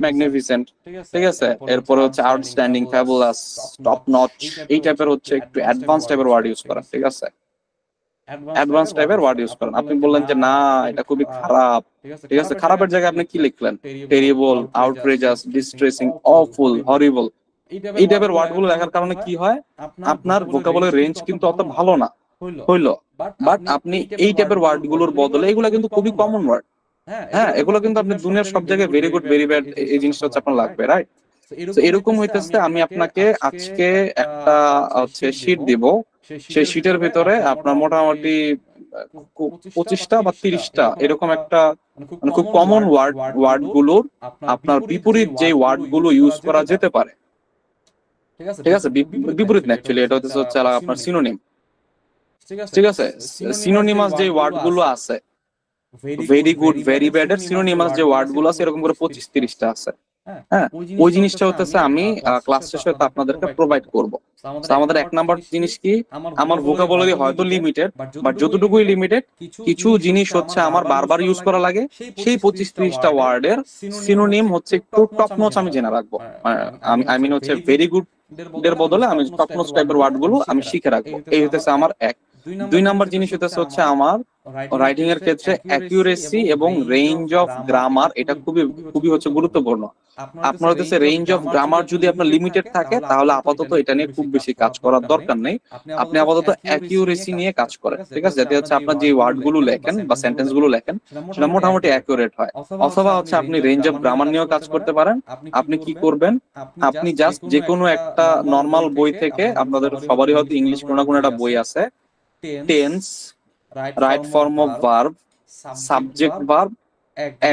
Speaker 6: ম্যাগনিফিসেন্ট, ঠিক আছে? এরপরে হচ্ছে আউটস্ট্যান্ডিং, ফ্যাবুলাস, টপ নচ, এই টাইপের হচ্ছে একটু অ্যাডভান্স টাইপের ওয়ার্ড ইউজ করেন, ঠিক আছে? অ্যাডভান্স টাইপের ওয়ার্ড ইউজ করেন। আপনি বললেন যে না এটা খুবই খারাপ, ঠিক আছে? খারাপের জায়গায় আপনি কি লিখলেন? টেরিবল, আউটরেজাস, ডিস্ট্রেসিং, অফুল, হরিবল, এই টাইপের ওয়ার্ড গুলো লেখার কারণে কি হয়, আপনার ভোকাবুলারি রেঞ্জ কিন্তু অত ভালো না হইলো, বাট আপনি এই টাইপের ওয়ার্ড গুলোর বদলে, এগুলো কিন্তু খুবই কমন ওয়ার্ড, হ্যাঁ, এগুলো কিন্তু আপনি দুনিয়ার সব জায়গায় ভেরি গুড, ভেরি ব্যাড, এই জিনিসটা হচ্ছে আপনার লাগবে, রাইট? তো এরকম হইতেছে আমি আপনাকে আজকে একটা হচ্ছে শিট দিব, সেই শিটের ভিতরে আপনার মোটামুটি 25টা বা 30টা এরকম একটা মানে খুব কমন ওয়ার্ড গুলোর আপনার বিপরীত যে ওয়ার্ড গুলো ইউজ করা যেতে পারে, ঠিক আছে? বিপরীত না, অ্যাকচুয়ালি এটা হচ্ছে আপনার সিনোনিম, ঠিক আছে? সিনোনিমাস যে ওয়ার্ড গুলো আছে, ভেরি গুড, ভেরি ব্যাড এর সিনোনিমাস যে ওয়ার্ড গুলো আছে এরকম করে 25-30টা আছে। হ্যাঁ, ওই জিনিসটা হতেছে আমি ক্লাস শেষে তো আপনাদেরকে প্রোভাইড করব। তো আমাদের 1 নাম্বার জিনিস কি, আমার ভোকাবুলারি হয়তো লিমিটেড, বাট যতটুকুই লিমিটেড কিছু জিনিস হচ্ছে আমার বারবার ইউজ করা লাগে, সেই 25-30টা ওয়ার্ডের সিনোনিম হচ্ছে একটু টপ নচ আমি জেনে রাখবো। আই মিন হচ্ছে ভেরি গুড এর বদলে আমি টপ নচ টাইপের ওয়ার্ড গুলো আমি শিখে রাখবো। এই হতেছে আমার 1। 2 নাম্বার জিনিস হচ্ছে আমার রাইটিং এর ক্ষেত্রে অ্যাকিউরেসি এবং রেঞ্জ অফ গ্রামার, এটা খুবই খুবই হচ্ছে গুরুত্বপূর্ণ। আপনার হচ্ছে রেঞ্জ অফ গ্রামার যদি আপনার লিমিটেড থাকে তাহলে আপাতত এটা নিয়ে খুব বেশি কাজ করার দরকার নেই। আপনি আপাতত অ্যাকিউরেসি নিয়ে কাজ করেন, ঠিক আছে, যাতে হচ্ছে আপনার যে ওয়ার্ড গুলো লেখেন বা সেন্টেন্স গুলো লেখেন সেটা মোটামুটি অ্যাকুরেট হয়। অথবা হচ্ছে আপনি রেঞ্জ অফ গ্রামার নিয়েও কাজ করতে পারেন। আপনি কি করবেন, আপনি জাস্ট যে কোনো একটা নর্মাল বই থেকে, আপনাদের সবারই হয়তো ইংলিশ কোনো না কোনো একটা বই আছে, tense, right form of verb, subject verb,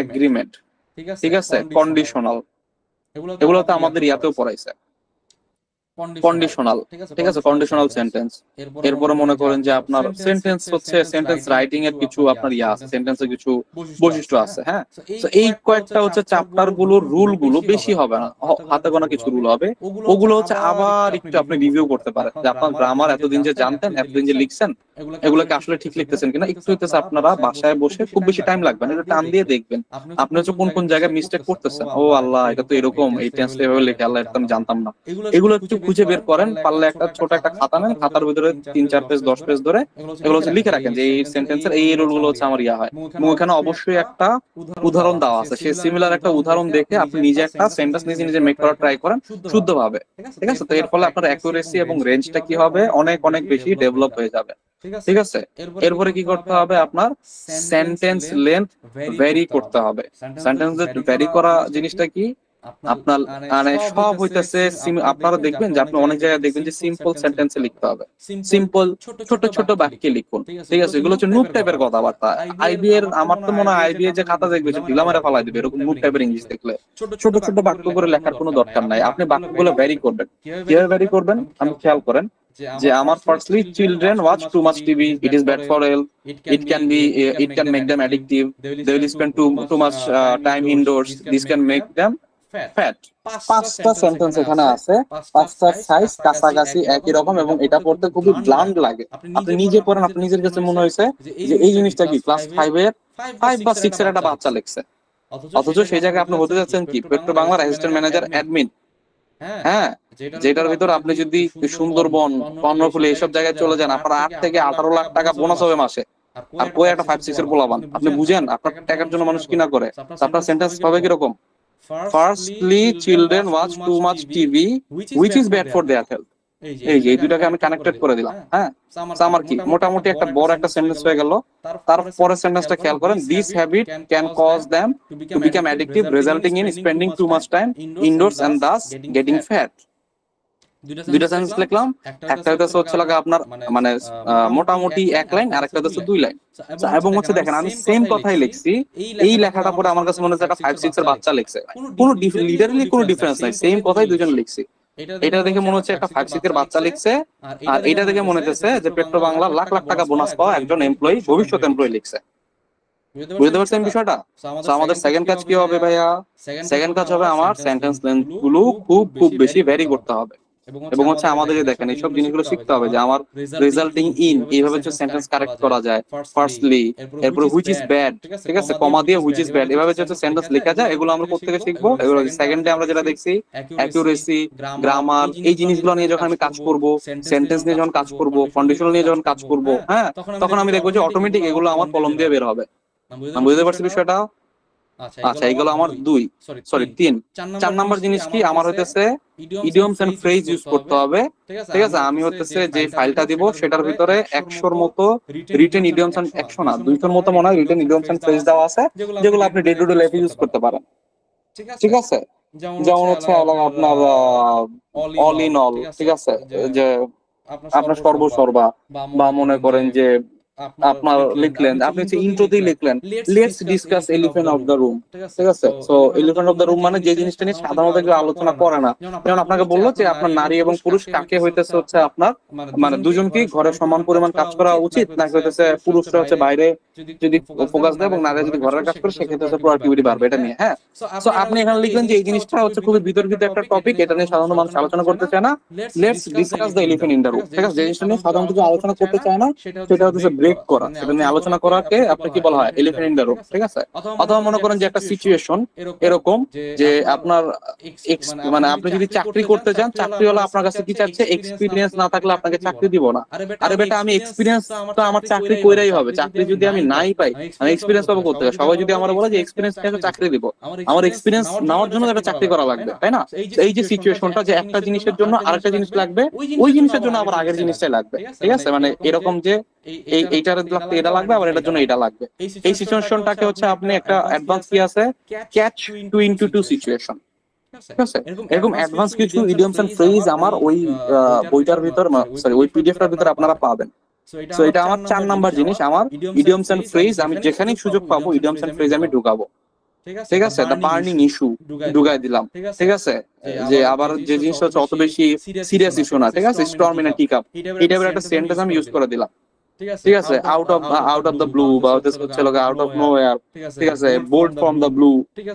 Speaker 6: agreement, ঠিক আছে, কন্ডিশনাল, এগুলো তো আমাদের ইয়াতেও পড়াইছে, কন্ডিশনাল, ঠিক আছে, কন্ডিশনাল সেন্টেন্স। এরপরে মনে করেন যে আপনার সেন্টেন্স হচ্ছে সেন্টেন্স রাইটিং এর কিছু আপনার ইয়া আছে, সেন্টেন্সের কিছু বৈশিষ্ট্য আছে। হ্যাঁ, তো এই কয়েকটা হচ্ছে চ্যাপ্টার গুলোর রুল গুলো বেশি হবে না, হাতে গোনা কিছু রুল হবে, ওগুলো হচ্ছে আবার একটু আপনি রিভিউ করতে পারেন যে আপনার গ্রামার এতদিন যে জানতেন, এতদিন যে লিখছেন, এগুলোকে আসলে ঠিক লিখতেছেন কিনা। একটু হইতেছে আপনারা বাসায় বসে, খুব বেশি টাইম লাগবে না, একটু টান দিয়ে দেখবেন আপনি হচ্ছে কোন কোন জায়গায় মিস্টেক করতেছেন। ও আল্লাহ, এটা তো এরকম, এই টেন্সটা এভাবে লেখে, আল্লাহ, এটা আমি জানতাম না। এগুলো একটু খুঁজে বের করেন, পারলে একটা ছোট একটা খাতা নেন, খাতার ভিতরে 3-4 পেজ 10 পেজ ধরে এগুলো হচ্ছে লিখে রাখেন যে এই সেন্টেন্সের এই রুল গুলো হচ্ছে আমার ইয়া হয়। এবং ওখানে অবশ্যই একটা উদাহরণ দেওয়া আছে, সেই সিমিলার একটা উদাহরণ দেখে আপনি নিজে একটা সেন্টেন্স নিজে নিজে মেক করার ট্রাই করেন শুদ্ধভাবে, ঠিক আছে। তো এর ফলে আপনার অ্যাকুরেসি এবং রেঞ্জটা কি হবে, অনেক অনেক বেশি ডেভেলপ হয়ে যাবে, ঠিক আছে। এরপরে কি করতে হবে, আপনার সেন্টেন্স লেন্থ ভ্যারি করতে হবে। সেন্টেন্স ভ্যারি করা জিনিসটা কি, আপনার মানে সব হইতেছে, আপনারা দেখবেন যে আপনি অনেক জায়গায় দেখবেন যে সিম্পল সেন্টেন্সে লিখতে হবে, সিম্পল ছোট ছোট বাক্যে লিখুন, ঠিক আছে। এগুলো হচ্ছে নুট টাইপের কথাবার্তা। আইবি এর, আমার তো মনে হয় আইবি এর যে খাতা দেখবে সে ঢিলা মেরে ফালাই দিবে এরকম নুট টাইপের ইংলিশ দেখলে। ছোট ছোট বাক্য করে লেখার কোনো দরকার নাই, আপনি বাক্যগুলো ভ্যারি করবেন। কিভাবে ভ্যারি করবেন, আমি খেয়াল করেন যে আমার firstly, children watch too much TV, it is bad for health, it can make them addictive, they will spend too much time indoors, this can make them fat. 5টা সেন্টেন্স এখানে আছে, 5টার সাইজ কাছাকাছি একই রকম এবং এটা পড়তে খুবই ব্লান্ড লাগে। আপনি নিজে পড়েন, আপনি নিজের কাছে মনে হয়েছে যে এই জিনিসটা কি ক্লাস 5 বা 6 এর একটা বাচ্চা লিখছে, অথচ সেই জায়গায় আপনি হতে যাচ্ছেন কি পেট্রো বাংলার অ্যাসিস্ট্যান্ট ম্যানেজার অ্যাডমিন। হ্যাঁ, যেটার ভিতর আপনি যদি সুন্দরবন, কর্ণফুলী এইসব জায়গায় চলে যান, আপনার 8 থেকে 18 লাখ টাকা বোনাস হবে মাসে। আর কই একটা 5-6 এর পোলাপান, আপনি বুঝেন আপনার টাকার জন্য মানুষ কিনা করে। আপনার সেন্টেন্স হবে কিরকম, firstly children watch too much TV which is bad for their health. এই যে এই দুটাকে আমি কানেক্টেড করে দিলাম। হ্যাঁ, আমার কি মোটামুটি একটা বড় একটা সেন্টেন্স হয়ে গেল। তারপরে সেন্টেন্সটা খেয়াল করেন, this habit can cause them to become addictive resulting in spending too much time indoors and thus getting fat. দুইটা সেন্টেন্স লিখলাম, একটা হচ্ছে লাগা আপনার মানে মোটামুটি 1 লাইন, আর একটা হচ্ছে 2 লাইন। এবং হচ্ছে দেখেন আমি সেম কথাই লিখছি, এই লেখাটা পরে আমার কাছে মনে হচ্ছে একটা 5-6 এর বাচ্চা লিখছে, কোনো লিটারালি কোনো ডিফারেন্স নাই, সেম কথাই দুজন লিখছি। এটা দেখে মনে হচ্ছে একটা 5-6 এর বাচ্চা লিখছে, আর এটা দেখে মনে হচ্ছে যে পেট্রো বাংলা লাখ লাখ টাকা বোনাস পাওয়া একজন এমপ্লয়ি, ভবিষ্যৎ এমপ্লয়ি লিখছে। বুঝতে পারছেন বিষয়টা? তো আমাদের সেকেন্ড কাজ কি হবে ভাইয়া, সেকেন্ড কাজ হবে আমার সেন্টেন্স লেন্থ গুলো খুব খুব বেশি ভ্যারি করতে হবে। এবং হচ্ছে আমাদের যে দেখেন এইসব জিনিসগুলো শিখতে হবে যে আমার রেজাল্টিং ইন এইভাবে হচ্ছে সেন্টেন্স কারেক্ট করা যায়, ফার্স্টলি, এরপরে হুইচ ইজ ব্যাড, ঠিক আছে, কমা দিয়ে হুইচ ইজ ব্যাড, এভাবে হচ্ছে সেন্টেন্স লেখা যায়। এগুলো আমরা প্রত্যেকে শিখবো। এগুলো সেকেন্ডে আমরা যেটা দেখছি অ্যাকুরেসি, গ্রামার, এই জিনিসগুলো নিয়ে যখন আমি কাজ করব, সেন্টেন্স নিয়ে যখন কাজ করব, কন্ডিশনাল নিয়ে যখন কাজ করব, হ্যাঁ, তখন আমি দেখবো যে অটোমেটিক এগুলো আমার কলম দিয়ে বের হবে। আমি বুঝতে পারছি বিষয়টা? আচ্ছা, এইগুলো আমার 3। 4 নাম্বার জিনিস কি, আমার হইতেছে ইডিয়মস এন্ড ফ্রেজ ইউজ করতে হবে, ঠিক আছে। আমি হইতেছে যে ফাইলটা দিব সেটার ভিতরে 100-র মতো রিটেন ইডিয়মস এন্ড 100 না 200-র মতো মনে হয় রিটেন ইডিয়মস এন্ড ফ্রেজ দেওয়া আছে, যেগুলো আপনি ডে টু ডে লাইফে ইউজ করতে পারেন, ঠিক আছে। যেমন হচ্ছে আপনার অল ইন অল, ঠিক আছে, যে আপনার সর্বসর্বা, বা মনে করেন যে আপনার লিখলেন, আপনি হচ্ছে ইন্ট্রোতেই লিখলেন let's discuss elephant of the room, ঠিক আছে। So elephant of the room মানে যে জিনিসটা নিয়ে সাধারণত কেউ আলোচনা করে না, যেমন আপনাকে বললো যে আপনার নারী এবং পুরুষ কাকে হইতেছে হচ্ছে আপনার মানে দুজনকেই ঘরে সমান পরিমাণ কাজ করা উচিত, নাকি হইতেছে পুরুষরা হচ্ছে বাইরে যদি ফোকাস দেয় এবং নারীরা যদি ঘরের কাজ করে সেক্ষেত্রে হচ্ছে প্রোডাক্টিভিটি বাড়বে, এটা নিয়ে। হ্যাঁ, সো আপনি এখানে লিখলেন যে এই জিনিসটা হচ্ছে খুবই বিতর্কিত একটা টপিক, এটা নিয়ে সাধারণ মানুষ আলোচনা করতে চায় না, let's discuss the elephant in the room, ঠিক আছে। যে জিনিসটা নিয়ে সাধারণ কিছু আলোচনা করতে চায় না সেটা হচ্ছে ব্রেক করা, সেটা নিয়ে আলোচনা করাকে আপনার কি বলা হয়, এলিফ্যান্ট ইন দ্য রুম, ঠিক আছে। অথবা মনে করেন যে একটা সিচুয়েশন এরকম যে আপনার মানে আপনি যদি চাকরি করতে চান, চাকরিওয়ালা আপনার কাছে কি চাচ্ছে, এক্সপিরিয়েন্স না থাকলে আপনাকে চাকরি দিব না। আরে বেটা আমি এক্সপিরিয়েন্স তো আমার চাকরি কইরাই হবে, চাকরি যদি আমি নাই পাই আমি এক্সপিরিয়েন্স পাবো করতে হবে। সবাই যদি আমার বলে যে এক্সপিরিয়েন্স নিয়ে চাকরি দিব, আমার এক্সপিরিয়েন্স নেওয়ার জন্য একটা চাকরি করা লাগবে, তাই না? এই যে সিচুয়েশনটা যে একটা জিনিসের জন্য আরেকটা জিনিস লাগবে, ওই জিনিসের জন্য আবার আগের জিনিসটাই লাগবে, ঠিক আছে। মানে এরকম যে এইটার লাগতে এটা লাগবে, আবার এটার জন্য এটা লাগবে। এই সিচুয়েশনটাকে হচ্ছে আপনি একটা অ্যাডভান্স কি আছে, catch to into to situation, ঠিক আছে। এরকম অ্যাডভান্স কিছু ইডিয়মস এন্ড ফ্রেজ আমার ওই বইটার ভিতর, সরি ওই পিডিএফটার ভিতর আপনারা পাবেন। সো এটা আমার 4 নাম্বার জিনিস, আমার ইডিয়মস এন্ড ফ্রেজ আমি যেখানেই সুযোগ পাবো ইডিয়মস এন্ড ফ্রেজ আমি ঢুকাবো, ঠিক আছে। দ্য বার্নিং ইস্যু ঢুকাই দিলাম, ঠিক আছে। যে আবার যে জিনিসটা হচ্ছে অত বেশি সিরিয়াস ইস্যু না, ঠিক আছে, স্টর্ম ইন আ টিকাপ, এই টাইপের একটা সেন্টেন্স আমি ইউজ করে দিলাম, ঠিক আছে। আউট অফ দ্য ব্লু বা হচ্ছে লোক আউট অফ নোওয়্যার, ঠিক আছে, বোল্ড ফ্রম দ্য ব্লু,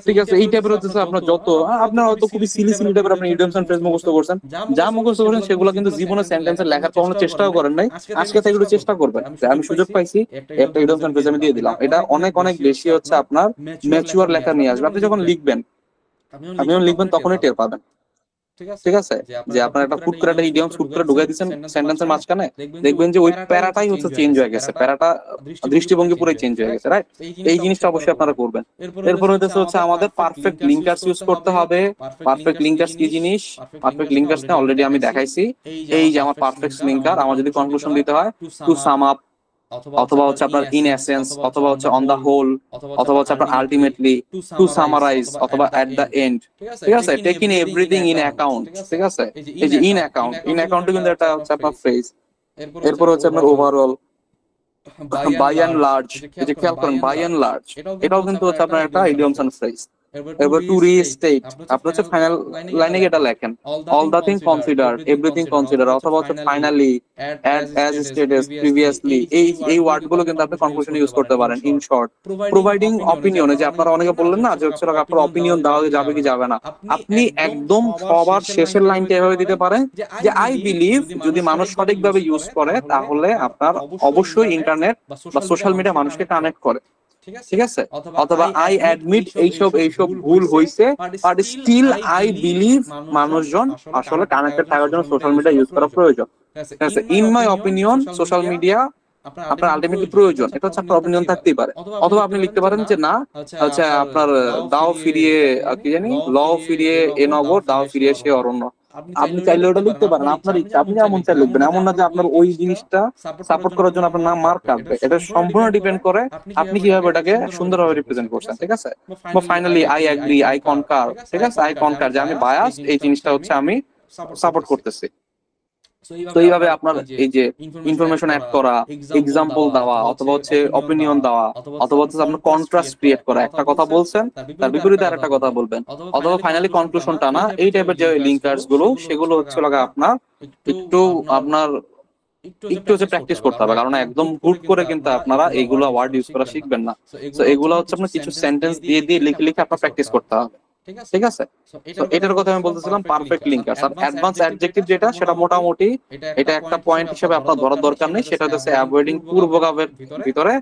Speaker 6: ঠিক আছে। এই টাইপের হচ্ছে আপনার যত আপনার হয়তো খুবই সিলি টাইপের আপনি ইডিয়মস এন্ড ফ্রেজ মুখস্থ করছেন, যা মুখস্থ করছেন সেগুলো কিন্তু জীবনে সেন্টেন্সে লেখার কখনো চেষ্টাও করেন নাই, আজকে থেকে একটু চেষ্টা করবেন। আমি সুযোগ পাইছি, একটা ইডিয়মস এন্ড ফ্রেজ আমি দিয়ে দিলাম, এটা অনেক অনেক বেশি হচ্ছে আপনার ম্যাচিউর লেখা নিয়ে আসবে। আপনি যখন লিখবেন, আপনি যখন লিখবেন তখনই টের পাবেন, ঠিক আছে, যে আপনার একটা ফুট করে একটা ইডিয়ম ফুট করে ঢুকাই দিচ্ছেন সেন্টেন্সের মাঝখানে, দেখবেন যে ওই প্যারাটাই হচ্ছে চেঞ্জ হয়ে গেছে, প্যারাটা দৃষ্টিভঙ্গি পুরো চেঞ্জ হয়ে গেছে, রাইট। এই জিনিসটা অবশ্যই আপনারা করবেন। এরপর হচ্ছে আমাদের পারফেক্ট লিঙ্কার্স ইউজ করতে হবে। পারফেক্ট লিঙ্কার্স কি জিনিস? পারফেক্ট লিঙ্কার্স না অলরেডি আমি দেখাইছি। এই যে আমার পারফেক্ট লিঙ্কার, আমার যদি কনক্লুশন দিতে হয় টু সাম আপ, অথবা হচ্ছে আপনার ইন এসেন্স, অথবা হচ্ছে অন দা হোল, অথবা হচ্ছে আপনার আলটিমেটলি, টু সামারাইজ, অথবা এট দা এন্ড, ঠিক আছে। টেকিং এভরিথিং ইন অ্যাকাউন্ট, ঠিক আছে। এই যে ইন অ্যাকাউন্ট কিন্তু এটা হচ্ছে আপনার ফ্রেজ। এরপর হচ্ছে আপনার ওভারঅল, বাই এন্ড লার্জ, এই যে খেয়াল করেন বাই এন্ড লার্জ, এটাও কিন্তু হচ্ছে আপনার একটা ইডিয়মস এন্ড ফ্রেজ। এবার টু রিস্টেট, আপনি হচ্ছে ফাইনাল লাইনে এটা লেখেন all the thing consider, everything consider, অথবা হচ্ছে ফাইনালি, অ্যাজ স্টেটাস, প্রিভিয়াসলি, এই ওয়ার্ড গুলো কিন্তু আপনি কনক্লুশনে ইউজ করতে পারেন। ইন শর্ট, প্রোভাইডিং অপিনিয়ন, যে আপনারা অনেকে বললেন না যে হচ্ছে আপনার অপিনিয়ন দেওয়া যাবে কি যাবে না, আপনি একদম সবার শেষের লাইনটা এভাবে দিতে পারেন যে আই বিলিভ, যদি মানুষ সঠিকভাবে ইউজ করে তাহলে আপনার অবশ্যই ইন্টারনেট বা সোশ্যাল মিডিয়া মানুষকে কানেক্ট করে, ঠিক আছে। অথবা আই অ্যাডমিট এইসব ভুল হইছে, বাট স্টিল আই বিলিভ মানুষজন আসলে কানেক্টেড থাকার জন্য সোশ্যাল মিডিয়া ইউজ করা প্রয়োজন, ঠিক আছে। In my opinion social media আপনার আলটিমেটলি প্রয়োজন, এটা হচ্ছে আপনার অপিনিয়ন থাকতেই পারে। অথবা আপনি লিখতে পারেন যে না হচ্ছে আপনার দাও ফিরিয়ে কি জানি, ল ফিরিয়ে এ নগর, দাও ফিরিয়ে সে অরণ্য, আপনি চাইলে ওটা লিখতে পারেন, আপনার ইচ্ছা, আপনি যেমন চাই লিখবেন। এমন না যে আপনার ওই জিনিসটা সাপোর্ট করার জন্য আপনার নাম মার্ক কাটবে, এটা সম্পূর্ণ ডিপেন্ড করে আপনি কিভাবে এটাকে সুন্দরভাবে রিপ্রেজেন্ট করছেন, ঠিক আছে। বা ফাইনালি আই এগ্রি, আই কনকার, ঠিক আছে, আই কনকার, যে আমি বায়াস, এই জিনিসটা হচ্ছে আমি সাপোর্ট করতেছি। তো এইভাবে আপনার এই যে ইনফরমেশন অ্যাড করা, এক্সাম্পল দেওয়া, অথবা হচ্ছে অপিনিয়ন দেওয়া, অথবা হচ্ছে আপনার কন্ট্রাস্ট ক্রিয়েট করা, একটা কথা বলছেন তার বিপরীতে আরেকটা কথা বলবেন, অথবা ফাইনালি কনক্লুশন টানা, এই টাইপের যে লিঙ্কার্স গুলো সেগুলো হচ্ছে আপনার একটু হচ্ছে প্র্যাকটিস করতে হবে, কারণ একদম হুট করে কিন্তু আপনারা এইগুলো ওয়ার্ড ইউজ করা শিখবেন না। তো এগুলো হচ্ছে আপনার কিছু সেন্টেন্স দিয়ে লিখে আপনার প্র্যাকটিস করতে হবে, ঠিক আছে। তো এটার কথা আমি বলতেছিলাম পারফেক্ট লিঙ্কার্স। আর অ্যাডভান্স অ্যাডজেক্টিভ যেটা, সেটা মোটামুটি এটা একটা পয়েন্ট হিসেবে আপনার ধরার দরকার নেই, সেটা হচ্ছে অ্যাভয়েডিং পূর্বভাবের ভিতরে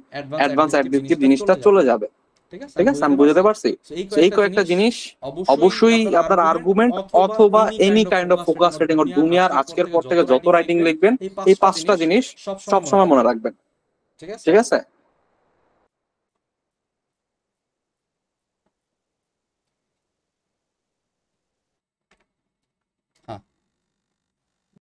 Speaker 6: অ্যাডভান্স অ্যাডজেক্টিভ জিনিসটা চলে যাবে, ঠিক আছে। আমি বুঝতে পারছি। এই কয়েকটা জিনিস অবশ্যই আপনার আর্গুমেন্ট অথবা any kind of focus writing ও দুনিয়ার আজকের পর থেকে যত রাইটিং লিখবেন এই 5টা জিনিস সবসময় মনে রাখবেন, ঠিক আছে।